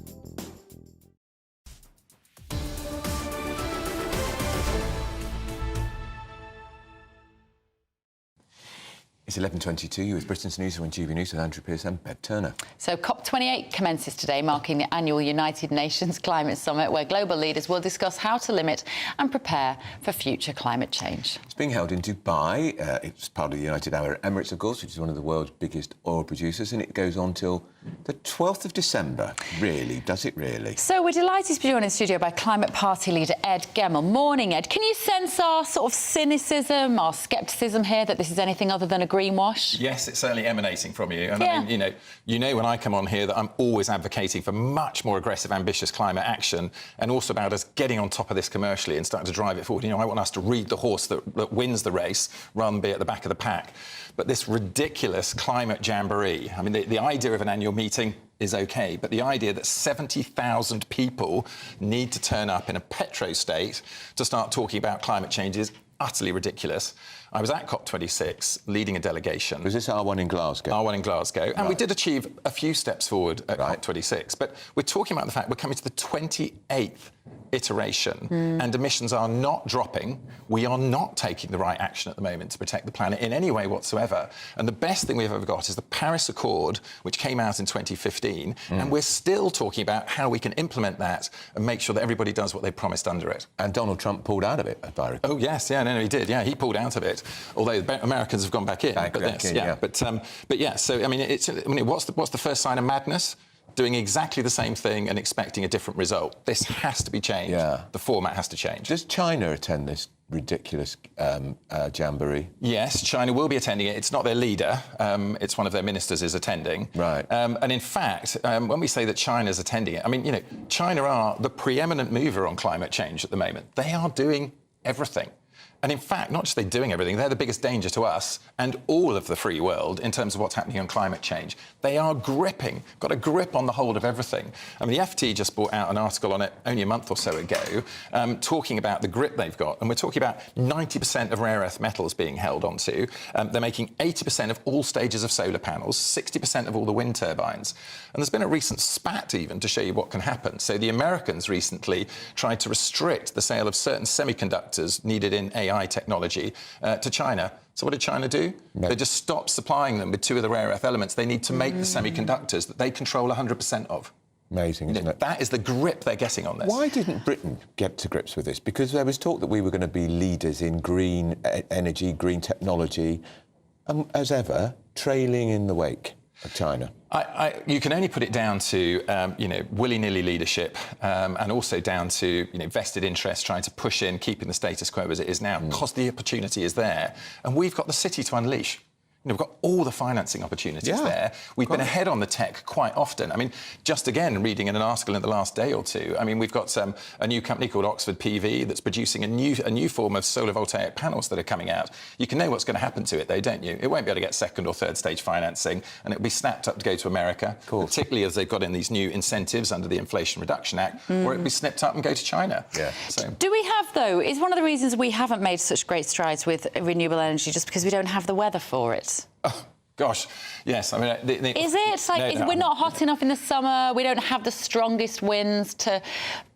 It's 11:22. You're with Britain's News on GB News with Andrew Pearce and Bev Turner. So COP28 commences today, marking the annual United Nations Climate Summit, where global leaders will discuss how to limit and prepare for future climate change. It's being held in Dubai. It's part of the United Arab Emirates, of course, which is one of the world's biggest oil producers, and it goes on till The 12th of December, really? Does it really? So we're delighted to be joined in the studio by Climate Party leader Ed Gemmell. Morning, Ed. Can you sense our sort of cynicism, our scepticism here that this is anything other than a greenwash? Yes, it's certainly emanating from you. And Yeah. I mean, you know when I come on here that I'm always advocating for much more aggressive, ambitious climate action, and also about us getting on top of this commercially and starting to drive it forward. I want us to read the horse that wins the race rather than be at the back of the pack. But this ridiculous climate jamboree, I mean, the idea of an annual meeting is OK, but the idea that 70,000 people need to turn up in a petro state to start talking about climate change is utterly ridiculous. I was at COP26 leading a delegation. Was this R1 in Glasgow? R1 in Glasgow. And we did achieve a few steps forward at COP26, but we're talking about the fact we're coming to the 28th iteration and emissions are not dropping. We are not taking the right action at the moment to protect the planet in any way whatsoever. And the best thing we've ever got is the Paris Accord, which came out in 2015, and we're still talking about how we can implement that and make sure that everybody does what they promised under it. And Donald Trump pulled out of it, if I recall. Oh, yes, yeah, no, he did. Yeah, he pulled out of it, although the Americans have gone back in. But yeah, so, I mean, what's the first sign of madness? Doing exactly the same thing and expecting a different result. This has to be changed. Yeah. The format has to change. Does China attend this ridiculous jamboree? Yes, China will be attending it. It's not their leader. It's one of their ministers is attending. Right. And in fact, when we say that China's attending it, I mean, China are the preeminent mover on climate change at the moment. They are doing everything. And in fact, not just they're doing everything, they're the biggest danger to us and all of the free world in terms of what's happening on climate change. They are got a grip on the hold of everything. I mean, the FT just brought out an article on it only a month or so ago, talking about the grip they've got. And we're talking about 90% of rare earth metals being held onto. They're making 80% of all stages of solar panels, 60% of all the wind turbines. And there's been a recent spat even to show you what can happen. So the Americans recently tried to restrict the sale of certain semiconductors needed in AI technology to China. So what did China do? No. They just stopped supplying them with two of the rare earth elements they need to make the semiconductors that they control 100% of. Amazing, isn't it? That is the grip they're getting on this. Why didn't Britain get to grips with this? Because there was talk that we were going to be leaders in green energy, green technology, and as ever, trailing in the wake of China. You can only put it down to, willy-nilly leadership and also down to, vested interests trying to push in, keeping the status quo as it is now, because the opportunity is there. And we've got the city to unleash. We've got all the financing opportunities there. We've been ahead on the tech quite often. I mean, just again, reading in an article in the last day or two, I mean, we've got a new company called Oxford PV that's producing a new form of solar voltaic panels that are coming out. You can know what's going to happen to it, though, don't you? It won't be able to get second or third stage financing, and it'll be snapped up to go to America, particularly as they've got in these new incentives under the Inflation Reduction Act, or it'll be snipped up and go to China. Yeah. So. Do we have, though, is one of the reasons we haven't made such great strides with renewable energy just because we don't have the weather for it? Oh, gosh, yes. I mean, is it like we're not hot enough in the summer? We don't have the strongest winds to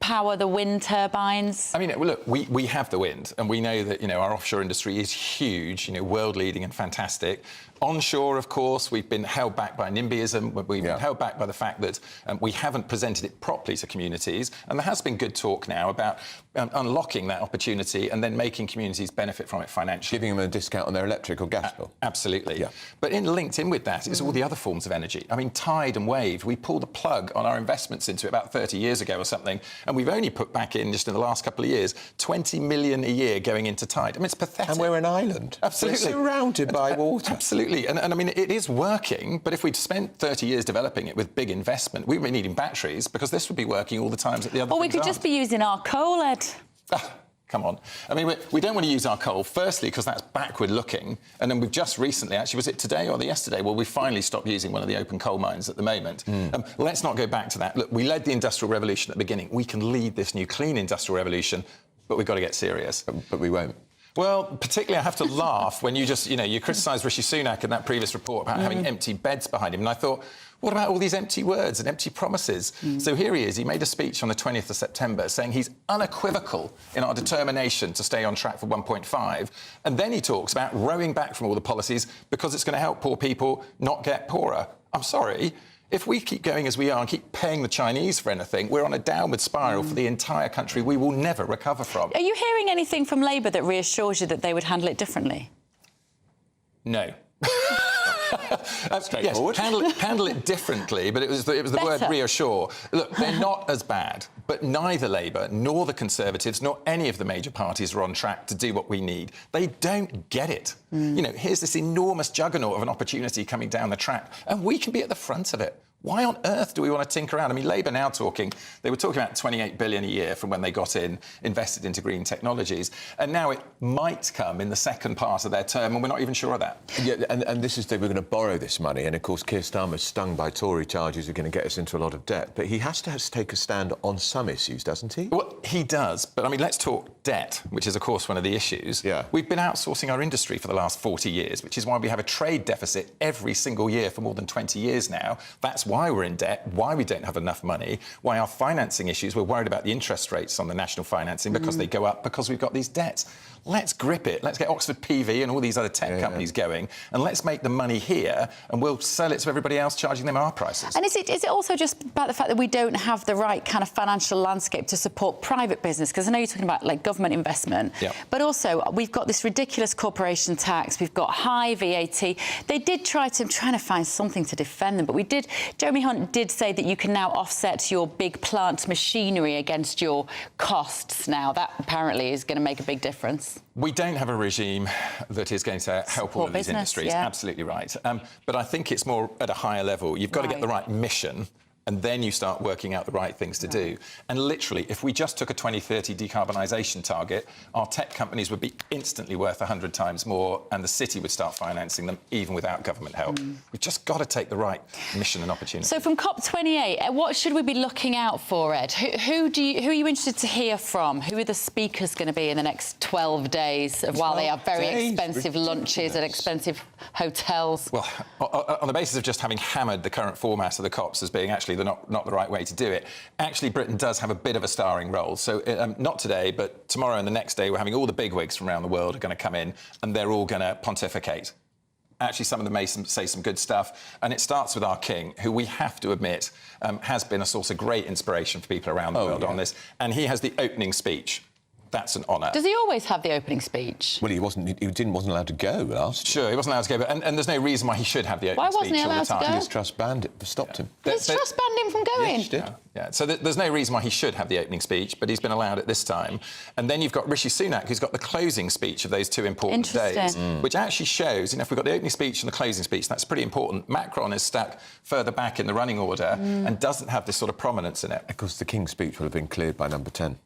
power the wind turbines. I mean, look, we have the wind, and we know that our offshore industry is huge, world leading and fantastic. Onshore, of course, we've been held back by NIMBYism. We've been held back by the fact that we haven't presented it properly to communities. And there has been good talk now about unlocking that opportunity and then making communities benefit from it financially. Giving them a discount on their electric or gas bill. Absolutely. Yeah. But linked in with that is all the other forms of energy. I mean, tide and wave, we pulled the plug on our investments into it about 30 years ago or something, and we've only put back in, just in the last couple of years, 20 million a year going into tide. I mean, it's pathetic. And we're an island. Absolutely. We're surrounded by water. Absolutely. And I mean, it is working, but if we'd spent 30 years developing it with big investment, we would be needing batteries because this would be working all the times that the other Or we things could aren't. just be using our coal, Ed. Come on. I mean, we don't want to use our coal, firstly, because that's backward-looking, and then we've just recently, actually, was it today or yesterday, well, we finally stopped using one of the open coal mines at the moment. Let's not go back to that. Look, we led the Industrial Revolution at the beginning. We can lead this new clean Industrial Revolution, but we've got to get serious. But we won't. Well, particularly I have to laugh when you just, you criticised Rishi Sunak in that previous report about having empty beds behind him. And I thought, what about all these empty words and empty promises? So here he is. He made a speech on the 20th of September saying he's unequivocal in our determination to stay on track for 1.5. And then he talks about rowing back from all the policies because it's going to help poor people not get poorer. I'm sorry. If we keep going as we are and keep paying the Chinese for anything, we're on a downward spiral for the entire country we will never recover from. Are you hearing anything from Labour that reassures you that they would handle it differently? No. Straightforward. Yes, handle it differently, but it was the word reassure. Look, they're not as bad, but neither Labour nor the Conservatives nor any of the major parties are on track to do what we need. They don't get it. You know, here's this enormous juggernaut of an opportunity coming down the track, and we can be at the front of it. Why on earth do we want to tinker around? I mean, Labour now they were talking about 28 billion a year from when they got invested into green technologies, and now it might come in the second part of their term, and we're not even sure of that. Yeah, and this is we're going to borrow this money, and of course Keir Starmer's stung by Tory charges are going to get us into a lot of debt, but he has to take a stand on some issues, doesn't he? Well, he does, but I mean, let's talk debt, which is of course one of the issues. Yeah. We've been outsourcing our industry for the last 40 years, which is why we have a trade deficit every single year for more than 20 years now. That's why we're in debt, why we don't have enough money, why our financing issues, we're worried about the interest rates on the national financing because they go up because we've got these debts. Let's grip it. Let's get Oxford PV and all these other tech companies going, and let's make the money here, and we'll sell it to everybody else, charging them our prices. And is it also just about the fact that we don't have the right kind of financial landscape to support private business? Because I know you're talking about like government investment, but also we've got this ridiculous corporation tax, we've got high VAT. They did trying to find something to defend them, but Jeremy Hunt did say that you can now offset your big plant machinery against your costs now. That apparently is going to make a big difference. We don't have a regime that is going to help all of these industries. Yeah. Absolutely right. But I think it's more at a higher level. You've got to get the right mission, and then you start working out the right things to do. And literally, if we just took a 2030 decarbonisation target, our tech companies would be instantly worth 100 times more, and the city would start financing them even without government help. We've just got to take the right mission and opportunity. So from COP28, what should we be looking out for, Ed? Who are you interested to hear from? Who are the speakers going to be in the next 12 days while they have very expensive lunches at expensive hotels? Well, on the basis of just having hammered the current format of the COPs as being actually not the right way to do it, actually Britain does have a bit of a starring role. So not today, but tomorrow and the next day, we're having all the bigwigs from around the world are going to come in, and they're all going to pontificate. Actually, some of them may say some good stuff, and it starts with our king, who we have to admit has been a source of great inspiration for people around the world on this, and he has the opening speech. That's an honour. Does he always have the opening speech? Well, he wasn't allowed to go last. Sure, he wasn't allowed to go, but and there's no reason why he should have the opening speech all the time. Why wasn't he allowed to go? His trust banned it, stopped him. His trust banned him from going? Yes, he did. Yeah, so there's no reason why he should have the opening speech, but he's been allowed it this time. And then you've got Rishi Sunak, who's got the closing speech of those two important days, which actually shows, if we've got the opening speech and the closing speech, that's pretty important. Macron is stuck further back in the running order and doesn't have this sort of prominence in it. Of course, the King's speech will have been cleared by number 10.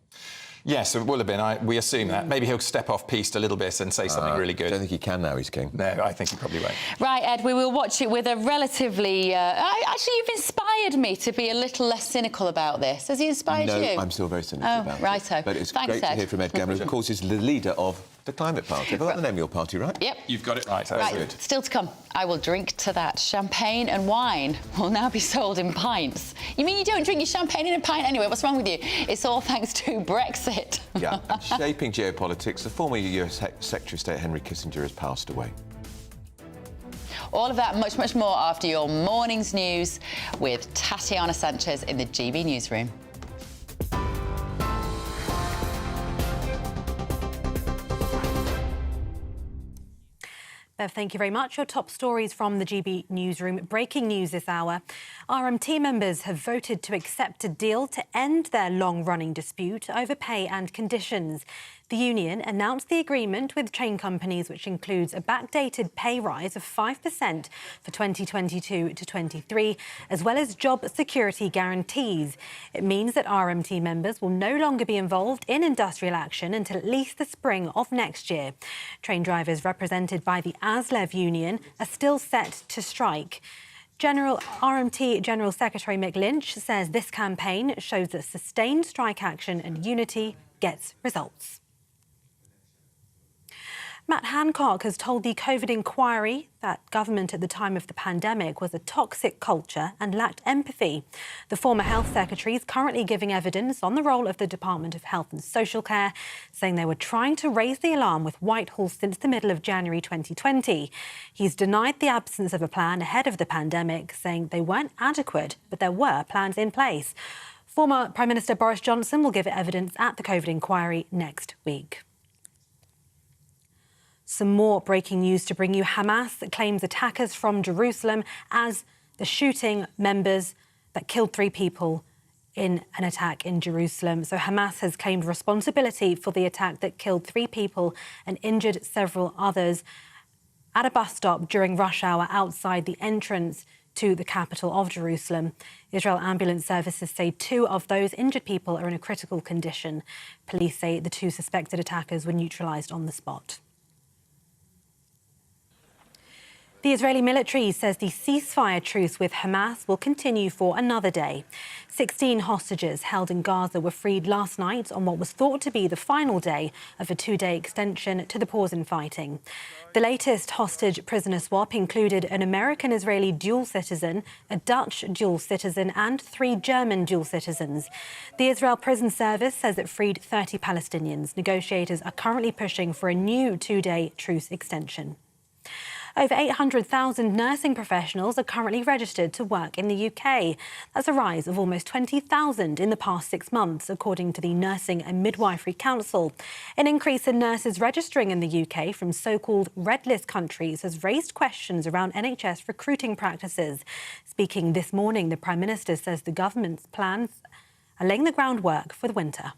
Yes, it will have been. We assume that. Maybe he'll step off piste a little bit and say something really good. I don't think he can now, he's king. No, I think he probably won't. Right, Ed, we will watch it with a relatively... actually, you've inspired me to be a little less cynical about this. Has he inspired you? No, I'm still very cynical about it. Righto. But it's Thanks, great to hear from Ed Gamble, who, of course, is the leader of the Climate Party. Have I got the name of your party right? Yep. You've got it right. Right, Good. still to come. I will drink to that. Champagne and wine will now be sold in pints. You mean you don't drink your champagne in a pint anyway? What's wrong with you? It's all thanks to Brexit. Yeah. Shaping geopolitics, the former US Secretary of State Henry Kissinger has passed away. All of that, much, much more after your morning's news with Tatiana Sanchez in the GB Newsroom. Bev, thank you very much. Your top stories from the GB Newsroom. Breaking news this hour. RMT members have voted to accept a deal to end their long-running dispute over pay and conditions. The union announced the agreement with train companies, which includes a backdated pay rise of 5% for 2022 to 23, as well as job security guarantees. It means that RMT members will no longer be involved in industrial action until at least the spring of next year. Train drivers represented by the ASLEV union are still set to strike. RMT General Secretary Mick Lynch says this campaign shows that sustained strike action and unity gets results. Matt Hancock has told the COVID inquiry that government at the time of the pandemic was a toxic culture and lacked empathy. The former Health Secretary is currently giving evidence on the role of the Department of Health and Social Care, saying they were trying to raise the alarm with Whitehall since the middle of January 2020. He's denied the absence of a plan ahead of the pandemic, saying they weren't adequate, but there were plans in place. Former Prime Minister Boris Johnson will give evidence at the COVID inquiry next week. Some more breaking news to bring you. Hamas claims attackers from Jerusalem as the shooting members that killed 3 people in an attack in Jerusalem. So Hamas has claimed responsibility for the attack that killed 3 people and injured several others at a bus stop during rush hour outside the entrance to the capital of Jerusalem. Israel ambulance services say 2 of those injured people are in a critical condition. Police say the 2 suspected attackers were neutralised on the spot. The Israeli military says the ceasefire truce with Hamas will continue for another day. 16 hostages held in Gaza were freed last night on what was thought to be the final day of a 2-day extension to the pause in fighting. The latest hostage prisoner swap included an American-Israeli dual citizen, a Dutch dual citizen and 3 German dual citizens. The Israel Prison Service says it freed 30 Palestinians. Negotiators are currently pushing for a new 2-day truce extension. Over 800,000 nursing professionals are currently registered to work in the UK. That's a rise of almost 20,000 in the past 6 months, according to the Nursing and Midwifery Council. An increase in nurses registering in the UK from so-called red list countries has raised questions around NHS recruiting practices. Speaking this morning, the Prime Minister says the government's plans are laying the groundwork for the winter.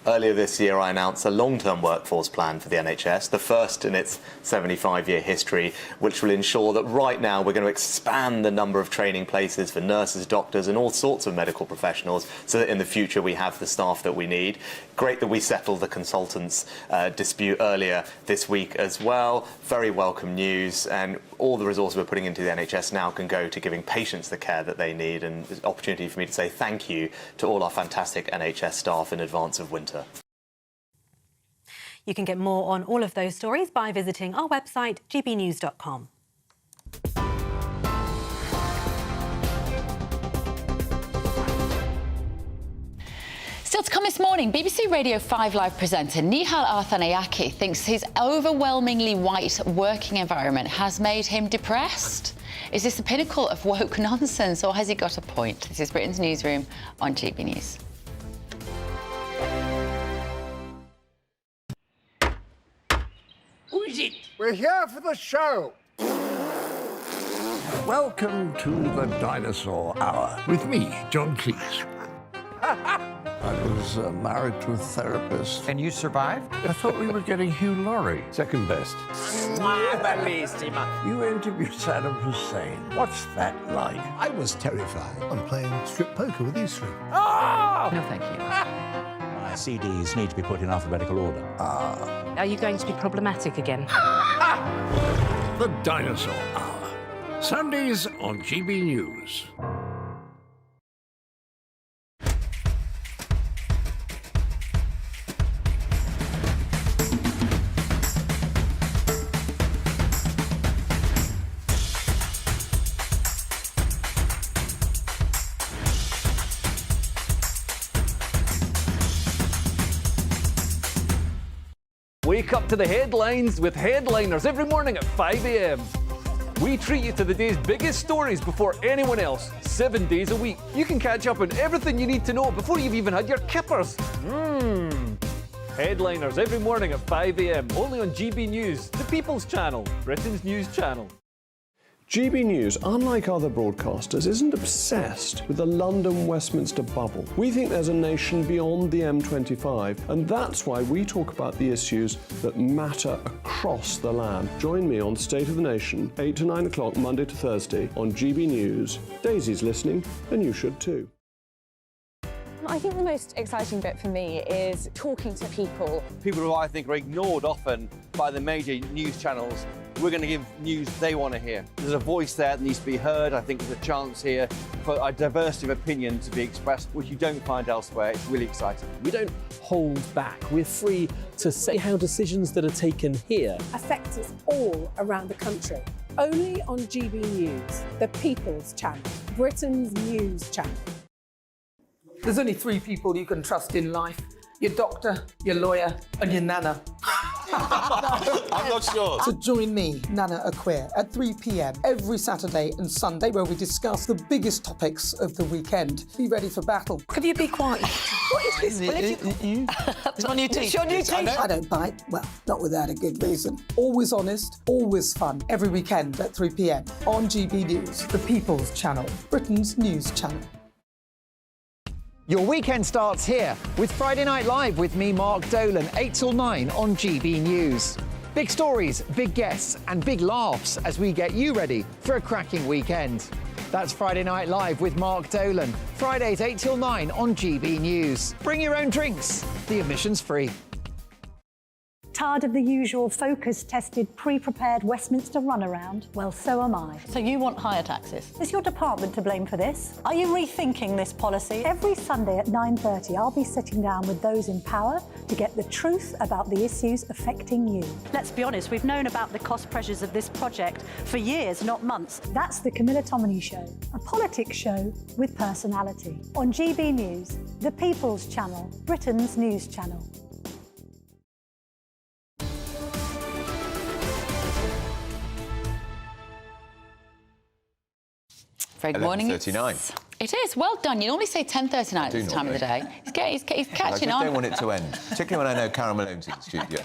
Earlier this year, I announced a long-term workforce plan for the NHS, the first in its 75-year history, which will ensure that right now we're going to expand the number of training places for nurses, doctors and all sorts of medical professionals so that in the future we have the staff that we need. Great that we settled the consultants' dispute earlier this week as well. Very welcome news, and all the resources we're putting into the NHS now can go to giving patients the care that they need, and there's an opportunity for me to say thank you to all our fantastic NHS staff in advance of winter. You can get more on all of those stories by visiting our website, gbnews.com. Still to come this morning, BBC Radio 5 Live presenter Nihal Arthanayaki thinks his overwhelmingly white working environment has made him depressed. Is this the pinnacle of woke nonsense, or has he got a point? This is Britain's Newsroom on GB News. Who is it? We're here for the show. Welcome to the Dinosaur Hour with me, John Cleese. I was married to a therapist. And you survived? I thought we were getting Hugh Laurie. Second best. You interviewed Saddam Hussein. What's that like? I was terrified. I'm playing strip poker with these 3. Oh! No, thank you. My CDs need to be put in alphabetical order. Are you going to be problematic again? The Dinosaur Hour. Sundays on GB News. Wake up to the headlines with Headliners every morning at 5 a.m. We treat you to the day's biggest stories before anyone else, 7 days a week. You can catch up on everything you need to know before you've even had your kippers. Headliners every morning at 5 a.m. only on GB News, the People's Channel, Britain's news channel. GB News, unlike other broadcasters, isn't obsessed with the London-Westminster bubble. We think there's a nation beyond the M25, and that's why we talk about the issues that matter across the land. Join me on State of the Nation, 8 to 9 o'clock, Monday to Thursday, on GB News. Daisy's listening, and you should too. I think the most exciting bit for me is talking to people. People who I think are ignored often by the major news channels. We're going to give news they want to hear. There's a voice there that needs to be heard. I think there's a chance here for a diversity of opinion to be expressed, which you don't find elsewhere. It's really exciting. We don't hold back. We're free to say how decisions that are taken here affect us all around the country. Only on GB News, the People's Channel, Britain's news channel. There's only 3 people you can trust in life: your doctor, your lawyer and your nana. I'm not sure. So join me, Nana Acquia, at 3 p.m. every Saturday and Sunday, where we discuss the biggest topics of the weekend. Be ready for battle. Could you be quiet? What is this? It's my new It's your new t-shirt. I don't bite. Well, not without a good reason. Always honest, always fun. Every weekend at 3 p.m. on GB News, the People's Channel, Britain's news channel. Your weekend starts here with Friday Night Live with me, Mark Dolan, 8 till 9 on GB News. Big stories, big guests and big laughs as we get you ready for a cracking weekend. That's Friday Night Live with Mark Dolan. Fridays 8 till 9 on GB News. Bring your own drinks. The admission's free. Tired of the usual focus-tested, pre-prepared Westminster runaround? Well, so am I. So you want higher taxes? Is your department to blame for this? Are you rethinking this policy? Every Sunday at 9:30, I'll be sitting down with those in power to get the truth about the issues affecting you. Let's be honest, we've known about the cost pressures of this project for years, not months. That's the Camilla Tominey Show, a politics show with personality. On GB News, the People's Channel, Britain's news channel. Very good morning. 11:39. It is. Well done. You normally say 10:39 at this time of the day. He's catching on. I don't want it to end, particularly when I know Carol Malone's in the studio.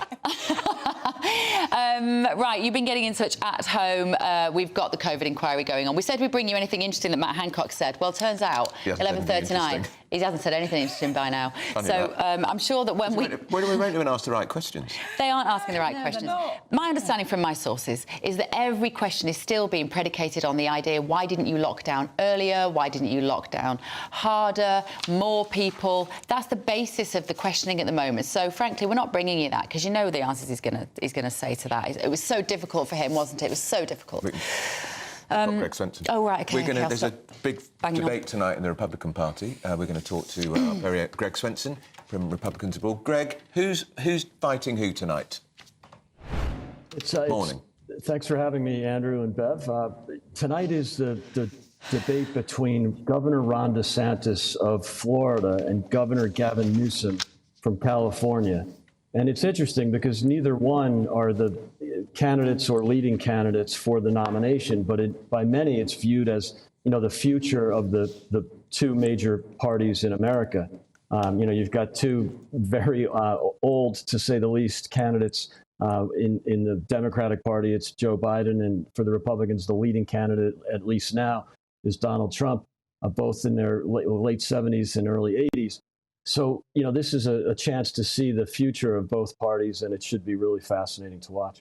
Right, you've been getting in touch at home. We've got the COVID inquiry going on. We said we'd bring you anything interesting that Matt Hancock said. Well, turns out, 11:39, he hasn't said anything interesting by now. Funny so I'm sure that when we won't even ask the right questions. They aren't asking the right questions. My understanding from my sources is that every question is still being predicated on the idea, why didn't you lock down earlier? Why didn't you lock down harder? More people? That's the basis of the questioning at the moment. So, frankly, we're not bringing you that because you know the answers he's going to say to that. It was so difficult for him, wasn't it? It was so difficult. Greg Swenson. Oh, right, OK. There's a big debate tonight in the Republican Party. We're going to talk to Greg Swenson from Republicans Abroad. Greg, who's fighting who tonight? Morning. Thanks for having me, Andrew and Bev. Tonight is the debate between Governor Ron DeSantis of Florida and Governor Gavin Newsom from California. And it's interesting because neither one are the candidates or leading candidates for the nomination, but by many it's viewed as, the future of the two major parties in America. You've got two very old, to say the least, candidates in the Democratic Party. It's Joe Biden, and for the Republicans, the leading candidate, at least now, is Donald Trump, both in their late 70s and early 80s. So, this is a chance to see the future of both parties, and it should be really fascinating to watch.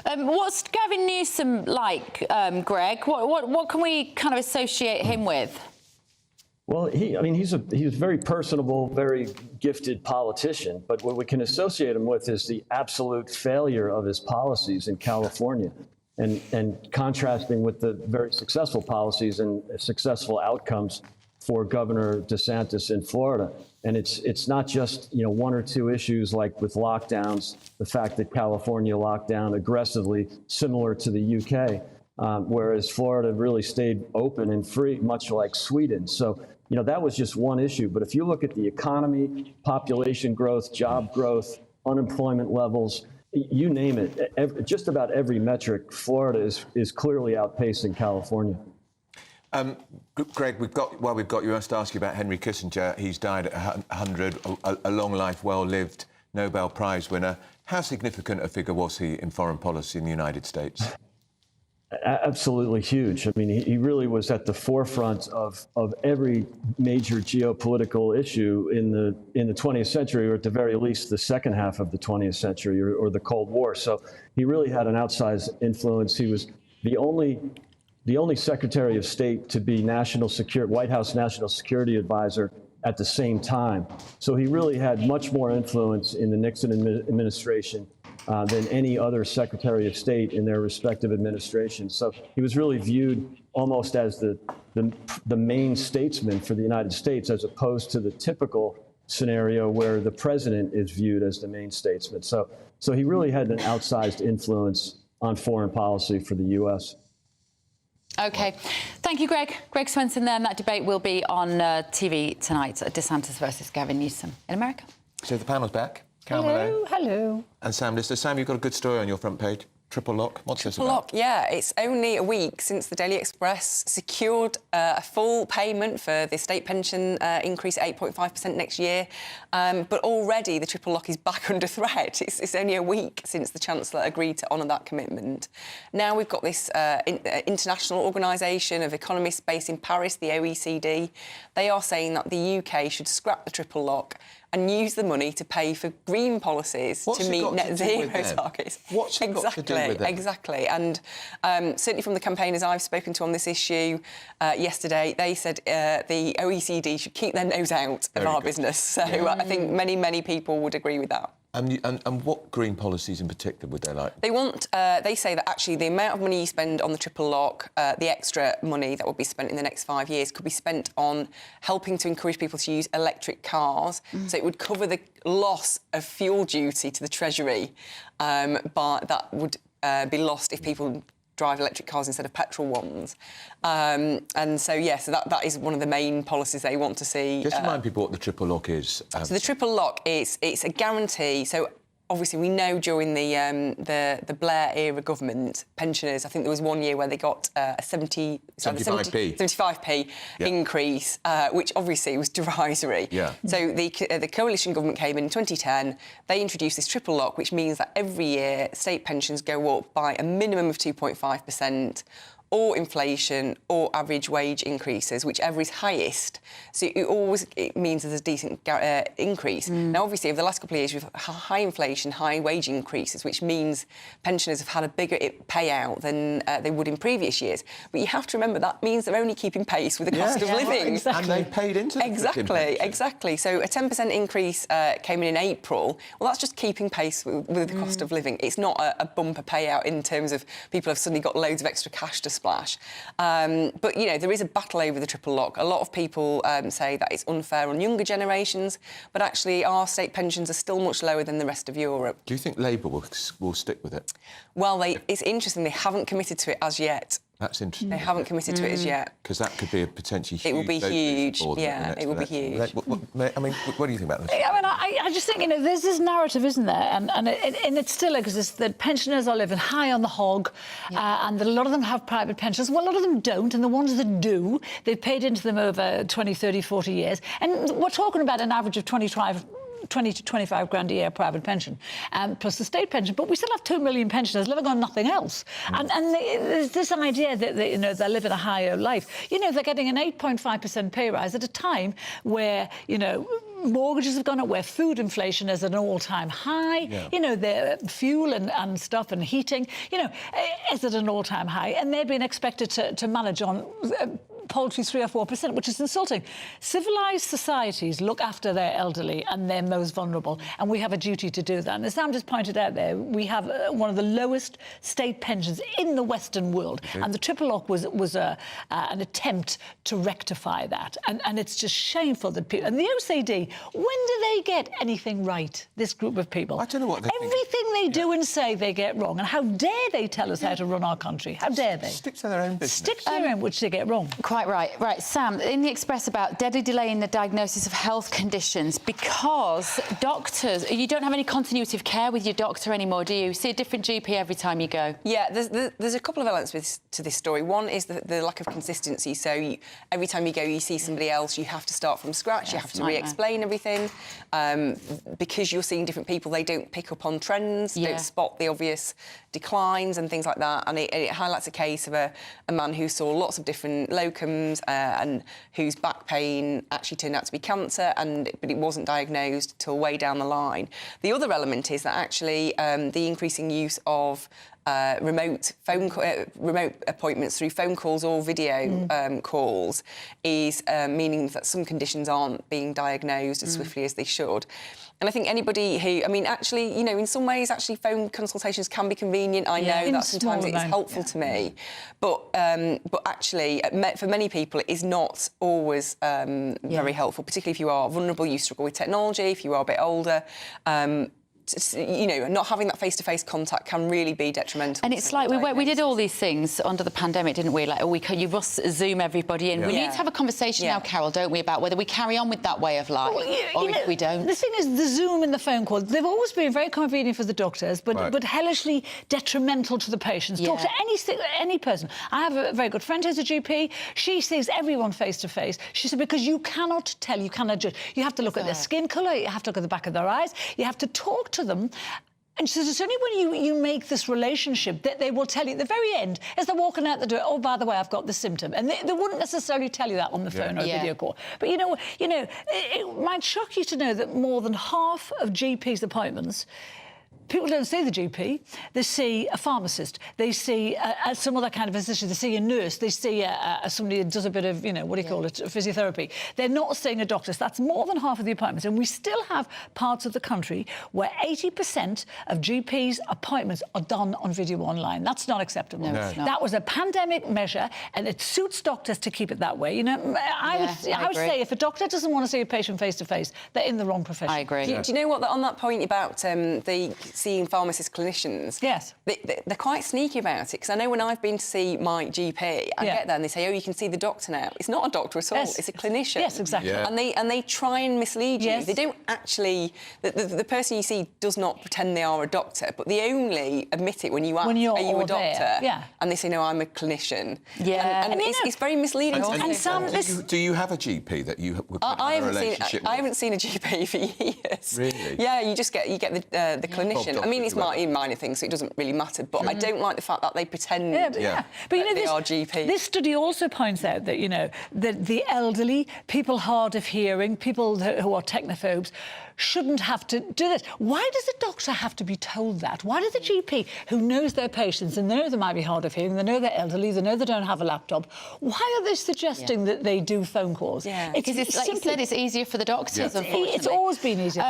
What's Gavin Newsom like, Greg? What can we kind of associate him with? Well, he's a very personable, very gifted politician, but what we can associate him with is the absolute failure of his policies in California, and contrasting with the very successful policies and successful outcomes for Governor DeSantis in Florida. And it's not just, one or two issues like with lockdowns, the fact that California locked down aggressively, similar to the UK, whereas Florida really stayed open and free, much like Sweden. So, that was just one issue. But if you look at the economy, population growth, job growth, unemployment levels, you name it, just about every metric, Florida is clearly outpacing California. Greg, we've got you, I must ask you about Henry Kissinger. He's died at 100, a long life, well-lived Nobel Prize winner. How significant a figure was he in foreign policy in the United States? Absolutely huge. I mean, he really was at the forefront of every major geopolitical issue in the 20th century, or at the very least the second half of the 20th century, or the Cold War. So he really had an outsized influence. He was the only Secretary of State to be White House National Security Advisor at the same time. So he really had much more influence in the Nixon administration than any other Secretary of State in their respective administrations. So he was really viewed almost as the main statesman for the United States, as opposed to the typical scenario where the president is viewed as the main statesman. So he really had an outsized influence on foreign policy for the U.S. OK. Thank you, Greg. Greg Swenson there. And that debate will be on TV tonight, DeSantis versus Gavin Newsom in America. So the panel's back. Carmelo. Hello. And Sam Lister. Sam, you've got a good story on your front page. Triple lock. What's this Triple about? lock, yeah. It's only a week since the Daily Express secured a full payment for the state pension increase at 8.5% next year. But already the triple lock is back under threat. It's only a week since the Chancellor agreed to honour that commitment. Now we've got this international organisation of economists based in Paris, the OECD. They are saying that the UK should scrap the triple lock and use the money to pay for green policies to meet net zero targets. What's it got to do with them? Exactly. And certainly from the campaigners I've spoken to on this issue yesterday, they said the OECD should keep their nose out of our business. So I think many people would agree with that. And what green policies in particular would they like? They want, they say that actually the amount of money you spend on the triple lock, the extra money that will be spent in the next 5 years could be spent on helping to encourage people to use electric cars. So it would cover the loss of fuel duty to the Treasury, but that would be lost if people drive electric cars instead of petrol ones. And so, so that is one of the main policies they want to see. Just remind people what the triple lock is. So the triple lock it's a guarantee. So obviously we know during the Blair era government, pensioners, I think there was 1 year where they got a 75p increase, which obviously was derisory. So the coalition government came in 2010. They introduced this triple lock, which means that every year state pensions go up by a minimum of 2.5%. Or inflation, or average wage increases, whichever is highest. So it means there's a decent increase. Now, obviously, over the last couple of years, we've had high inflation, high wage increases, which means pensioners have had a bigger payout than they would in previous years. But you have to remember that means they're only keeping pace with the cost of living. And they paid into the Exactly. So a 10% increase came in April. Well, that's just keeping pace with the cost of living. It's not a bumper payout in terms of people have suddenly got loads of extra cash to splash. But, you know, there is a battle over the triple lock. A lot of people say that it's unfair on younger generations, but actually our state pensions are still much lower than the rest of Europe. Do you think Labour will stick with it? Well, it's interesting. They haven't committed to it as yet. That's interesting. They haven't committed to it as yet. Because that could be a potentially huge... It will be huge, yeah, it will be huge. I mean, what do you think about this? I mean, I just think, you know, there's this narrative, isn't there? And it's still exists that pensioners are living high on the hog and that a lot of them have private pensions. Well, a lot of them don't, and the ones that do, they've paid into them over 20, 30, 40 years. And we're talking about an average of 20 to 25 grand a year private pension, plus the state pension. But we still have 2 million pensioners living on nothing else. And there's this idea that you know, they're living a higher life. You know, they're getting an 8.5% pay rise at a time where, you know, mortgages have gone up, where food inflation is at an all-time high. You know, the fuel and stuff and heating, you know, is at an all-time high. And they're being expected to manage on... paltry 3 or 4%, which is insulting. Civilised societies look after their elderly and their most vulnerable, and we have a duty to do that. And as Sam just pointed out there, we have one of the lowest state pensions in the Western world, and the triple lock was an attempt to rectify that. And it's just shameful that people... And the OECD, when do they get anything right, this group of people? I don't know what they think. Everything they do and say they get wrong, and how dare they tell us how to run our country? How dare they? Stick to their own business. Stick to their own, which they get wrong. Quite right. Right, Sam, in the Express about deadly delay in the diagnosis of health conditions because doctors... You don't have any continuity of care with your doctor anymore, do you? See a different GP every time you go? Yeah, there's a couple of elements to this story. One is the lack of consistency. So every time you go, you see somebody else, you have to start from scratch. You have to re-explain everything. Because you're seeing different people, they don't pick up on trends, don't spot the obvious declines and things like that. And it highlights a case of a man who saw lots of different locums and whose back pain actually turned out to be cancer, but it wasn't diagnosed till way down the line. The other element is that actually the increasing use of remote appointments through phone calls or video calls is meaning that some conditions aren't being diagnosed as swiftly as they should. And I think anybody who, I mean, actually, you know, in some ways, actually, phone consultations can be convenient. I know that sometimes it's helpful to me, but actually, for many people, it is not always very helpful. Particularly if you are vulnerable, you struggle with technology. If you are a bit older. you know, not having that face-to-face contact can really be detrimental. And it's like we did all these things under the pandemic, didn't we? Like, you must Zoom everybody in. We need to have a conversation now, Carol, don't we, about whether we carry on with that way of life or if we don't. The thing is, the Zoom and the phone call, they've always been very convenient for the doctors, but hellishly detrimental to the patients. Talk to any person. I have a very good friend who's a GP. She sees everyone face-to-face. She said, because you cannot tell, you cannot judge. You have to look at their skin colour, you have to look at the back of their eyes, you have to talk to them. And she says it's only when you make this relationship that they will tell you at the very end, as they're walking out the door, oh, by the way, I've got this symptom. And they wouldn't necessarily tell you that on the phone or a video call. But, you know, it might shock you to know that more than half of GPs' appointments, people don't see the GP, they see a pharmacist, they see some other kind of physician, they see a nurse, they see somebody who does a bit of, you know, what do you call it, physiotherapy. They're not seeing a doctor. So that's more than half of the appointments. And we still have parts of the country where 80% of GPs' appointments are done on video online. That's not acceptable. No, it's not. That was a pandemic measure, and it suits doctors to keep it that way. You know, I would say if a doctor doesn't want to see a patient face-to-face, they're in the wrong profession. I agree. Do you know what, on that point about the seeing pharmacist clinicians, they're quite sneaky about it, because I know when I've been to see my GP, I get there and they say, oh, you can see the doctor now. It's not a doctor at all, it's a clinician. Yes, exactly. And they try and mislead you. They don't actually, the person you see does not pretend they are a doctor, but they only admit it when you ask, are you a doctor? And they say, no, I'm a clinician. And it's very misleading. Do you have a GP that you would put in a relationship with? I haven't seen a GP for years. Really? Yeah, you get the clinician. I mean, it's minor things, so it doesn't really matter. But I don't like the fact that they pretend but you know, they are GPs. This study also points out that, you know, the elderly, people hard of hearing, people who are technophobes, shouldn't have to do this. Why does a doctor have to be told that? Why does a GP, who knows their patients and know they might be hard of hearing, they know they're elderly, they know they don't have a laptop, why are they suggesting that they do phone calls? Because it's like you said, it's easier for the doctors, unfortunately. It's always been easier.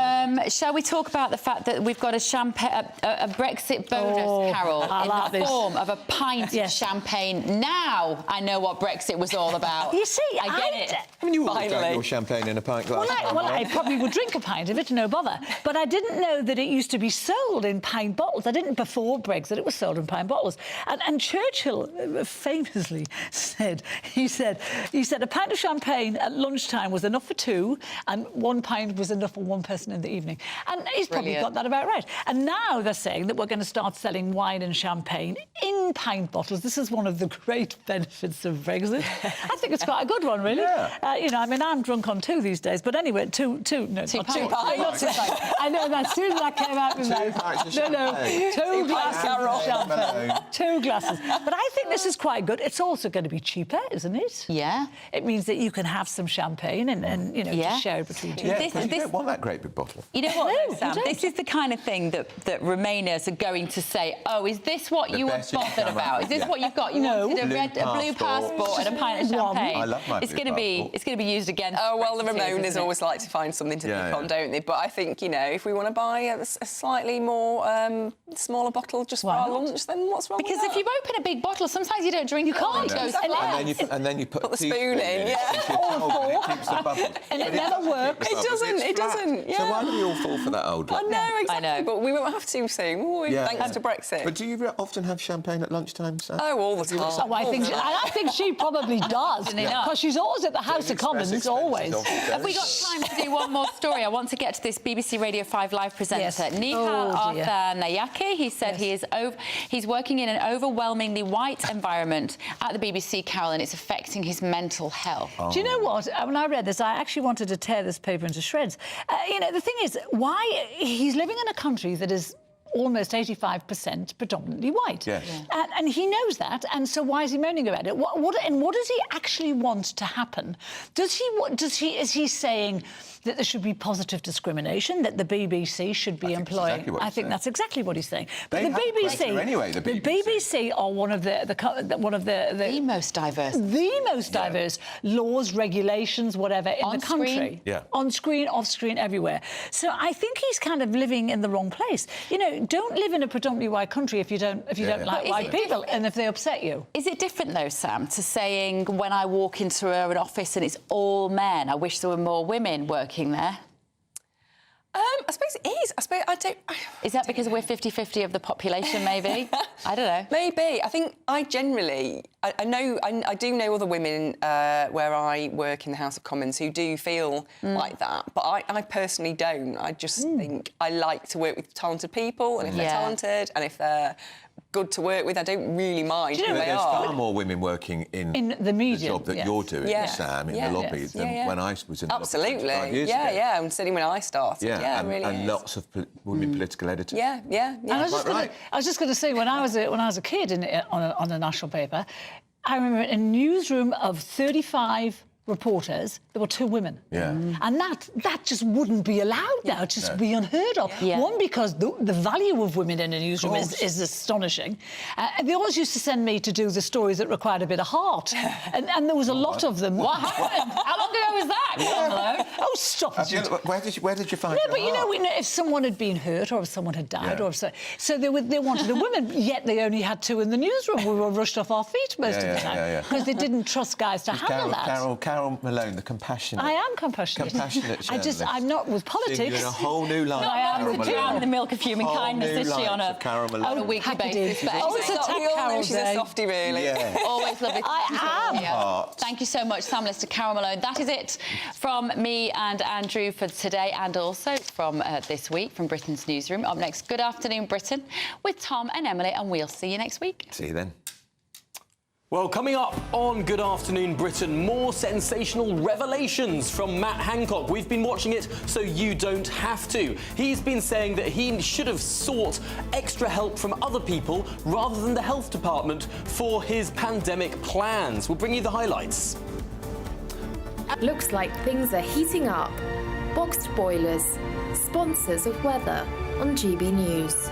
Shall we talk about the fact that we've got a Brexit bonus, Carol, in the form of a pint of champagne? Now I know what Brexit was all about. You see, I get it. I mean, you always drank your champagne in a pint glass. Well, I probably would drink a pint of it, no bother. But I didn't know that it used to be sold in pint bottles. I didn't before Brexit. It was sold in pint bottles. And Churchill famously said, he said, a pint of champagne at lunchtime was enough for two, and 1 pint was enough for one person in the evening. And he's probably got that about right. And now they're saying that we're going to start selling wine and champagne in pint bottles. This is one of the great benefits of Brexit. I think it's quite a good one, really. You know, I mean, I'm drunk on 2 these days, but anyway, two pints. I know that as soon as that came out of my mouth. No, 2 glasses of champagne. 2 glasses. But I think this is quite good. It's also going to be cheaper, isn't it? Yeah. It means that you can have some champagne and you know, just share it between two. You don't want that great big bottle. You know what, Sam? This is the kind of thing that Remainers are going to say, oh, is this what you were bothered about? Is this what you've got? You wanted a blue passport and a pint of champagne. I love my It's going to be used again. Oh, well, the Remainers always like to find something to pick on, don't they? But I think, you know, if we want to buy a slightly more smaller bottle just for our lunch, then what's wrong with that? Because if you open a big bottle, sometimes you don't drink. You can't. And then you put the spoon in. It keeps the bubbles. And it never works. It doesn't. So why do we all fall for that old one? I know, exactly. But we won't have to soon, thanks to Brexit. But do you often have champagne at lunchtime, Sam? Oh, all the time. Oh, I think she probably does. Because she's always at the House of Commons, always. Have we got time to do one more story? I want to get to this BBC Radio 5 Live presenter, Nihal Arthur Nayaki. He said he's working in an overwhelmingly white environment at the BBC, Carol, and it's affecting his mental health. Do you know what? When I read this, I actually wanted to tear this paper into shreds. You know, the thing is, why he's living in a country that is almost 85% predominantly white. And he knows that, and so why is he moaning about it? What does he actually want to happen? Is he saying that there should be positive discrimination, that the BBC should be employing? I think that's exactly what he's saying. But the BBC are one of the most diverse. The most diverse laws, regulations, whatever in the country. On screen, off screen, everywhere. So I think he's kind of living in the wrong place. You know, don't live in a predominantly white country if you don't like white people and if they upset you. Is it different though, Sam, to saying when I walk into an office and it's all men, I wish there were more women working there? I suppose it is. I suppose I don't. Is that because we're 50-50 of the population, maybe? I don't know. Maybe. I think I generally, I do know other women where I work in the House of Commons who do feel like that, but I personally don't. I just think I like to work with talented people, and if they're talented and if they're good to work with, I don't really mind who they there's are. far more women working in the media, job that you're doing, Sam, in the lobby than when I was in the lobby 25 years ago. Yeah, and certainly when I started, and, it really and is. lots of women political editors. Yeah. And I was just going to say, when I was a kid on a national paper, I remember a newsroom of 35 reporters, there were 2 women. Yeah. And that just wouldn't be allowed now, just be unheard of. Yeah. One, because the value of women in a newsroom is astonishing. And they always used to send me to do the stories that required a bit of heart. And there was a lot of them. What happened? How long ago was that? Hello? Oh, stop it. Where did you find No, but you know, if someone had been hurt or if someone had died or if so they wanted a woman, yet they only had 2 in the newsroom. We were rushed off our feet most of the time because they didn't trust guys to handle that. Carol Malone, the compassionate. I am compassionate. Compassionate journalist. I'm not with politics. You're in a whole new life. I am the milk of human kindness, is she, on a weekly basis? Always attack Carol. She's a softie, really. Yeah. Always lovely. I am. Thank you so much, Sam Lister, Carol Malone. That is it from me and Andrew for today, and also from this week from Britain's Newsroom. Up next, Good Afternoon Britain with Tom and Emily, and we'll see you next week. See you then. Well, coming up on Good Afternoon Britain, more sensational revelations from Matt Hancock. We've been watching it so you don't have to. He's been saying that he should have sought extra help from other people rather than the health department for his pandemic plans. We'll bring you the highlights. Looks like things are heating up. Boxed boilers, sponsors of weather on GB News.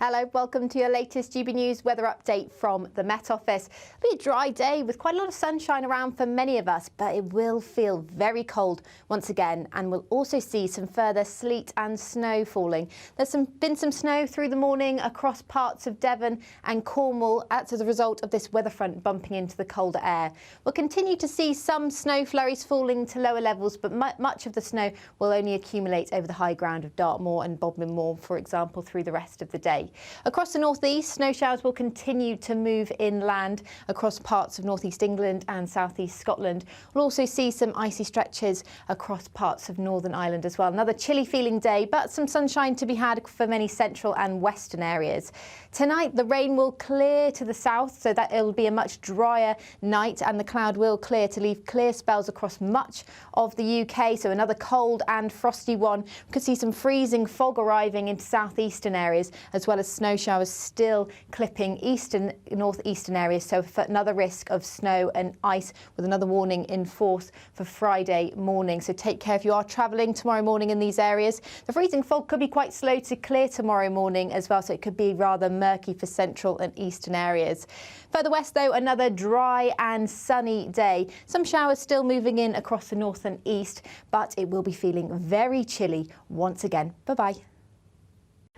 Hello, welcome to your latest GB News weather update from the Met Office. It'll be a dry day with quite a lot of sunshine around for many of us, but it will feel very cold once again, and we'll also see some further sleet and snow falling. There's been some snow through the morning across parts of Devon and Cornwall as a result of this weather front bumping into the colder air. We'll continue to see some snow flurries falling to lower levels, but much of the snow will only accumulate over the high ground of Dartmoor and Bodmin Moor, for example, through the rest of the day. Across the northeast, snow showers will continue to move inland across parts of northeast England and southeast Scotland. We'll also see some icy stretches across parts of Northern Ireland as well. Another chilly feeling day, but some sunshine to be had for many central and western areas. Tonight, the rain will clear to the south, so that it'll be a much drier night, and the cloud will clear to leave clear spells across much of the UK. So another cold and frosty one. We could see some freezing fog arriving into southeastern areas, as well as snow showers still clipping eastern, northeastern areas. So for another risk of snow and ice, with another warning in force for Friday morning. So take care if you are travelling tomorrow morning in these areas. The freezing fog could be quite slow to clear tomorrow morning as well, so it could be rather murky for central and eastern areas. Further west, though, another dry and sunny day. Some showers still moving in across the north and east, but it will be feeling very chilly once again. Bye-bye.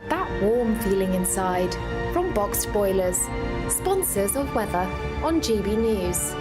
That warm feeling inside from Boxed Boilers, sponsors of weather on GB News.